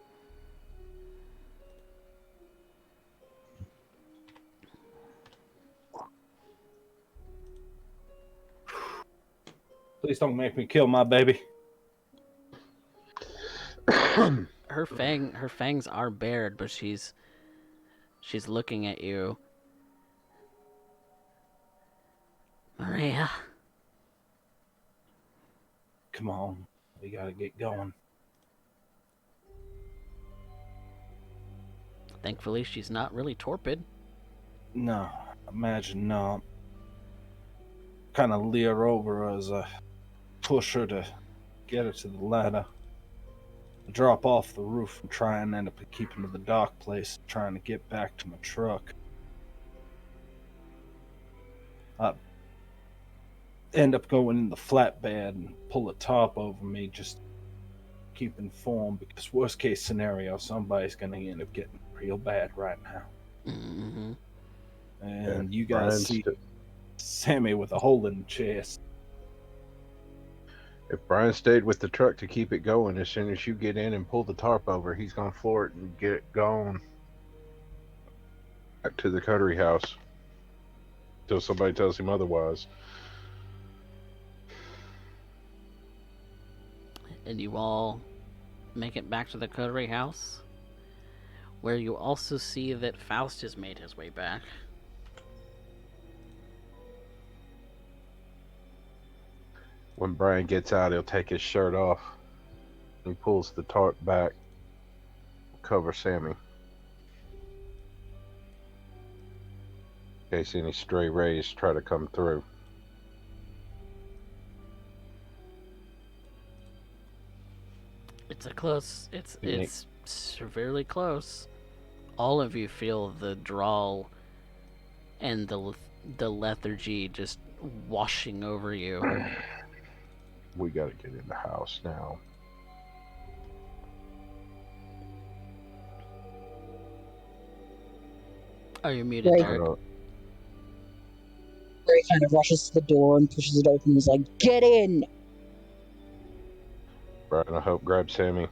Please don't make me kill my baby. Her fangs are bared, but she's looking at you. Maria. Come on, we gotta get going. Thankfully, she's not really torpid. No, imagine not. Kind of leer over as I push her to get her to the ladder. Drop off the roof and try and end up keeping to the dark place, trying to get back to my truck. I end up going in the flatbed and pull the top over me, just keep informed, because worst case scenario, somebody's going to end up getting real bad right now. Mm-hmm. And you guys see Sammy with a hole in the chest. If Brian stayed with the truck to keep it going, as soon as you get in and pull the tarp over, he's gonna floor it and get it going back to the coterie house till somebody tells him otherwise. and you all make it back to the coterie house, where you also see that Faust has made his way back. When Brian gets out, he'll take his shirt off. He pulls the tarp back, cover Sammy, in case any stray rays try to come through. It's a close. It's Unique. it's severely close. All of you feel the drawl and the lethargy just washing over you. We gotta get in the house now. Are you muted, Right. Derek? Ray kind of rushes to the door and pushes it open. He's like, "Get in!" Brian, I hope, grab Sammy,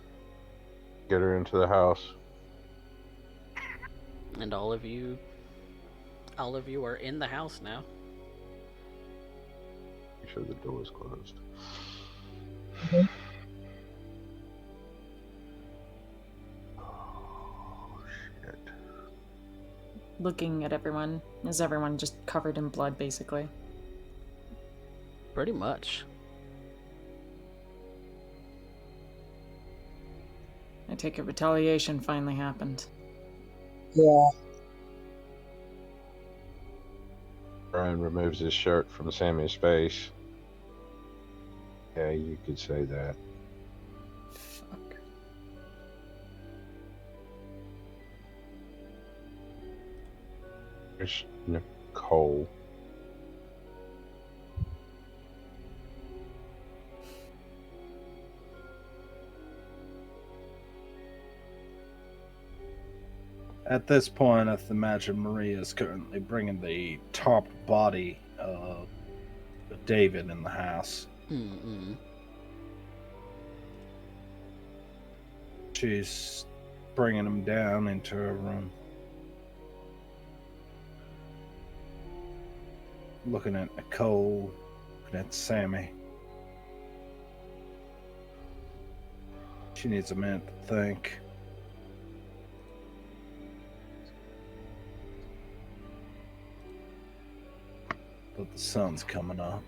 get her into the house. And all of you are in the house now. Make sure the door is closed. Mhm. Oh, shit. Looking at everyone, is everyone just covered in blood, basically? Pretty much. I take it retaliation finally happened. Yeah. Brian removes his shirt from Sammy's face. Yeah, you could say that. Fuck. There's Nicole. At this point, I imagine Maria is currently bringing the top body of David in the house. Mm-mm. She's bringing him down into her room. Looking at Nicole, looking at Sammy. She needs a minute to think. But the sun's coming up.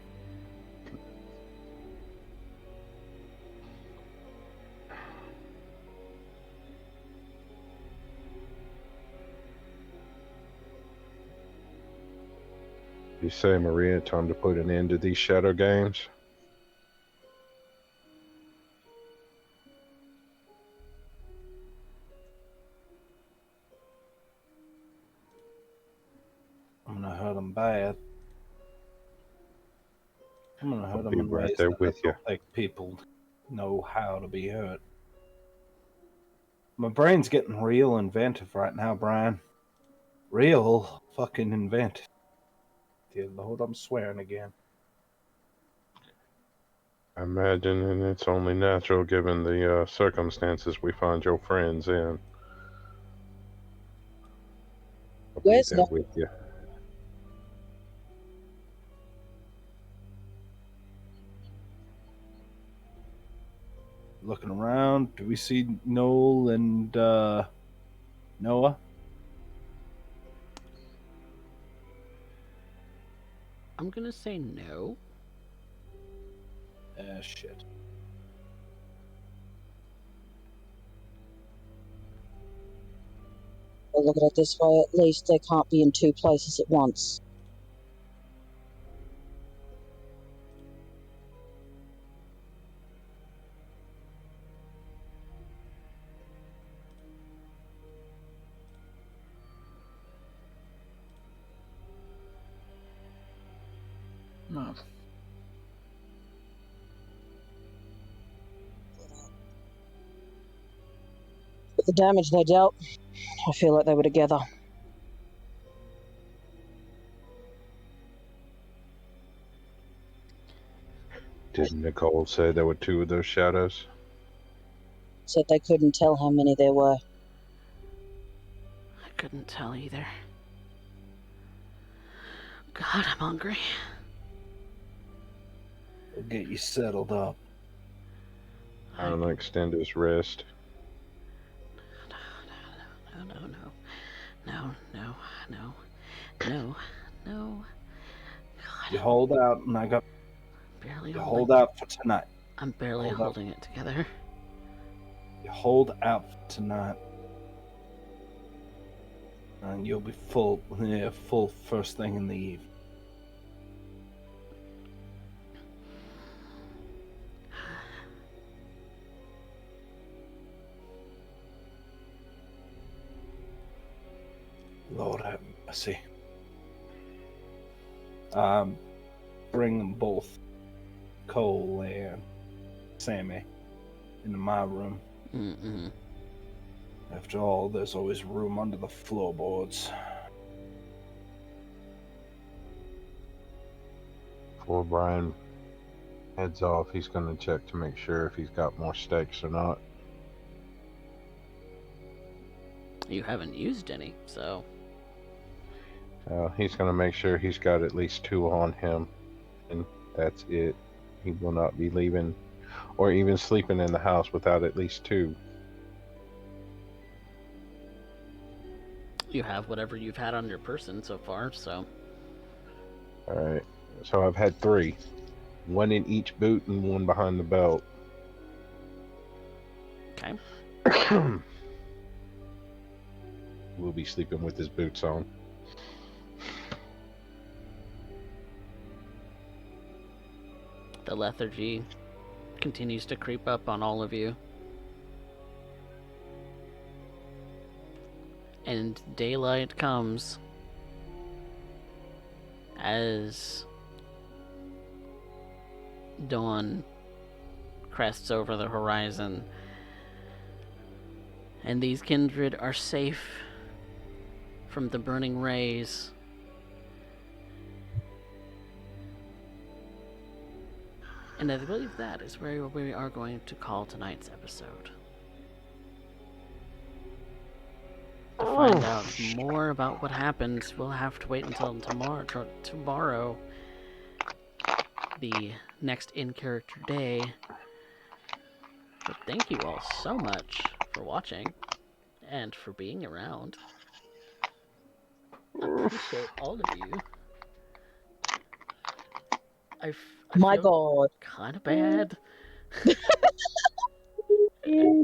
You say, Maria, time to put an end to these shadow games? I'm gonna hurt him bad. I'm gonna hurt I'll him be in right ways there that with I you. don't think people know how to be hurt. My brain's getting real inventive right now, Brian. Real fucking inventive. Dear Lord, I'm swearing again. I imagine, and it's only natural given the circumstances we find your friends in. I'll be Where's there not? with you. Looking around, do we see Noel and Noah? I'm gonna say no. Shit. Well, look at it this way. At least they can't be in two places at once. No. With the damage they dealt, I feel like they were together. Didn't Nicole say there were two of those shadows? Said they couldn't tell how many there were. I couldn't tell either. God, I'm hungry. We'll get you settled up. Trying to extend his wrist. No, no, no. No, no, no. No, no. You hold out, and I got. Barely You holding. hold out for tonight. I'm barely Hold up. holding it together. You hold out for tonight, and you'll be full first thing in the evening. Lord have mercy. Bring them both, Cole and Sammy, into my room. Mm-mm. After all, there's always room under the floorboards. Before Brian heads off, he's going to check to make sure if he's got more stakes or not. You haven't used any, so. He's going to make sure he's got at least 2 on him, and that's it. He will not be leaving or even sleeping in the house without at least 2. You have whatever you've had on your person so far, so. Alright, so I've had 3. 1 in each boot and 1 behind the belt. Okay. Will be sleeping with his boots on. The lethargy continues to creep up on all of you. And daylight comes as dawn crests over the horizon. And these kindred are safe from the burning rays. And I believe that is where we are going to call tonight's episode. To find out more about what happens, we'll have to wait until tomorrow, the next in-character day. But thank you all so much for watching and for being around. I appreciate all of you. I My feel God. kind of bad.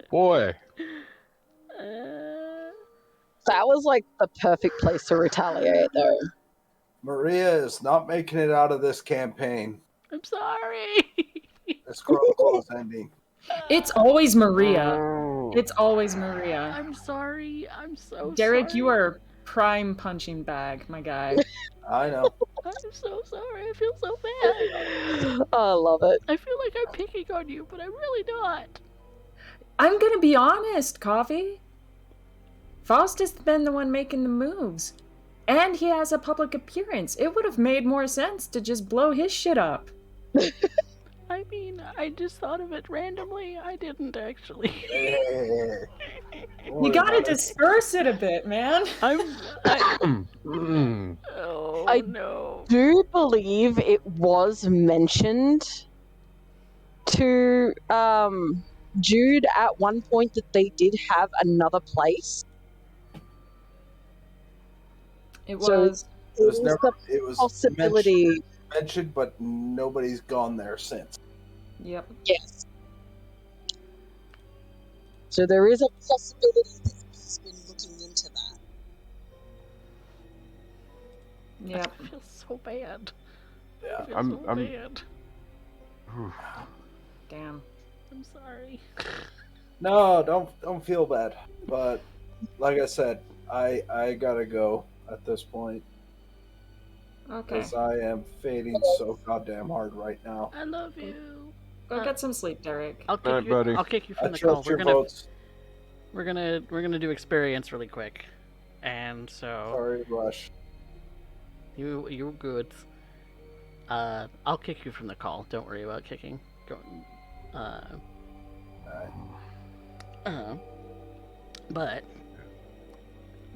Boy! That was like the perfect place to retaliate, though. Maria is not making it out of this campaign. I'm sorry. This chronicle is ending. It's always Maria. It's always Maria. I'm sorry. I'm so Derek, sorry. you are prime punching bag, my guy. I know. I'm so sorry. I feel so bad. I love it. I feel like I'm picking on you, but I'm really not. I'm gonna be honest, Coffee. Faust has been the one making the moves. And he has a public appearance. It would have made more sense to just blow his shit up. I mean, I just thought of it randomly. I didn't actually. You gotta disperse it a bit, man. Oh, I no. do believe it was mentioned to Jude at one point that they did have another place. It So was. It was there's never. the It was possibility. mentioned, but nobody's gone there since. Yep. Yes. So there is a possibility that he's been looking into that. Yep. I feel so bad. Yeah. I feel I'm- so I'm- bad. Damn. I'm sorry. No, don't feel bad. But like I said, I gotta go at this point Okay. because I am fading so goddamn hard right now. I love you. Go get some sleep, Derek. I'll kick Alright, you. buddy. I'll kick you I from the call. trust your votes. We're gonna do experience really quick, and so Sorry, Rush. you're good. I'll kick you from the call. Don't worry about kicking. Go. But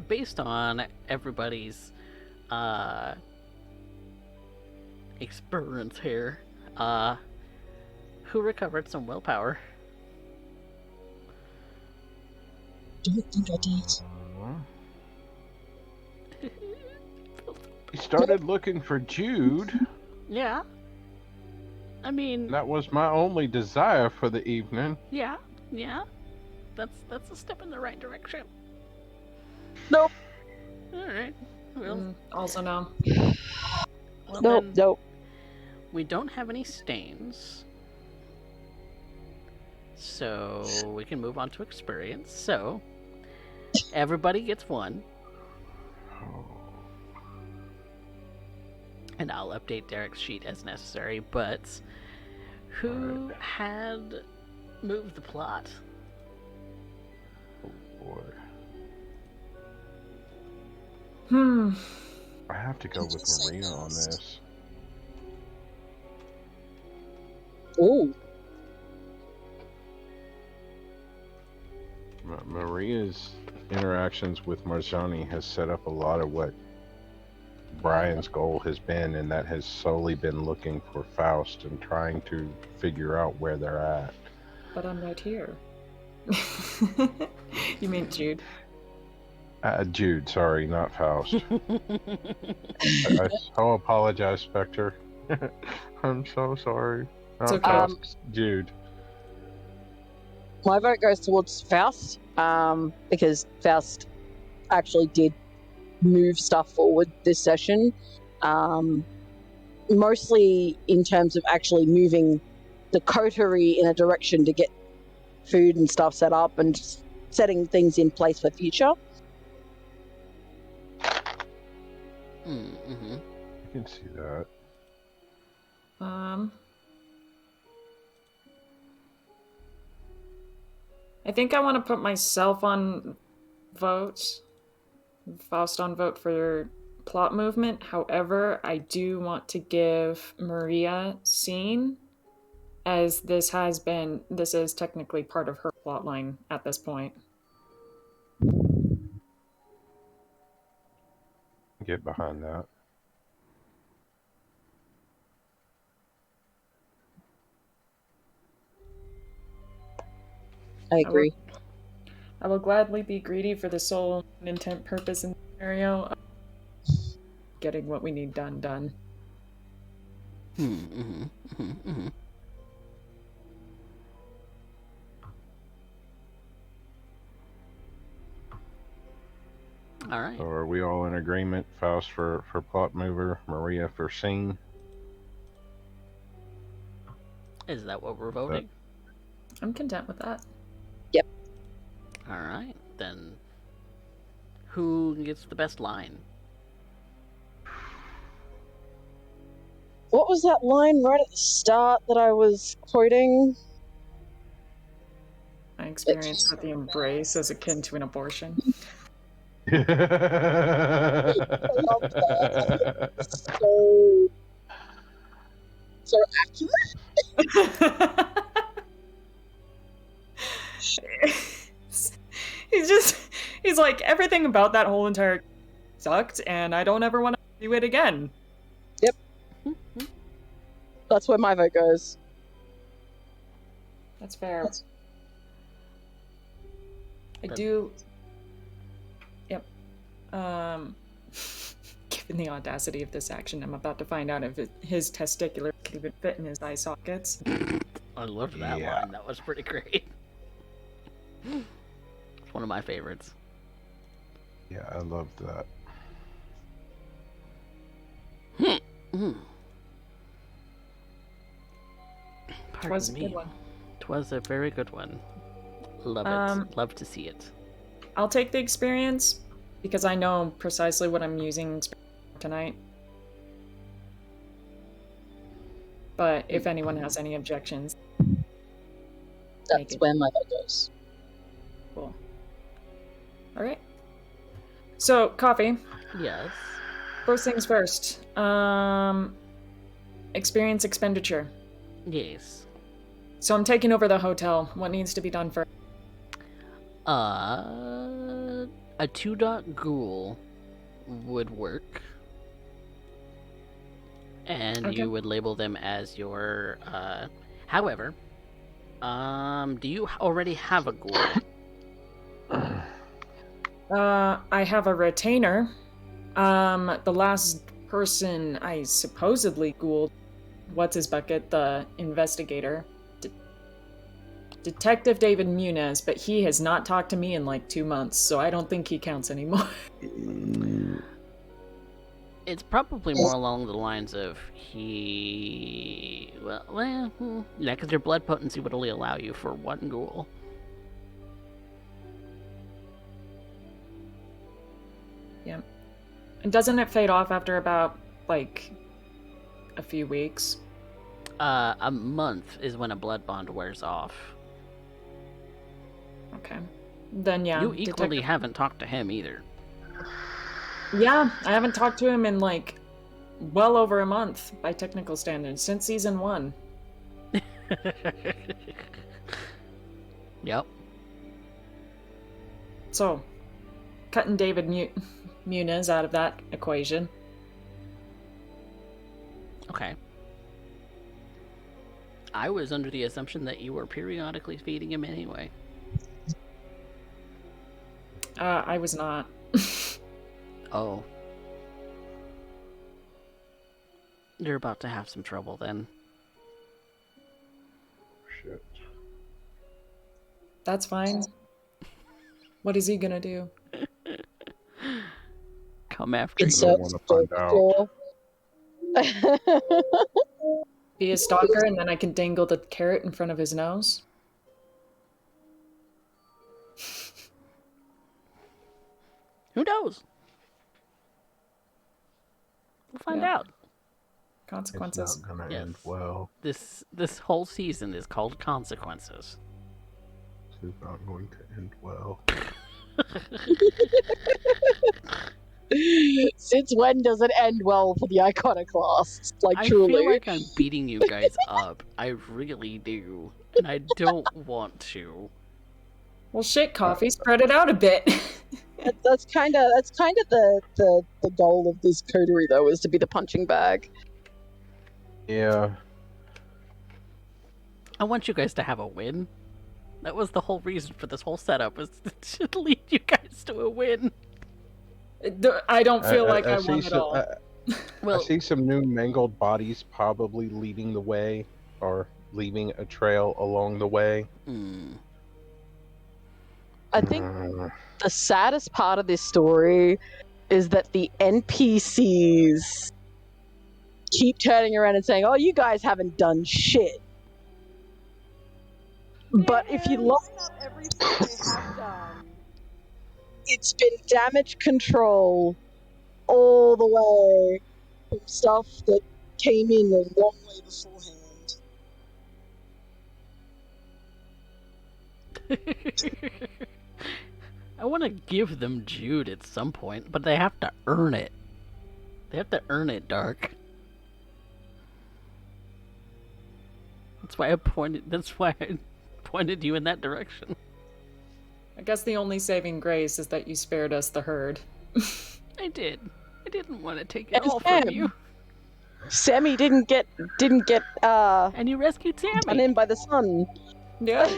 based on everybody's experience here, who recovered some willpower? don't think I did. He started looking for Jude. Yeah. I mean, That was my only desire for the evening. yeah. That's a step in the right direction. Nope. All right. Well, Also no. well Nope. then, Nope. we don't have any stains, so we can move on to experience. So everybody gets one, and I'll update Derek's sheet as necessary. But who had moved the plot? Oh boy. I have to go with Maria on this. Ooh. Maria's interactions with Marjani has set up a lot of what Brian's goal has been, and that has solely been looking for Faust and trying to figure out where they're at. But I'm right here. You mean Jude? Jude, sorry, not Faust. I so apologize, Spectre. I'm so sorry. Not okay. Faust, Jude. My vote goes towards Faust, because Faust actually did move stuff forward this session. Mostly in terms of actually moving the coterie in a direction to get food and stuff set up and just setting things in place for future. Mm-hmm. I can see that. I think I want to put myself on vote, Faust on vote for plot movement. However, I do want to give Maria scene, as this is technically part of her plot line at this point. Get behind that. I agree. I will gladly be greedy for the sole and intent purpose in the scenario of getting what we need done. All right. So are we all in agreement? Faust for plot mover, Maria for scene. Is that what we're voting? I'm content with that. Yep. All right. Then who gets the best line? What was that line right at the start that I was quoting? My experience with the embrace is akin to an abortion. I love that. So accurate. he's like, everything about that whole entire sucked, and I don't ever want to do it again. Yep. That's where my vote goes. That's fair. I do. Yep. Given the audacity of this action, I'm about to find out if his testicular can even fit in his eye sockets. I loved that line. That was pretty great. It's one of my favorites. Yeah, I love that. Twas a good one. Twas a very good one. Love it. Love to see it. I'll take the experience because I know precisely what I'm using tonight. But if anyone has any objections, that's where my vote goes. Cool. All right. So, Coffee. Yes. First things first. Experience expenditure. Yes. So I'm taking over the hotel. What needs to be done first? A 2-dot ghoul would work. And Okay. you would label them as your, however, do you already have a ghoul? I have a retainer. The last person I supposedly ghouled, what's his bucket, the investigator, Detective David Muniz, but he has not talked to me in like 2 months, so I don't think he counts anymore. It's probably more along the lines of yeah, because your blood potency would only allow you for one ghoul. Yeah. And doesn't it fade off after about, like, a few weeks? A month is when a blood bond wears off. Okay. Then, yeah. You equally haven't talked to him either. Yeah, I haven't talked to him in, like, well over a month by technical standards, since season 1. Yep. So, cutting David Muniz out of that equation. Okay. I was under the assumption that you were periodically feeding him anyway. I was not. Oh. You're about to have some trouble then. Shit. That's fine. What is he gonna do? Come after I don't want to find out. Be a stalker, and then I can dangle the carrot in front of his nose? Who knows? We'll find out. Consequences. It's not gonna Yes. end well. This whole season is called Consequences. This is not going to end well. Since when does it end well for the Iconoclasts? Like, I truly. feel like I'm beating you guys up. I really do. And I don't want to. Well, shit, Coffee, spread it out a bit. That's kind of the goal of this coterie, though, is to be the punching bag. Yeah. I want you guys to have a win. That was the whole reason for this whole setup, was to lead you guys to a win. I don't feel like I won at all. I see some new mangled bodies probably leading the way, or leaving a trail along the way. I think the saddest part of this story is that the NPCs keep turning around and saying, "Oh, you guys haven't done shit." But if you line up everything they have done, it's been damage control all the way from stuff that came in a long way beforehand. I want to give them Jude at some point, but they have to earn it. They have to earn it, Dark. That's why I pointed you in that direction. I guess the only saving grace is that you spared us the herd. I did. I didn't want to take it all Sam. from you. Sammy didn't get And you rescued Sammy. done in by the sun. Yeah.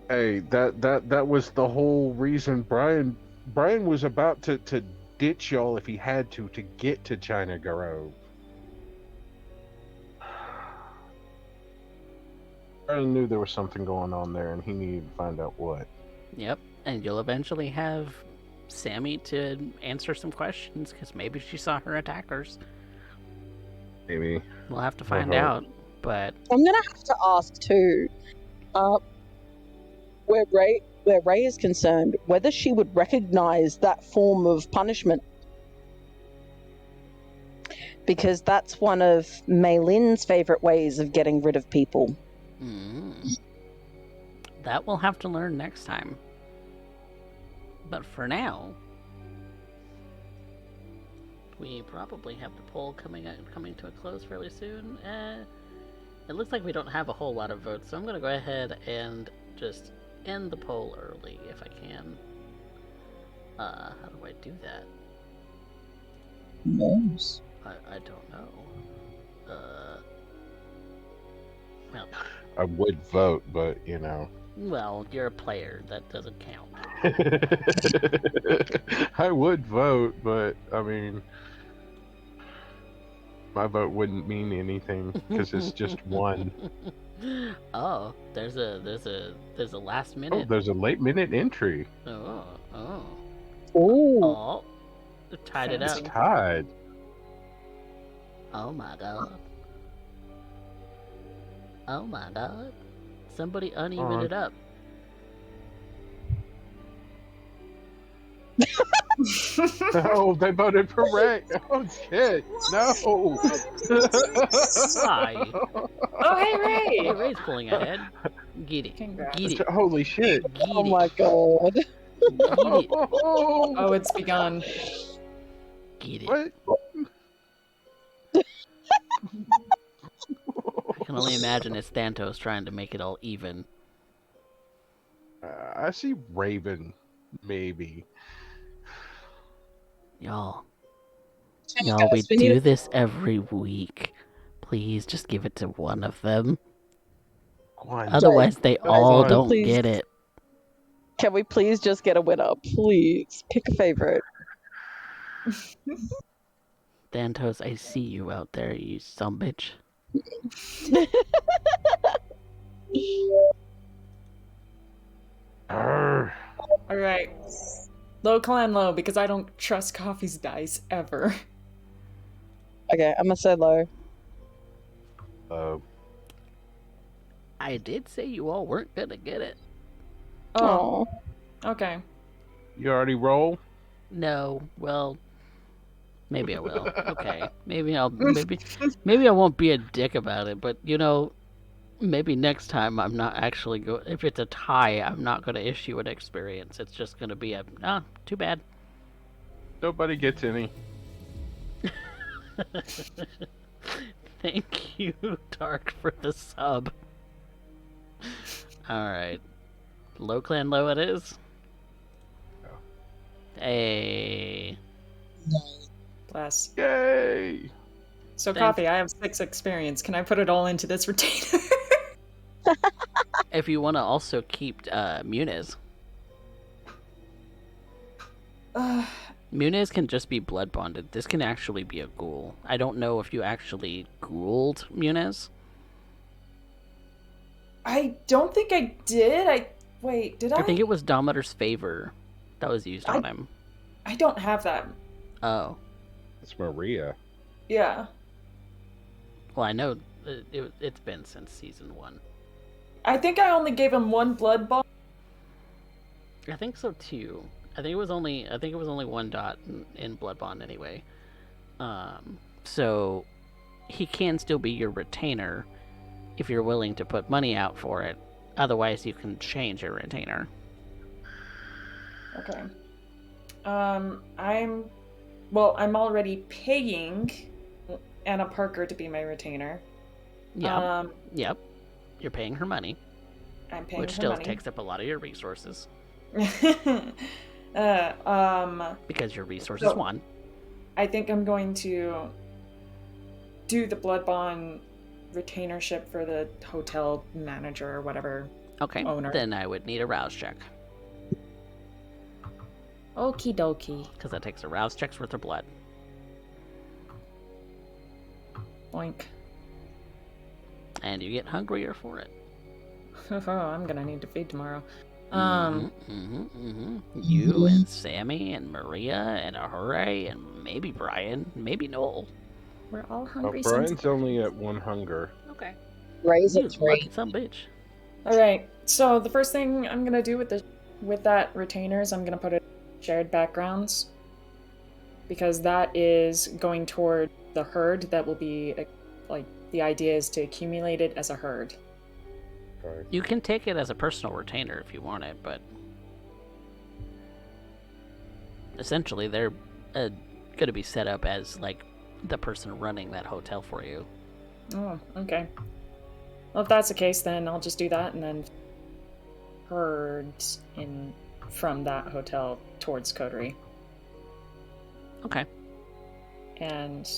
Hey, that was the whole reason Brian was about to ditch y'all if he had to get to China Grove. Brian knew there was something going on there, and he needed to find out what. Yep, and you'll eventually have Sammy to answer some questions, because maybe she saw her attackers. Maybe. We'll have to find out, but... I'm gonna have to ask too, where Ray is concerned, whether she would recognize that form of punishment. Because that's one of Mei Lin's favorite ways of getting rid of people. That we'll have to learn next time. But for now, we probably have the poll coming to a close fairly soon. It looks like we don't have a whole lot of votes, so I'm going to go ahead and just end the poll early if I can. How do I do that? Who knows? I don't know. Well, I would vote, but you know. well, you're a player. That doesn't count. I would vote, but I mean, my vote wouldn't mean anything because it's just one. Oh, there's a last Oh, minute. there's a late minute entry. Oh, oh, Ooh. oh! Tied it It's up. Fancy. tied. Oh my god! Oh my god! Somebody uneven On. it up. No, they voted for Ray. Oh shit! No. Why? Oh, hey, Hey, Ray! Ray's pulling ahead. Get it. Get Congrats. it. Holy shit! Oh Get my it. god. Get it. No. Oh, it's begun. Get it. What? I can only imagine it's Thantos trying to make it all even. I see Raven, maybe. Y'all, Hey y'all, we guys, we need do to, this every week. Please just give it to one of them. One. Otherwise, they Just all one. don't please. get it. Can we please just get a winner? Please. Pick a favorite. Thantos, I see you out there, you sumbitch. Arr. All right. Low clan low because I don't trust Coffee's dice ever. Okay, I'm gonna say low. I did say you all weren't gonna get it. Oh, Oh. okay. You already roll? No, well, maybe I will. Okay, maybe I won't be a dick about it. But maybe next time I'm not actually if it's a tie, I'm not gonna issue an experience. It's just gonna be too bad. Nobody gets any. Thank you, Dark, for the sub. Alright. Low clan low it is. Hey. Bless. Yay! So, Thanks. Coffee, I have 6 experience. Can I put it all into this retainer? If you want to also keep Muniz. Muniz can just be blood bonded. This can actually be a ghoul. I don't know if you actually ghouled Muniz. I don't think I did. Wait, did I? I think it was Domitor's favor that was used on him. I don't have that. Oh. It's Maria. Yeah. Well, I know it's been since season 1. I think I only gave him 1 blood bond. I think so too. I think it was only 1 dot in blood bond anyway. So he can still be your retainer if you're willing to put money out for it. Otherwise, you can change your retainer. Okay. I'm already paying Anna Parker to be my retainer. Yep. Yep. You're paying her money, I'm paying which her still money. takes up a lot of your resources because your resources So- won. I think I'm going to do the blood bond retainership for the hotel manager or whatever. Okay. Owner. Then I would need a rouse check Okie dokie. because that takes a rouse check's worth of blood. Boink. And you get hungrier for it. Oh, I'm gonna need to feed tomorrow. You and Sammy and Maria and Ahura and maybe Brian, maybe Noel. We're all Oh, hungry. Brian's only at 1 hunger. Okay. Raise You at 3. lucky some bitch. All right. So the first thing I'm gonna do with that retainer is I'm gonna put it in shared backgrounds because that is going toward the herd. That will be like the idea is to accumulate it as a herd. Sorry. You can take it as a personal retainer if you want it, but essentially they're going to be set up as like the person running that hotel for you. Oh, okay. Well, if that's the case, then I'll just do that and then herds from that hotel towards Coterie. Okay. And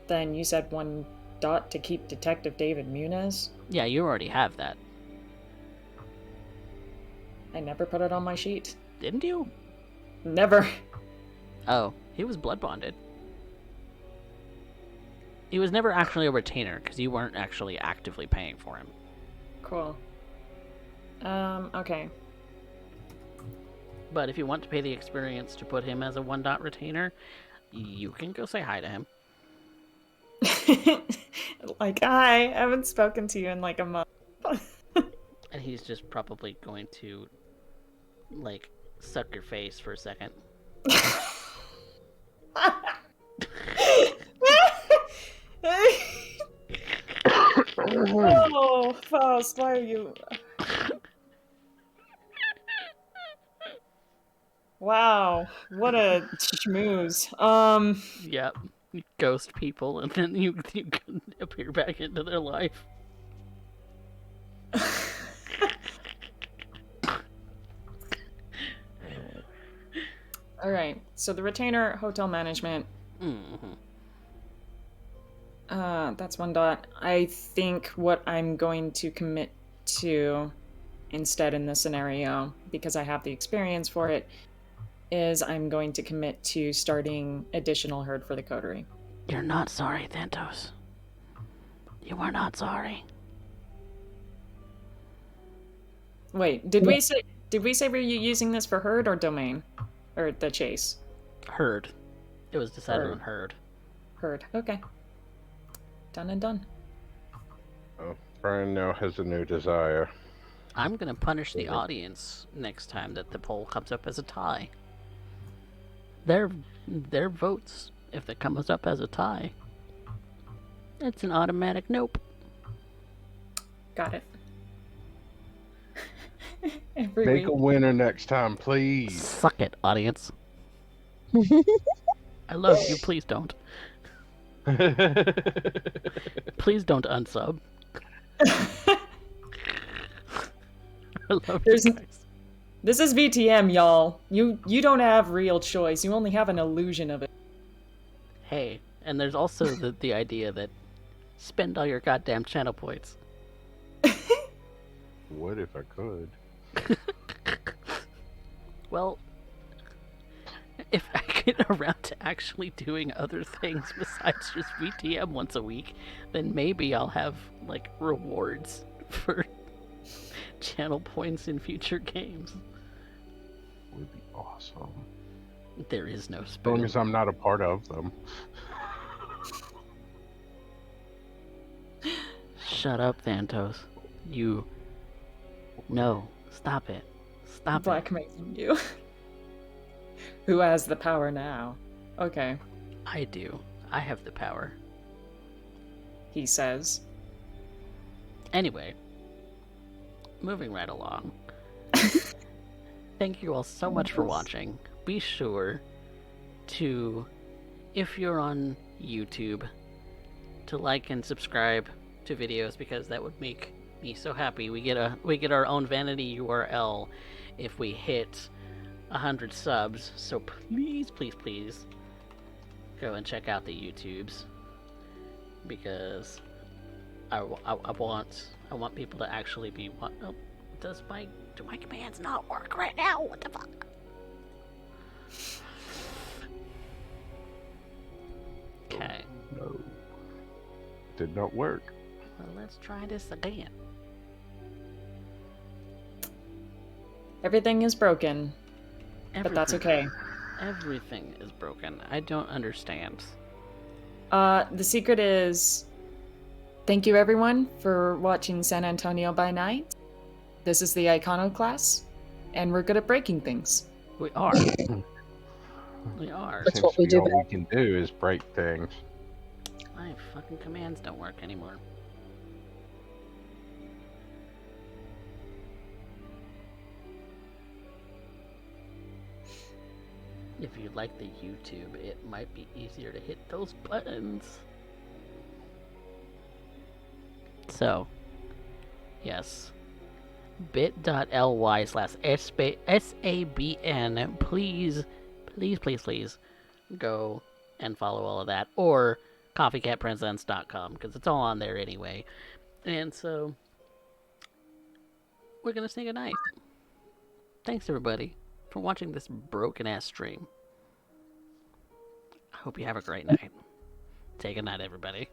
then you said 1 dot to keep Detective David Muniz. Yeah, you already have that. I never put it on my sheet. Didn't you? Never. Oh, he was blood bonded. He was never actually a retainer because you weren't actually actively paying for him. Cool. Okay. But if you want to pay the experience to put him as a 1-dot retainer, you can go say hi to him. Like, hi, I haven't spoken to you in like a month. And he's just probably going to, like, suck your face for a second. Oh, Faust, why are you... Wow, what a schmooze. Yep. You ghost people and then you can appear back into their life. Alright, so the retainer, hotel management, Mm-hmm. that's 1 dot. I think what I'm going to commit to instead in this scenario, because I have the experience for it, is I'm going to commit to starting additional herd for the coterie. You're not sorry, Thantos. You are not sorry. Wait, did we say we're using this for herd or domain? Or the chase? Herd. It was decided on herd. Herd. Okay. Done and done. Oh, Brian now has a new desire. I'm gonna punish the audience next time that the poll comes up as a tie. Their votes, if it comes up as a tie, it's an automatic nope. Got it. Make a winner next time, please. Suck it, audience. I love you. Please don't. Please don't unsub. I love you guys. This is VTM, y'all. You don't have real choice. You only have an illusion of it. Hey, and there's also the idea that spend all your goddamn channel points. What if I could? Well, if I get around to actually doing other things besides just VTM once a week, then maybe I'll have, like, rewards for channel points in future games. Would be awesome. There is no As spoon. long as I'm not a part of them. Shut up, Thantos. You... No. Stop it. Stop it. Blackmailing you. Who has the power now? Okay, I do. I have the power. he says. Anyway, moving right along. Thank you all so much for watching. Be sure to, if you're on YouTube, to like and subscribe to videos because that would make me so happy. We get our own vanity URL if we hit 100 subs. So please, please, please go and check out the YouTubes because I want people to actually be. Oh, do my commands not work right now? What the fuck? Okay. No. Did not work. Well, let's try this again. Everything is broken, but that's okay. Everything is broken. I don't understand. The secret is... Thank you, everyone, for watching San Antonio by Night. This is the Iconoclasts, and we're good at breaking things. We are. We are. That's what we do All best. we can do is break things. My fucking commands don't work anymore. If you like the YouTube, it might be easier to hit those buttons. So, yes. bit.ly/SABN. Please, please, please, please go and follow all of that. Or CoffeeCatPresents.com, because it's all on there anyway. And so, we're going to say goodnight. Thanks, everybody, for for watching this broken-ass stream. I hope you have a great night. Take a night, everybody.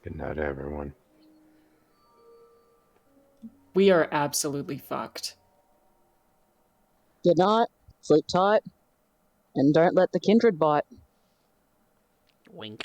Good night, everyone. We are absolutely fucked. Good night, sleep tight, and don't let the kindred bite. Wink.